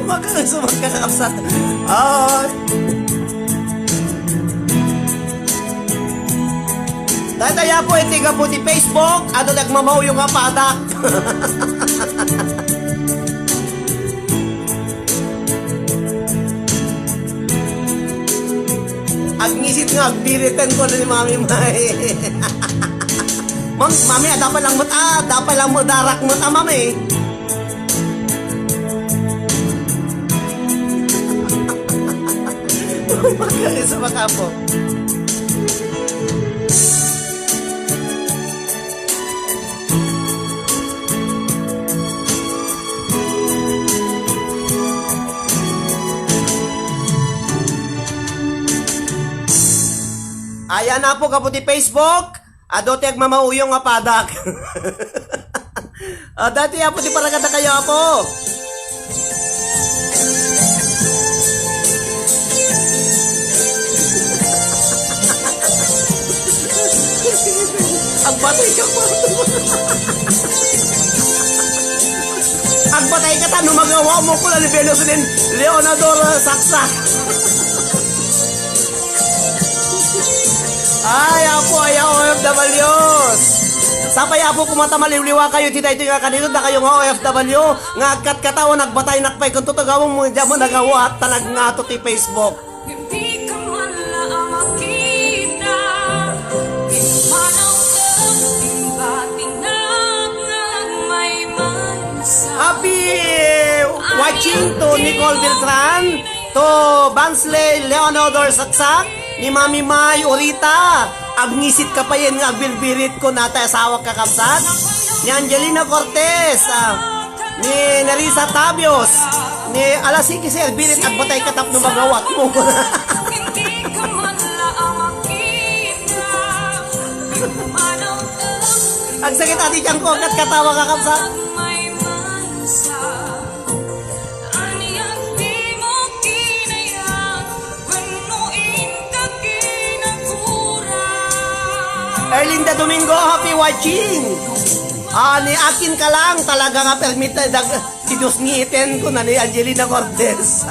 Magkakasumag kakapsat. Ay. Tataya po itiga po di Facebook at nagmamaw yung apadak. Agnisit nga agbiritan ko na ni Mami May. Mami, dapat lang mo darak mo ta Mami. Magkakisa maka po. Ayan na po kaputi Facebook. Adote agmamauyong nga padak. Dati po di paragata kayo po. Ang batay ka po. Ang agbatay ka tanong magawa mo ko ni Venus din Leonador Saksak. Ay, apo, ay OFWs. Sapay apo kumata maliliwa kayo, titay nga kanino na kayong OFW. Nga agkat katawa, nagbatay nakpay kung tutugawang mo, hindi mo nagawa at talag nga to ti Facebook.
Hindi ka man lang makita, pimanaw ka, batinag may mansa.
Happy watching to Nicole Beltran, to Bansley Leonodor Saksak, ni Mami May Orita, agnisit ka pa yan nga agbilbirit ko nata asawa kakapsat, ni Angelina Cortez, ni Nerissa Tabios, ni Alasiki Sir Birit agbatay katap no magawat mo.
Hindi ka man lang makita, pimanaw ka,
Ang sakit ati dyan ko agad katawa kakapsat.
may mansa. Aniyang di mo kinayang, panuin ka kinagura.
Erlinda Domingo, happy watching. Ni akin ka lang talaga nga permita si Diyos ngiiten ko na ni Angelina Cortez.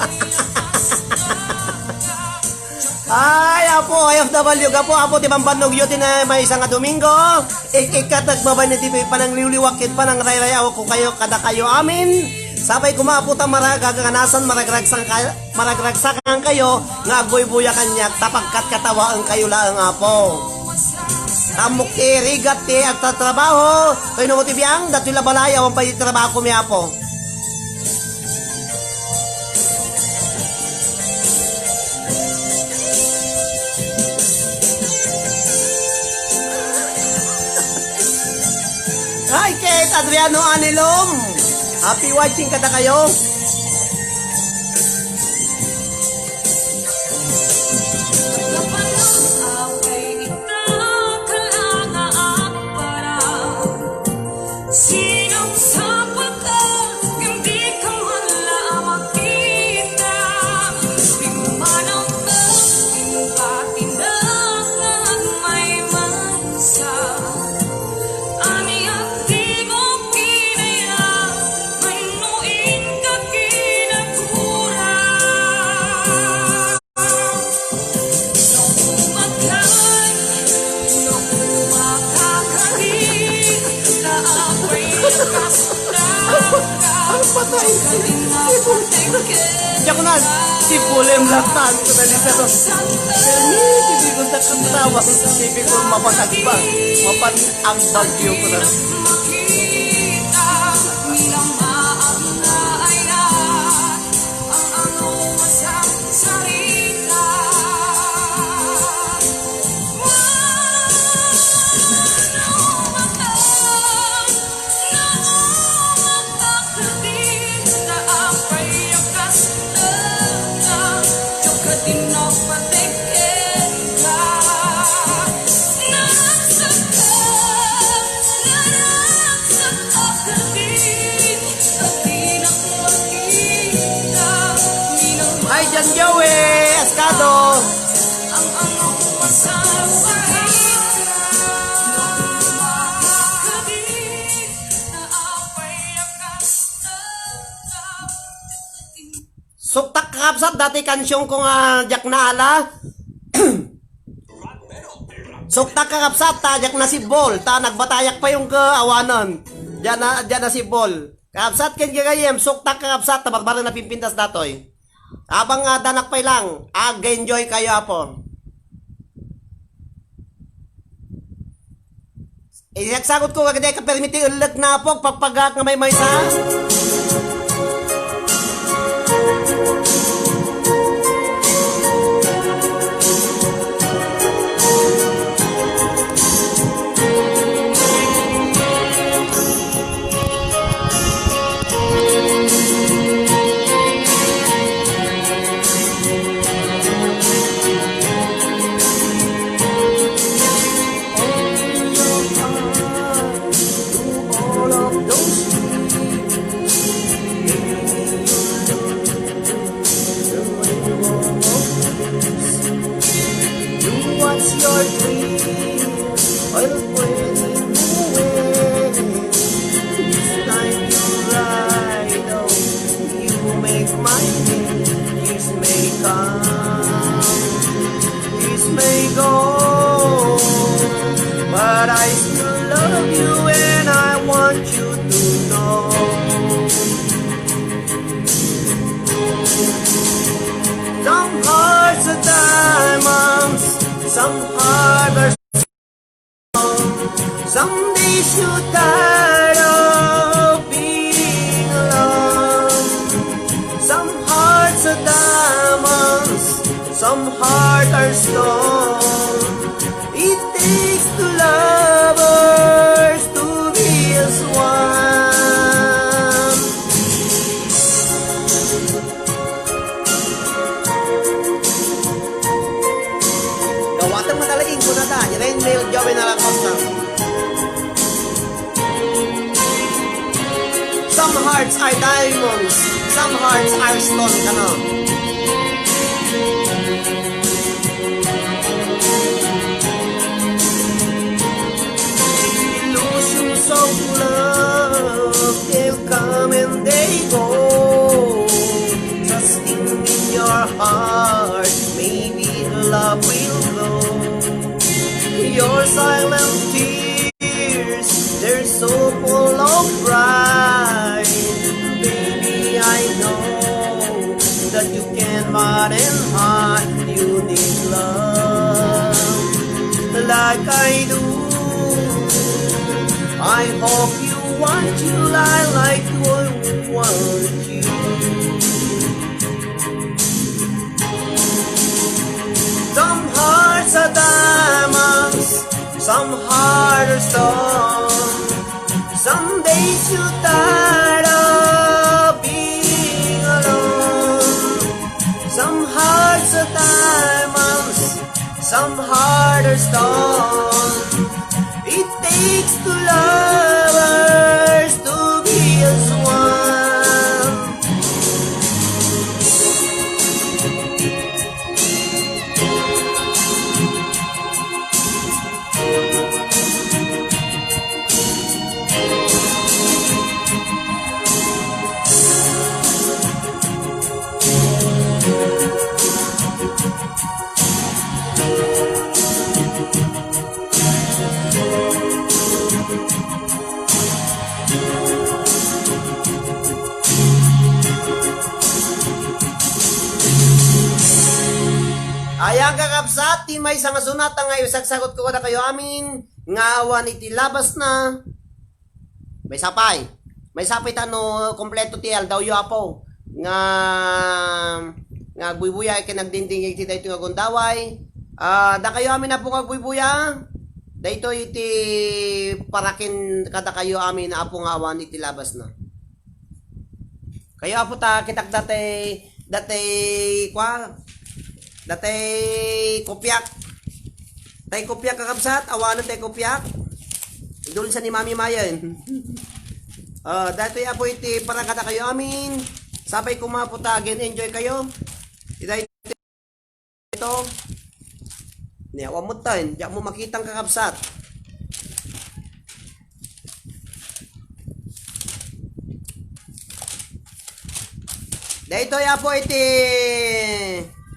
Ay, apo, OFW ka po, apo, di bambanog yun na may isang Domingo. Ikat nagbabay na di pa nang liwliwakit pa nang rayrayaw ko kayo, kada kayo amin. Sabay kumapot ang maragaganasan, maragragsakan kayo, nga agboy-buya kanyak, tapagkat katawaan kayo lang apo. Tamok ti rigat ti at tatrabaho. Kaya nung tibiyang, dati labalaya, ang pa trabaho ko miya po. Hi, Kate Adriano Anilom. Happy watching kada kayo.
Sinong sapat ka, hindi ka man lang makita. Pimanaw ka, patinag may mansa. Aniyang di mo kinayang, panuin ka kinagura. Nung umagan, nung umakakalit, ako'y
Patay. Diyan ko na, si Pulem Latan ko na nisa to. Hindi ko na katawa. Hindi ko mapatagpa. Mapatang bagyo ko na.
makita, minamaang na ay lahat ang anong masang salita.
Hi, Jan Joey Escado.
Ang anong masang salita, makakabit na apay akas.
Suktak kakapsat, dati kansyong ko nga jak na ala. Suktak kakapsat, jak na si Bol. Nagbatayak pa yung kaawanan. Diyan na si Bol. Kakapsat ken gagayem, suktak kakapsat, tabagbaran na pimpintas datoy. Abang danak pay lang, enjoy kayo apo. Isagsagot ko kagad ka permiti ulit na po pagpagak nga may sa. Years may come, years may go, but I still love you and I want you to know. Some hearts are diamonds, some hearts are stone. Some days you're tired of being alone. Some hearts are diamonds, some hearts are stone. It takes two lovers to be as one. Gawatang madalaing ko na ta. Yan mail gawin na lang kosta. Some hearts are diamonds, some hearts are stone. Kano? Illusions of love, they'll come and they go. Trusting in your heart, maybe love will grow. Your silent tears, they're so full of pride. Baby, I know that you can run and hide. You need love like I do. I hope you want you like I want you. Some hearts are diamonds, some hearts are stone. Some days you're tired of being alone. Some hearts are diamonds, some hearts are stone. It takes two lovers to be as one. Ayang kakabsat, ti may nga sunata nga isagsagot ko na kayo amin, nga awan iti labas na. May sapay. May sapay tano, kompleto ti daw yu apo. Nga buybuya, kinagdinding iti dito nga gundaway. Da kayo amin na po nga buybuya. Dito iti parakin kada kayo amin na apo nga awan iti labas na. Kayo apo ta kitak dati kopyak. Tay kopyak kakabsat, awanan tay kopyak. Idol sa ni Mami Mayan. Dati apo iti para kada kayo amin. Sabay kumaputagin, enjoy kayo. Ito. Niyawa mo tayo, diyak mo makitang kakabsat. Dito ya po iti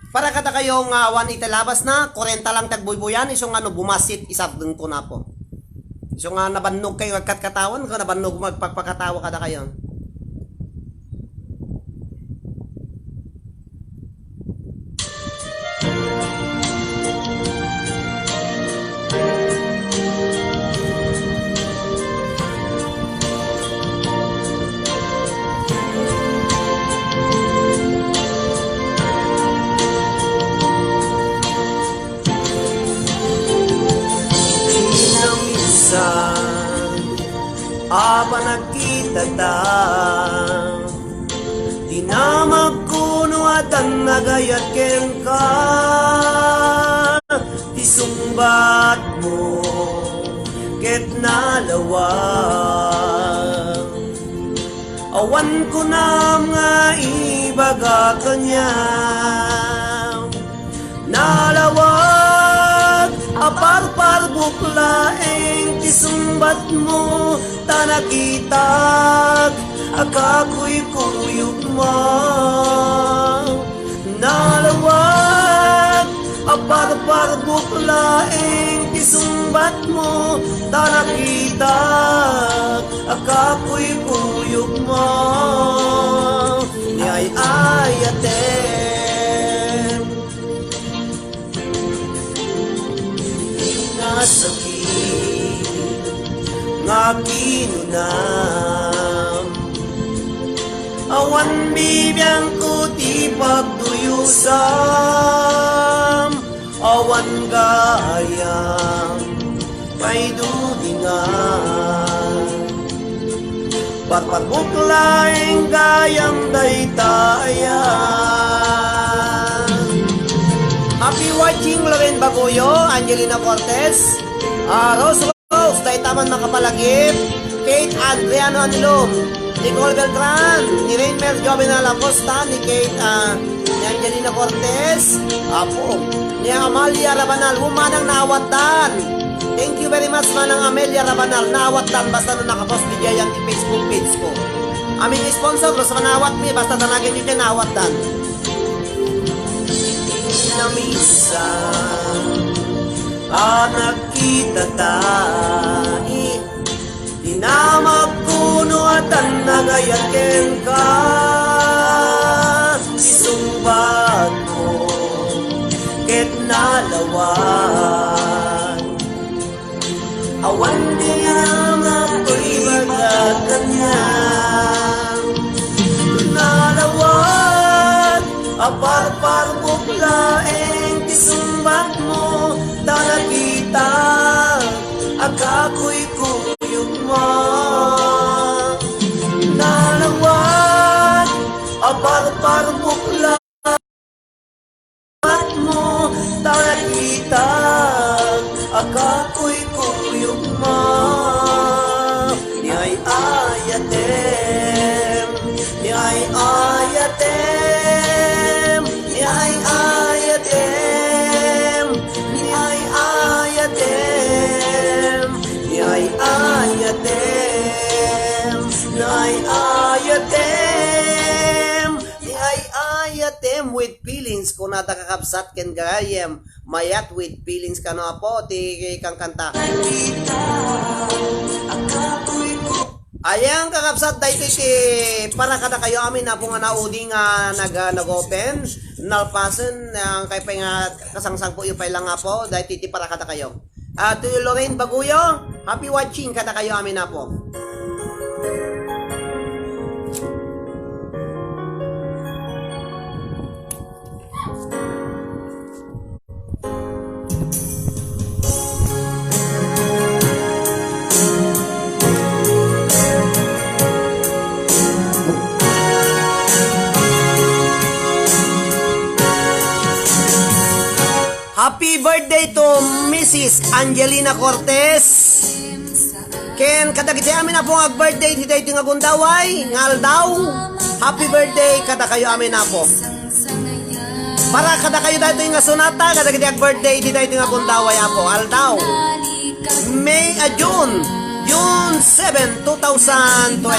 para kada kayo nga awan italabas na 40 lang tagbuybuyan isong ano bumasit isabdeng ko na po. Isong nga nabannog kayo agkat-katawan ko nabannog magpagpakatawa kada kayo. Apa nakita ta di na magkuno at ang nagayat ken ka di sumbat mo ket nalawa awan ko na nga ibaga kanya nalawag apar-par buklaeng tisumbat mo tanakitag akako'y kuyog mo parbuklaing tisumbat mo, tanakita, akapoy puyog mo, niyay ayatem. Nasakit, nga kinunam, awan bibiyang ko ti pagduyusam, awan gayang may dudingan, parparbuklaing gayang daytayan. Happy watching Loren Baguyo, Angelina Cortez, Rose Rose, Daytaman Makapalagip, Kate Adriano Anilom, Nicole Beltran, ni Rainmel Jovenal Acosta, ni Kate, ni Angelina Cortez, Apo, ni Amalia Rabanal, Manang Naawatan. Thank you very much Manang Amelia Rabanal, Naawatan, basta na nakapost ni Jayan di Facebook page ko. Aming sponsor, lo sa Naawat mi, basta tanagin nyo dyan, Naawatan. Namisan, nakita tayo, dinamagpuno at ang nagayakin ka, isumbat mo, ket nalawan, awan niya ako'y bagatan niya, nalawan, apar-par buklaeng tisumbat mo, tanakita, akako'y kuyog mo, nalawan, apar-par buklaeng mo, tanakita, akako'y kuyog mo, niyay ayatem, niyay ayatem, niyay ayatem, niyay ayatem, niyay ayatem, niyay ayatem, niyay ayatem with feelings kung natakakapsat ken gayem mayat with feelings kano apo ti kang kanta. Ayang kakapsat dahil ti para kada kayo amin na po nga naudi nga nag-open nalpasen ang kay pa nga kasangsang po yung lang nga po dahil ti para kada kayo. To Lorraine Baguyo, happy watching kada kayo amin na po. Happy birthday to Mrs. Angelina Cortez. Ken kadagiti amin na po ang birthday dito iti nga gundaway, ngal daw. Happy birthday kada kayo amin na po. Para kada kayo dito nga sunata, kadagiti ang birthday dito iti nga gundaway apo, aldaw. June 7, 2020.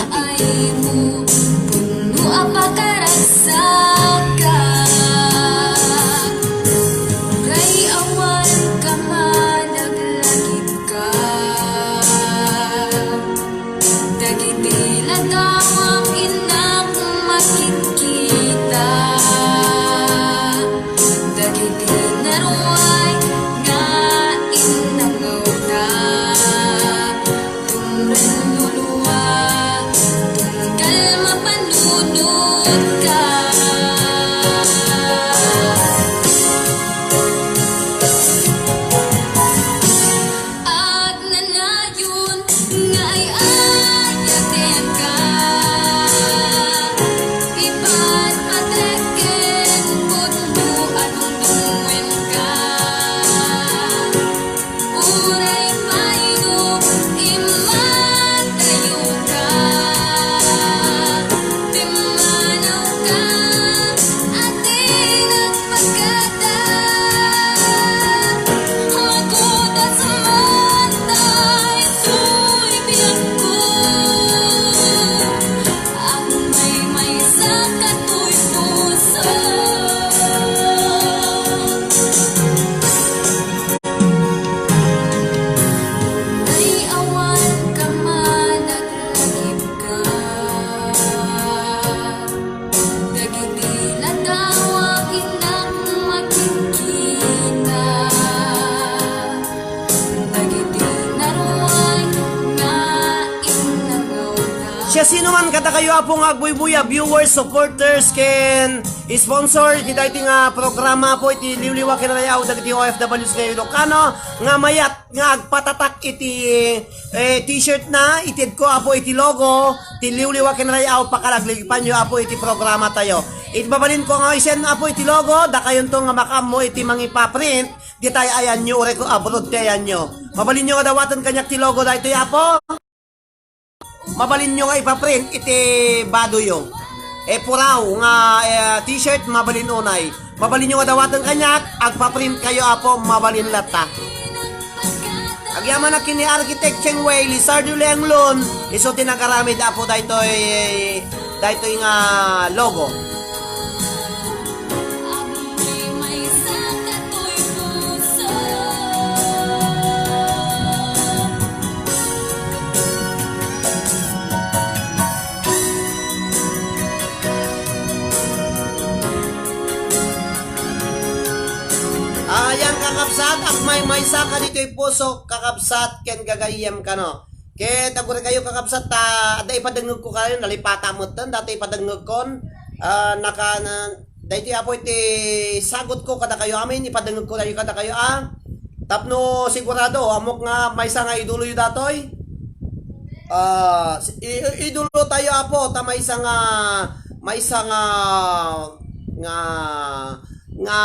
Kalma panunod ka.
Siya sino man kada kayo apong agbuy-buya, viewers, supporters, ken sponsor, kita iti nga programa po iti liwliwa kinalayaw dagiti OFWs nga Ilocano, nga mayat, nga agpatatak iti t-shirt na, itid ko apo iti logo, iti liwliwa kinalayaw pakalaglipan nyo apo iti programa tayo. Itibabalin ko nga isen apo iti logo, da kayon to nga makam mo iti mangipaprint, di tayo ayan nyo, ore ko abroad tayo ayan nyo. Mabalin nyo nga dawatan kanyak ti logo da ito apo. Mabalin nyo nga ipaprint iti baduyo. Puraw nga t-shirt mabalin unay. Mabalin nyo nga dawatan kanyak, agpaprint kayo apo mabalin lata. Agyaman na kini Architect Cheng Wei, Lizardo Lenglon, iso tinagaramid apo daytoy nga logo. Ayan kakapsat, at may saka dito'y puso, kakapsat, ken gagayem ka no. Ken tagure kayo kakapsat, da ipadangog ko kayo, nalipata mo tan, dati ipadangog kon, dati apo iti sagot ko kada kayo amin, ipadangog ko kayo kada kayo tapno sigurado, amok nga may nga idulo yu datoy. Idulo tayo apo, ta may nga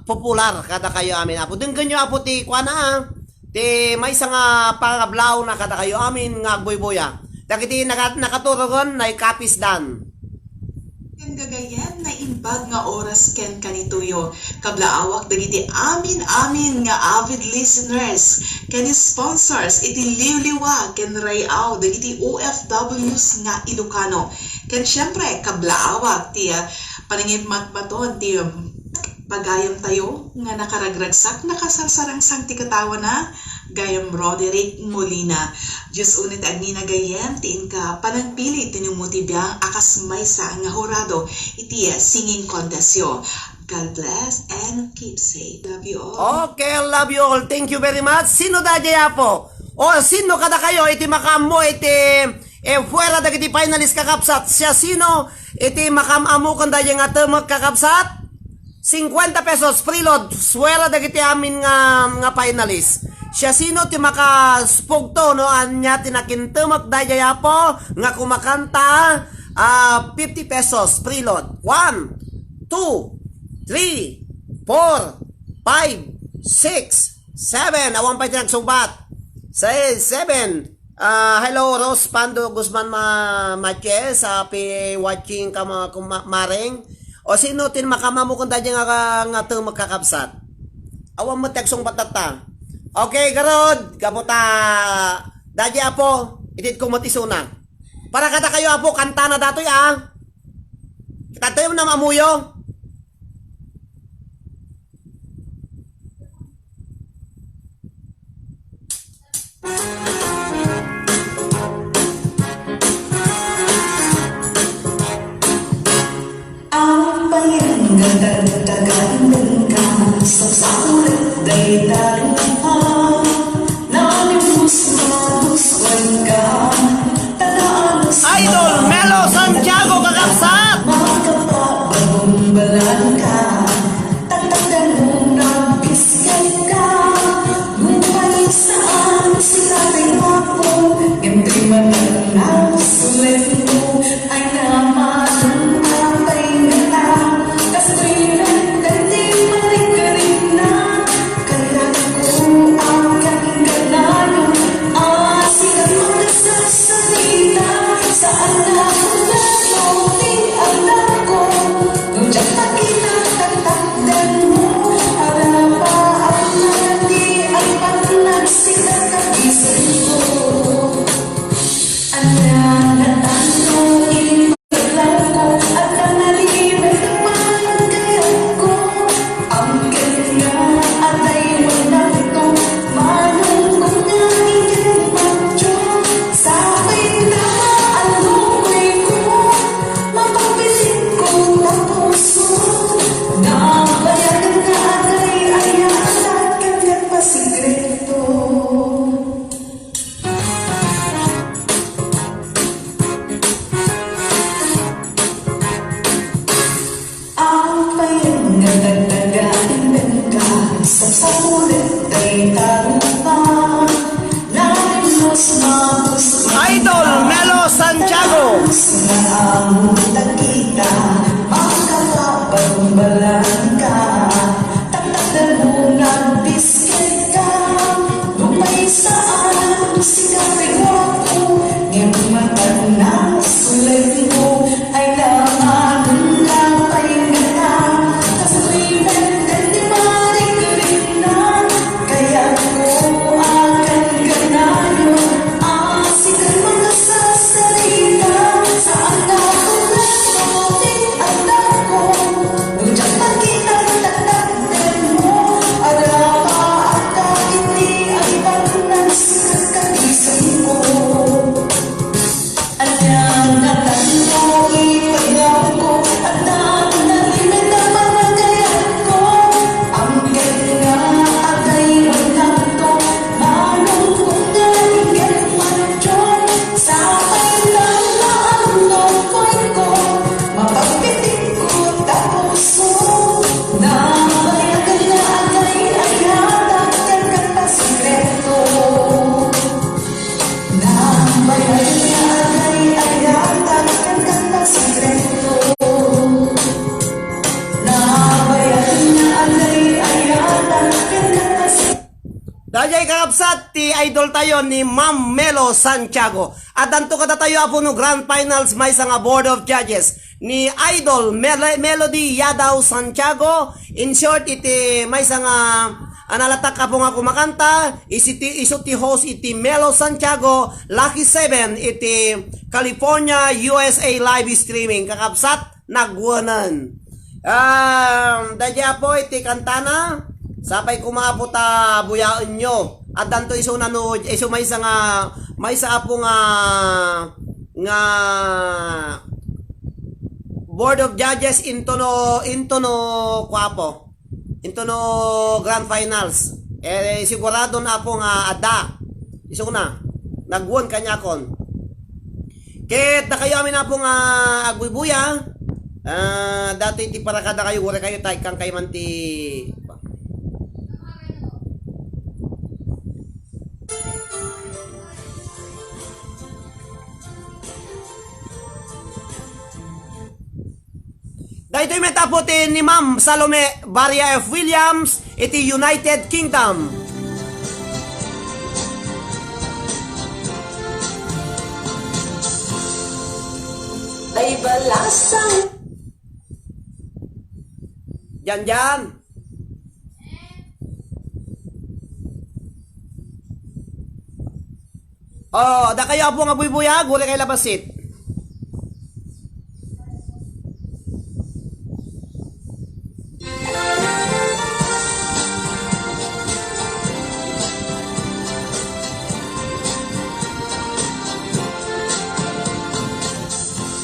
popular kada kayo amin apo. Denggan nyo apo ti kuana ti may nga pangablaw na kada kayo amin nga agboy-boya. Dagiti nakaturogon na ikapis dan.
Ken gagayan na imbag nga oras ken kanituyo. Kablaawak dagiti amin nga avid listeners ken sponsors iti liwliwa ken rayaw dagiti OFWs nga Ilocano. Ken syempre kablaawak ti paningit matbaton ti pagayam tayo nga nakaragragsak nakasarsarang ti katawan na gayam Roderick Molina. Diyos unit agni na gayam tiin ka panagpili tinumuti biyang akas maysa nga horado iti singing contestyo. God bless and keep safe. Love you all.
Okay, love you all. Thank you very much. Sino da jaya po? O sino kada kayo iti makamo iti fuera dagiti finalist kakapsat. Siya sino iti makamamu kung dahil nga temag kakapsat, 50 pesos free load, swera dagiti amin nga finalist. Siya sino ti makaspugto no anya tinakintemak dahil po nga kumakanta 50 pesos free load. 1, 2, 3, 4, 5, 6, 7. Awang pa iti nagsubat. 7. Hello Rose Pando Guzman Matches, happy watching ka mga kumaring. O sino tin makamamu kung dahil nga ito magkakapsat. Awang mo teksong patata. Okay, garod, kaputa dahil apo, itit ko matisuna. Para kata kayo apo, kanta na datoy Kita tayo na mamuyo.
Ang bayan nga dagdagan ng kamang sa sakulit day daluha nalimos maluswan ka tadaanos
Idol Melo Santiago kakapsat
makapabagong balan ka tagdagan mo ng piskan ka mupay saan sila rin ako gantri man ang sulit mo ay naman Saan na ang kita, makakapagbalan ka. Takdakdan mo ng biscuit ka, lumay saan, sikapin mo ako. Ngayong mata ng sulit mo, ay laman lang pahinga na. Kasulitan ka di marikilig na, kaya ko akan ganayon. Asikan mga sasalita, saan na kulit ang dako. Ujang magkitang takdakdan mo, ada pa at kahit di ay pagkunan sikat kagising ko. Anyang natanong ipagaw ko, at napanalimin na mga gayan ko. Ang ganda agay magkanto, manong kong galingan manchon. Sa kailang naanong ko'y ko, mapagpitik ko tapuso. Na may agay na agay ay hatag yan katasikreto. Na may agay na agay ay hatag yan katasikreto. Na may agay na agay ay hatag yan katasikreto.
Dajay kakabsat, ti idol tayo ni Ma'am Melo Santiago. At danto kada tayo apo no Grand Finals may nga Board of Judges ni Idol Melody Yadaw Santiago. In short, iti may nga analatak ka po nga kumakanta. Iso ti host iti Melo Santiago, Lucky 7, iti California, USA live streaming. Kakabsat, nagwanan. Dajay po iti kantana. Sapay kumapot buyaan nyo. At danto iso nanood, iso may sa apo nga Board of Judges into no kwapo. Into no Grand Finals. Sigurado na po nga ada. Iso na. Nagwon kanya kon. Ket na kayo amin na po nga agbubuya. Dati ti para kada kayo, wala kayo tay kang kay manti. Dahito yung metaputin ni Ma'am Salome Baria F. Williams, iti United Kingdom.
Ay balasang
Diyan. Oh, da kayo po nga buy-buya, guli kay labasit.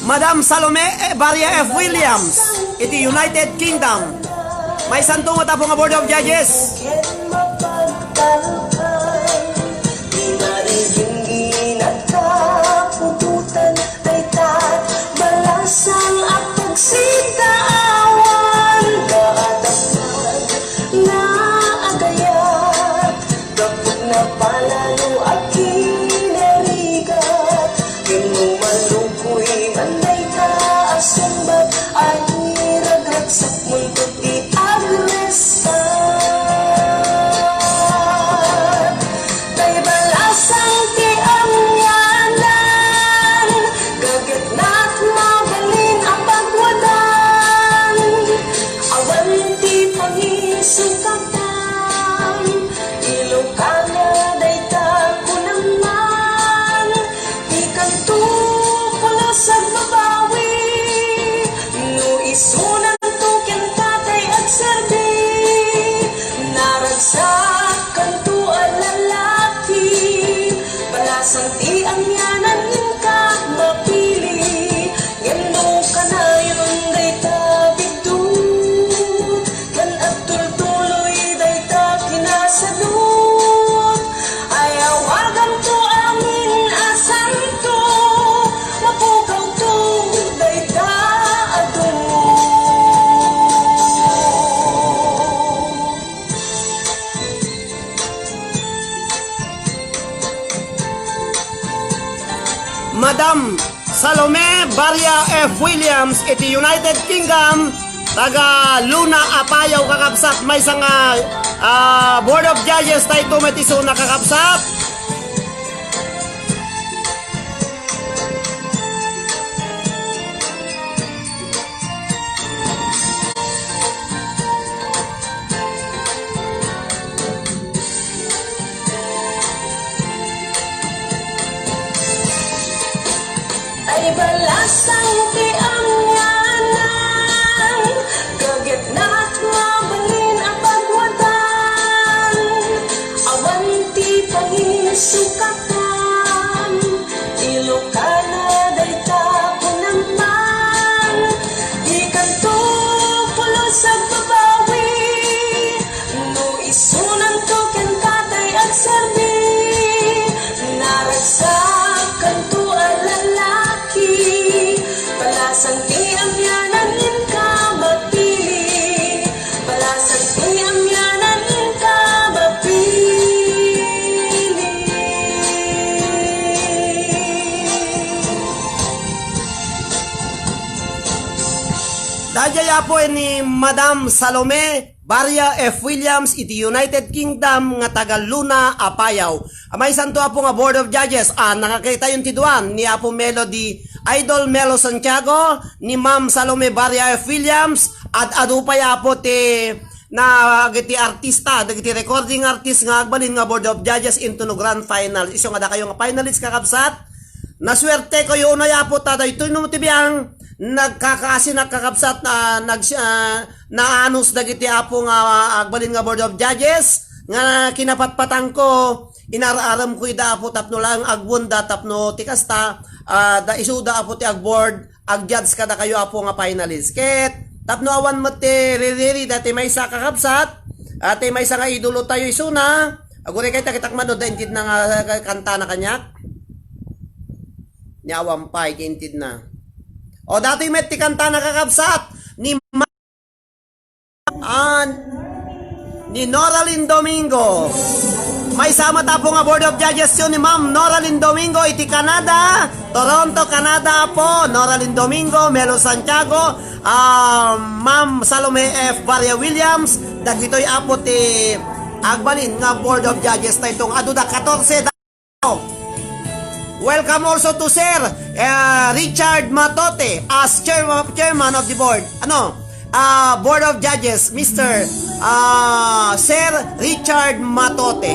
Madam Salome Baria F. Williams, iti United Kingdom. May santo mata po nga Board of Judges.
Balasang at pagsidaawan, kaadaptan na agayat, kapag napalalo at kinerigat, yung malukoy manday ka asumbat, ay iragat sa mundo di agresan. Tay balasang ti ang yanan, gagit na't mabalin ang pagwadan.
Varia F. Williams, iti United Kingdom, taga Luna Apayaw kakabsat, may isang Board of Judges tayo tumetiso na kakabsat.
Ay balasang ti amyanan, kaget na at mabalin ang pagwadan. Awan ti pangisukatan, Ilocana dayta ko naman. Ikan to pulos sa babawi, no isunan to ken tatay at serbi. Naragsak kanto at lalaki, palasang ti amyanan in ka mapili, palasang ti amyanan in ka mapili.
Dadya po ni Madam Salome Varia F. Williams, iti United Kingdom, nga taga Luna Apayaw. May santo po nga Board of Judges, nakakita yung tiduan ni Apo Melody Idol Melo Santiago, ni Ma'am Salome Varia F. Williams, at adupaya po ti na giti artista, giti recording artist nga agbalin nga Board of Judges into no grand final. Iso nga da kayo nga finalists kakabsat. Naswerte ko yung unaya po taday ito nung tibiyang nagkakaasi nakakabsat na naanos dagiti apo nga agbalin nga Board of Judges nga kinapatpatang ko inararam ko ida apo tapno lang agwunda tapno tikasta da isuda apo ti agboard agjudge kada kayo apo nga finalist ket tapno awan mo ti ririri dati may sa kakabsat ati may sa nga idolo tayo isuna agure kay takitakman da intid na nga kanta na kanyak ni awam pay intid na. O dati may tikanta nakakabsat ni ni Noraline Domingo. May sama tapo nga Board of Judges yun ni Ma'am Noraline Domingo iti Canada, Toronto, Canada po. Noraline Domingo, Melo Santiago, Ma'am Salome F. Varia Williams, dagitoy apo ti agbalin nga Board of Judges na itong aduda 14 Welcome also to Sir Richard Matote as chairman of the board. Board of Judges, Mr. Sir Richard Matote.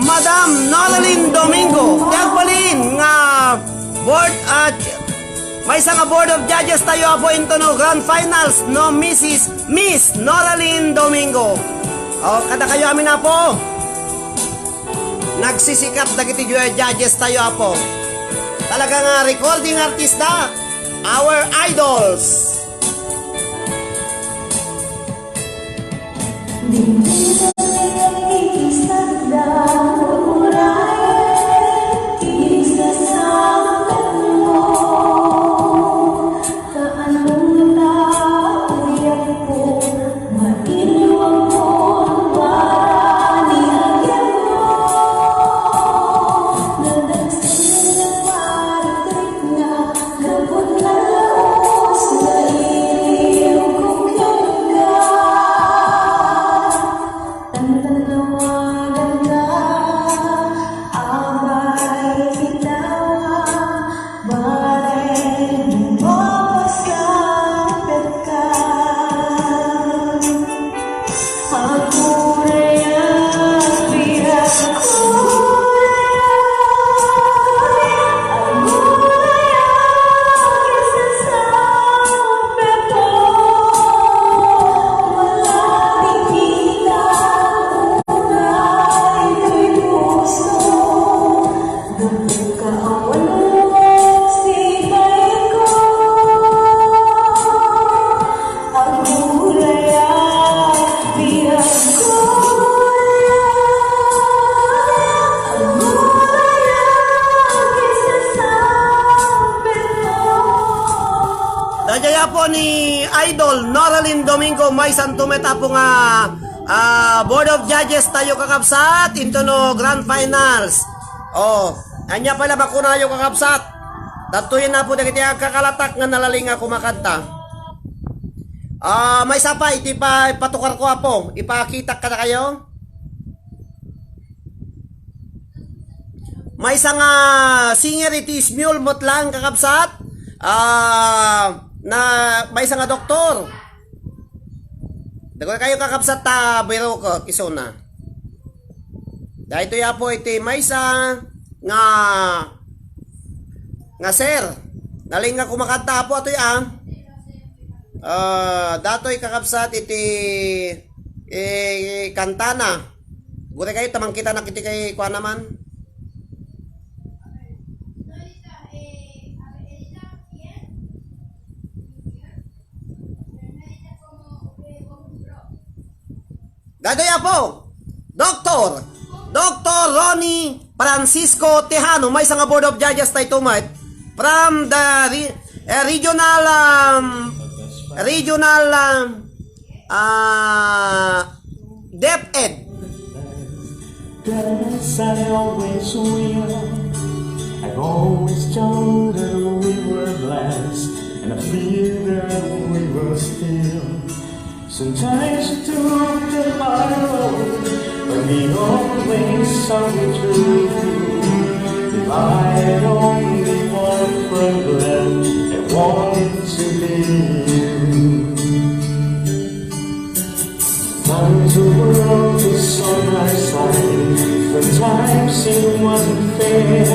Madam Noraline Domingo, tiagbalin nga board at may isang Board of Judges tayo po into no grand finals no Miss Noraline Domingo. O kada kayo amin na po nagsisikap dagiti judges tayo po. Talaga nga recording artista, our idols.
Di
ni Idol Noraline Domingo may santumet apo nga Board of Judges tayo kakabsat into no Grand Finals. Oh, anya pala bakuna yung kakabsat. Datuyin na po dagiti kakalatak nga nalaling nga kumakanta. May isa pa, iti pa patukar ko apo. Ipakita ka na kayo. May isang singer iti Smule Motlang kakabsat. Na may isang doktor. Dago kayo kakabsat ta biro ko kisona. Dahito ya po iti may isa nga sir. Naling nga kumakanta po ato ya. Datoy kakabsat iti kantana. Gure kayo tamang kita nakiti kay kuan naman. Dadaya po, Dr. Ronnie Francisco Tejano, may isang Board of Judges tayo tumait from the regional DepEd.
Guess I always will. I've always told her we were blessed, and I feel that we were still. Sometimes you took the hard road, but we always saw it through. If I had only one friend left, I wanted to be you. Times the world was on my side, sometimes it wasn't fair.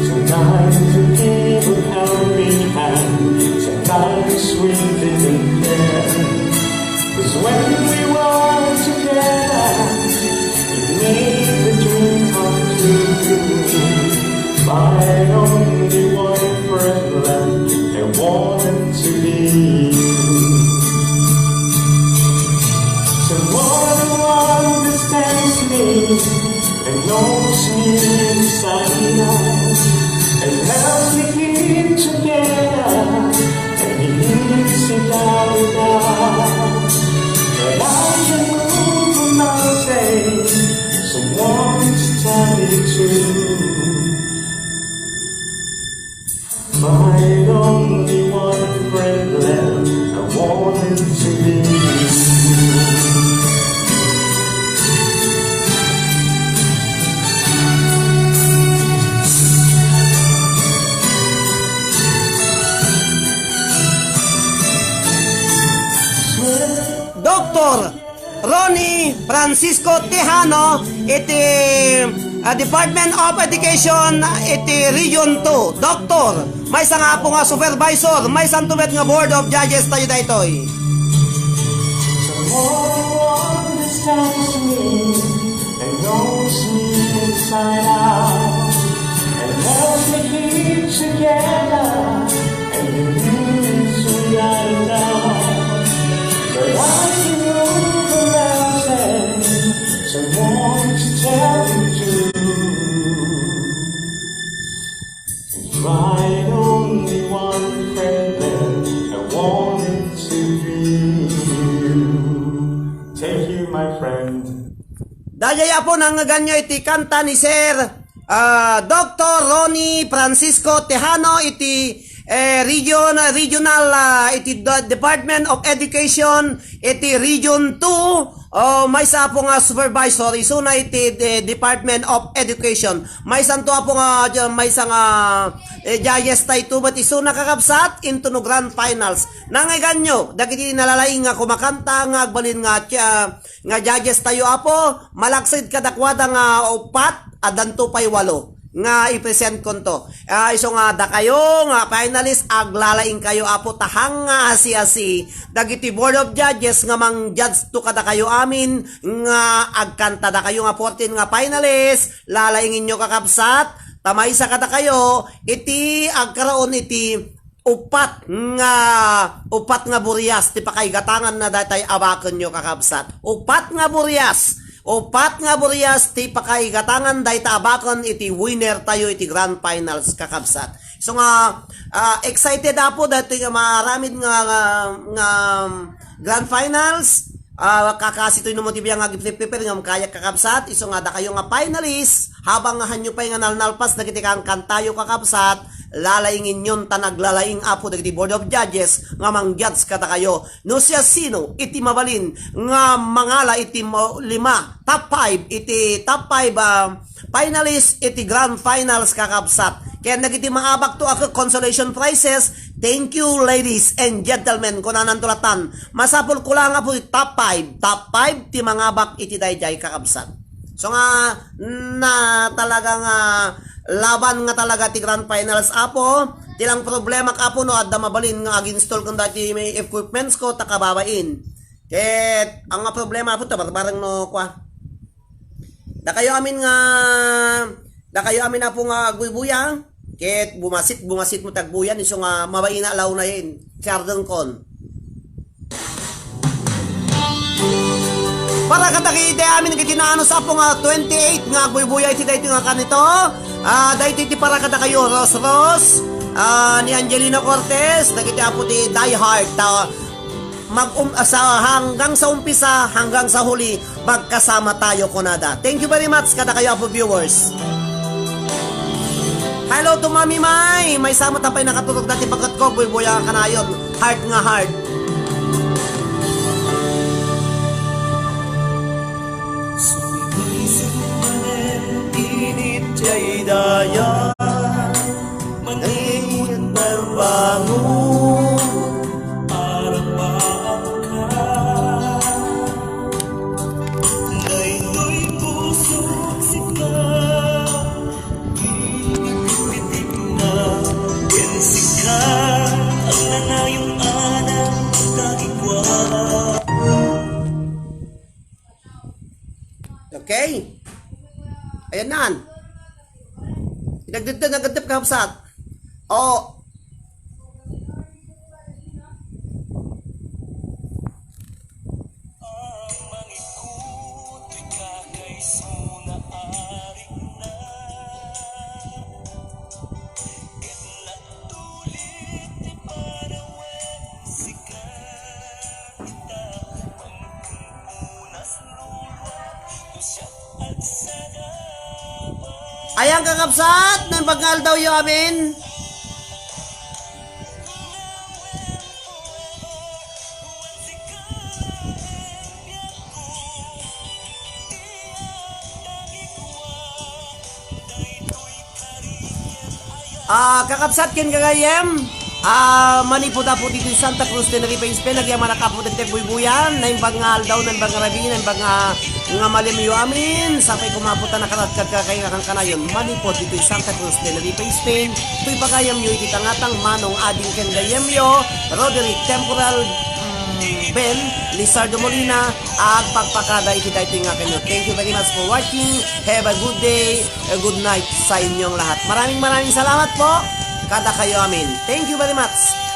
Sometimes you gave a helping hand, sometimes we didn't care. 'Cause when we were all together, it made the dream come true. If I had only one friend left, I wanted to be you. Someone who understands me and knows me inside out, and helps me keep together, and he leaves it out and out. And I can move a mountain, someone to tell me true. If I had only one friend left, I wanted to be you.
Dr. Ronnie Francisco Tejano, iti Department of Education, iti Region 2. Doktor, may isang nga po nga supervisor, may isang tumet nga Board of Judges tayo daytoy.
Someone who understands me and knows me inside out, and helps me keep together, and he leaves me out and out. But I can move a mountain, someone to tell me true. If I had only one friend left, I wanted to be you. Thank you, my friend.
Dayaya po nang ganyo iti kanta ni Sir Dr. Ronnie Francisco Tejano, iti regional iti Department of Education, iti Region 2. May sa po nga supervisor isuna iti Department of Education. May santo po nga may sa nga judges tayo but isuna kakabsat into no Grand Finals. Nangaganyo dagiti nalalaing nga kumakanta nga agbalin nga judges tayo apo malaksid kadakwada nga upat adanto pay 8 nga i-present ko to. Iso nga da kayo nga finalist aglalaing kayo apo tahang nga asi-asi dagiti Board of Judges nga mang judge to kada kayo amin nga agkanta da kayo nga 14 nga finalist lalaingin nyo kakabsat tamay sa kada kayo iti agkaroon iti upat nga buryas ti pakaygatangan na datay abaken nyo kakabsat. Upat nga buryas Upat nga Burias ti pakay gatangan day taabakon iti winner tayo iti grand finals kakabsat. So nga excited apo dati nga maramid nga grand finals. Kakasi to mo tibiyang nga prepare nga kaya kakabsat. Iso nga da kayo nga finalist habang nga hanyo pa nga nalnalpas dagiti kang kantayo kakabsat. Lalaingin yun naglalaying apo dagiti board of judges nga mangyats kata kayo. No siya sino iti mabalin nga mangala iti lima top 5 iti top 5 finalist iti grand finals kakabsat. Kaya nagiti maabak to ako consolation prizes. Thank you ladies and gentlemen ko nanantulatan. Masapol ko lang nga po top 5 ti mangabak iti dayjay kakabsat. So nga na talagang laban nga talaga ti grand finals apo. Tilang problema kapo no adda mabalin nga ag-install kung dati may equipments ko takababain. Ket ang nga problema apo to barbarang no kwa. Da kayo amin na po nga guybuyang. Ket bumasit mo tagbuyan iso nga mabain na alaw na yun. Chardon kon. Para katakite amin kitinaano sa po nga 28 nga guybuya iti dayto nga kanito. Dayto iti para kada kayo Ros ni Angelina Cortez nagiti apo ti Die Hard hanggang sa umpisa hanggang sa huli magkasama tayo kunada. Thank you very much kada kayo apo viewers. Hello to Mami May. May sama tapay nakatulog dati pagkat ko buya kanayon. Heart nga heart. Init jay daya Manginit berbangun Arapaan ka Daytoy pusok sika Ipipitik na Kensika Ang nangayong anak Dagigwa. Okay? Ayan na. Nagdip kakabsat. O. Ayang kakabsat, nang bagal daw yung amin. Kakabsat kin kagayem. Manipuda po dito yung Santa Cruz de Naripa Spain. Nagyaman nakapo dito buy-buyan. Naimbag nga aldaw, naimbag nga rabi, naimbag nga malimyo amin. Sapay kumaputa na karatkat kakay nga kang kanayon. Manipod dito yung Santa Cruz de Naripa Spain. Tuy pagayam nyo ititangatang manong ading kendayemyo. Roderick Temporal Ben Lizardo Molina at pagpakada iti dito nga kanyo. Thank you very much for watching. Have a good day, a good night sa inyong lahat. Maraming salamat po. Kada kayo amin. Thank you very much.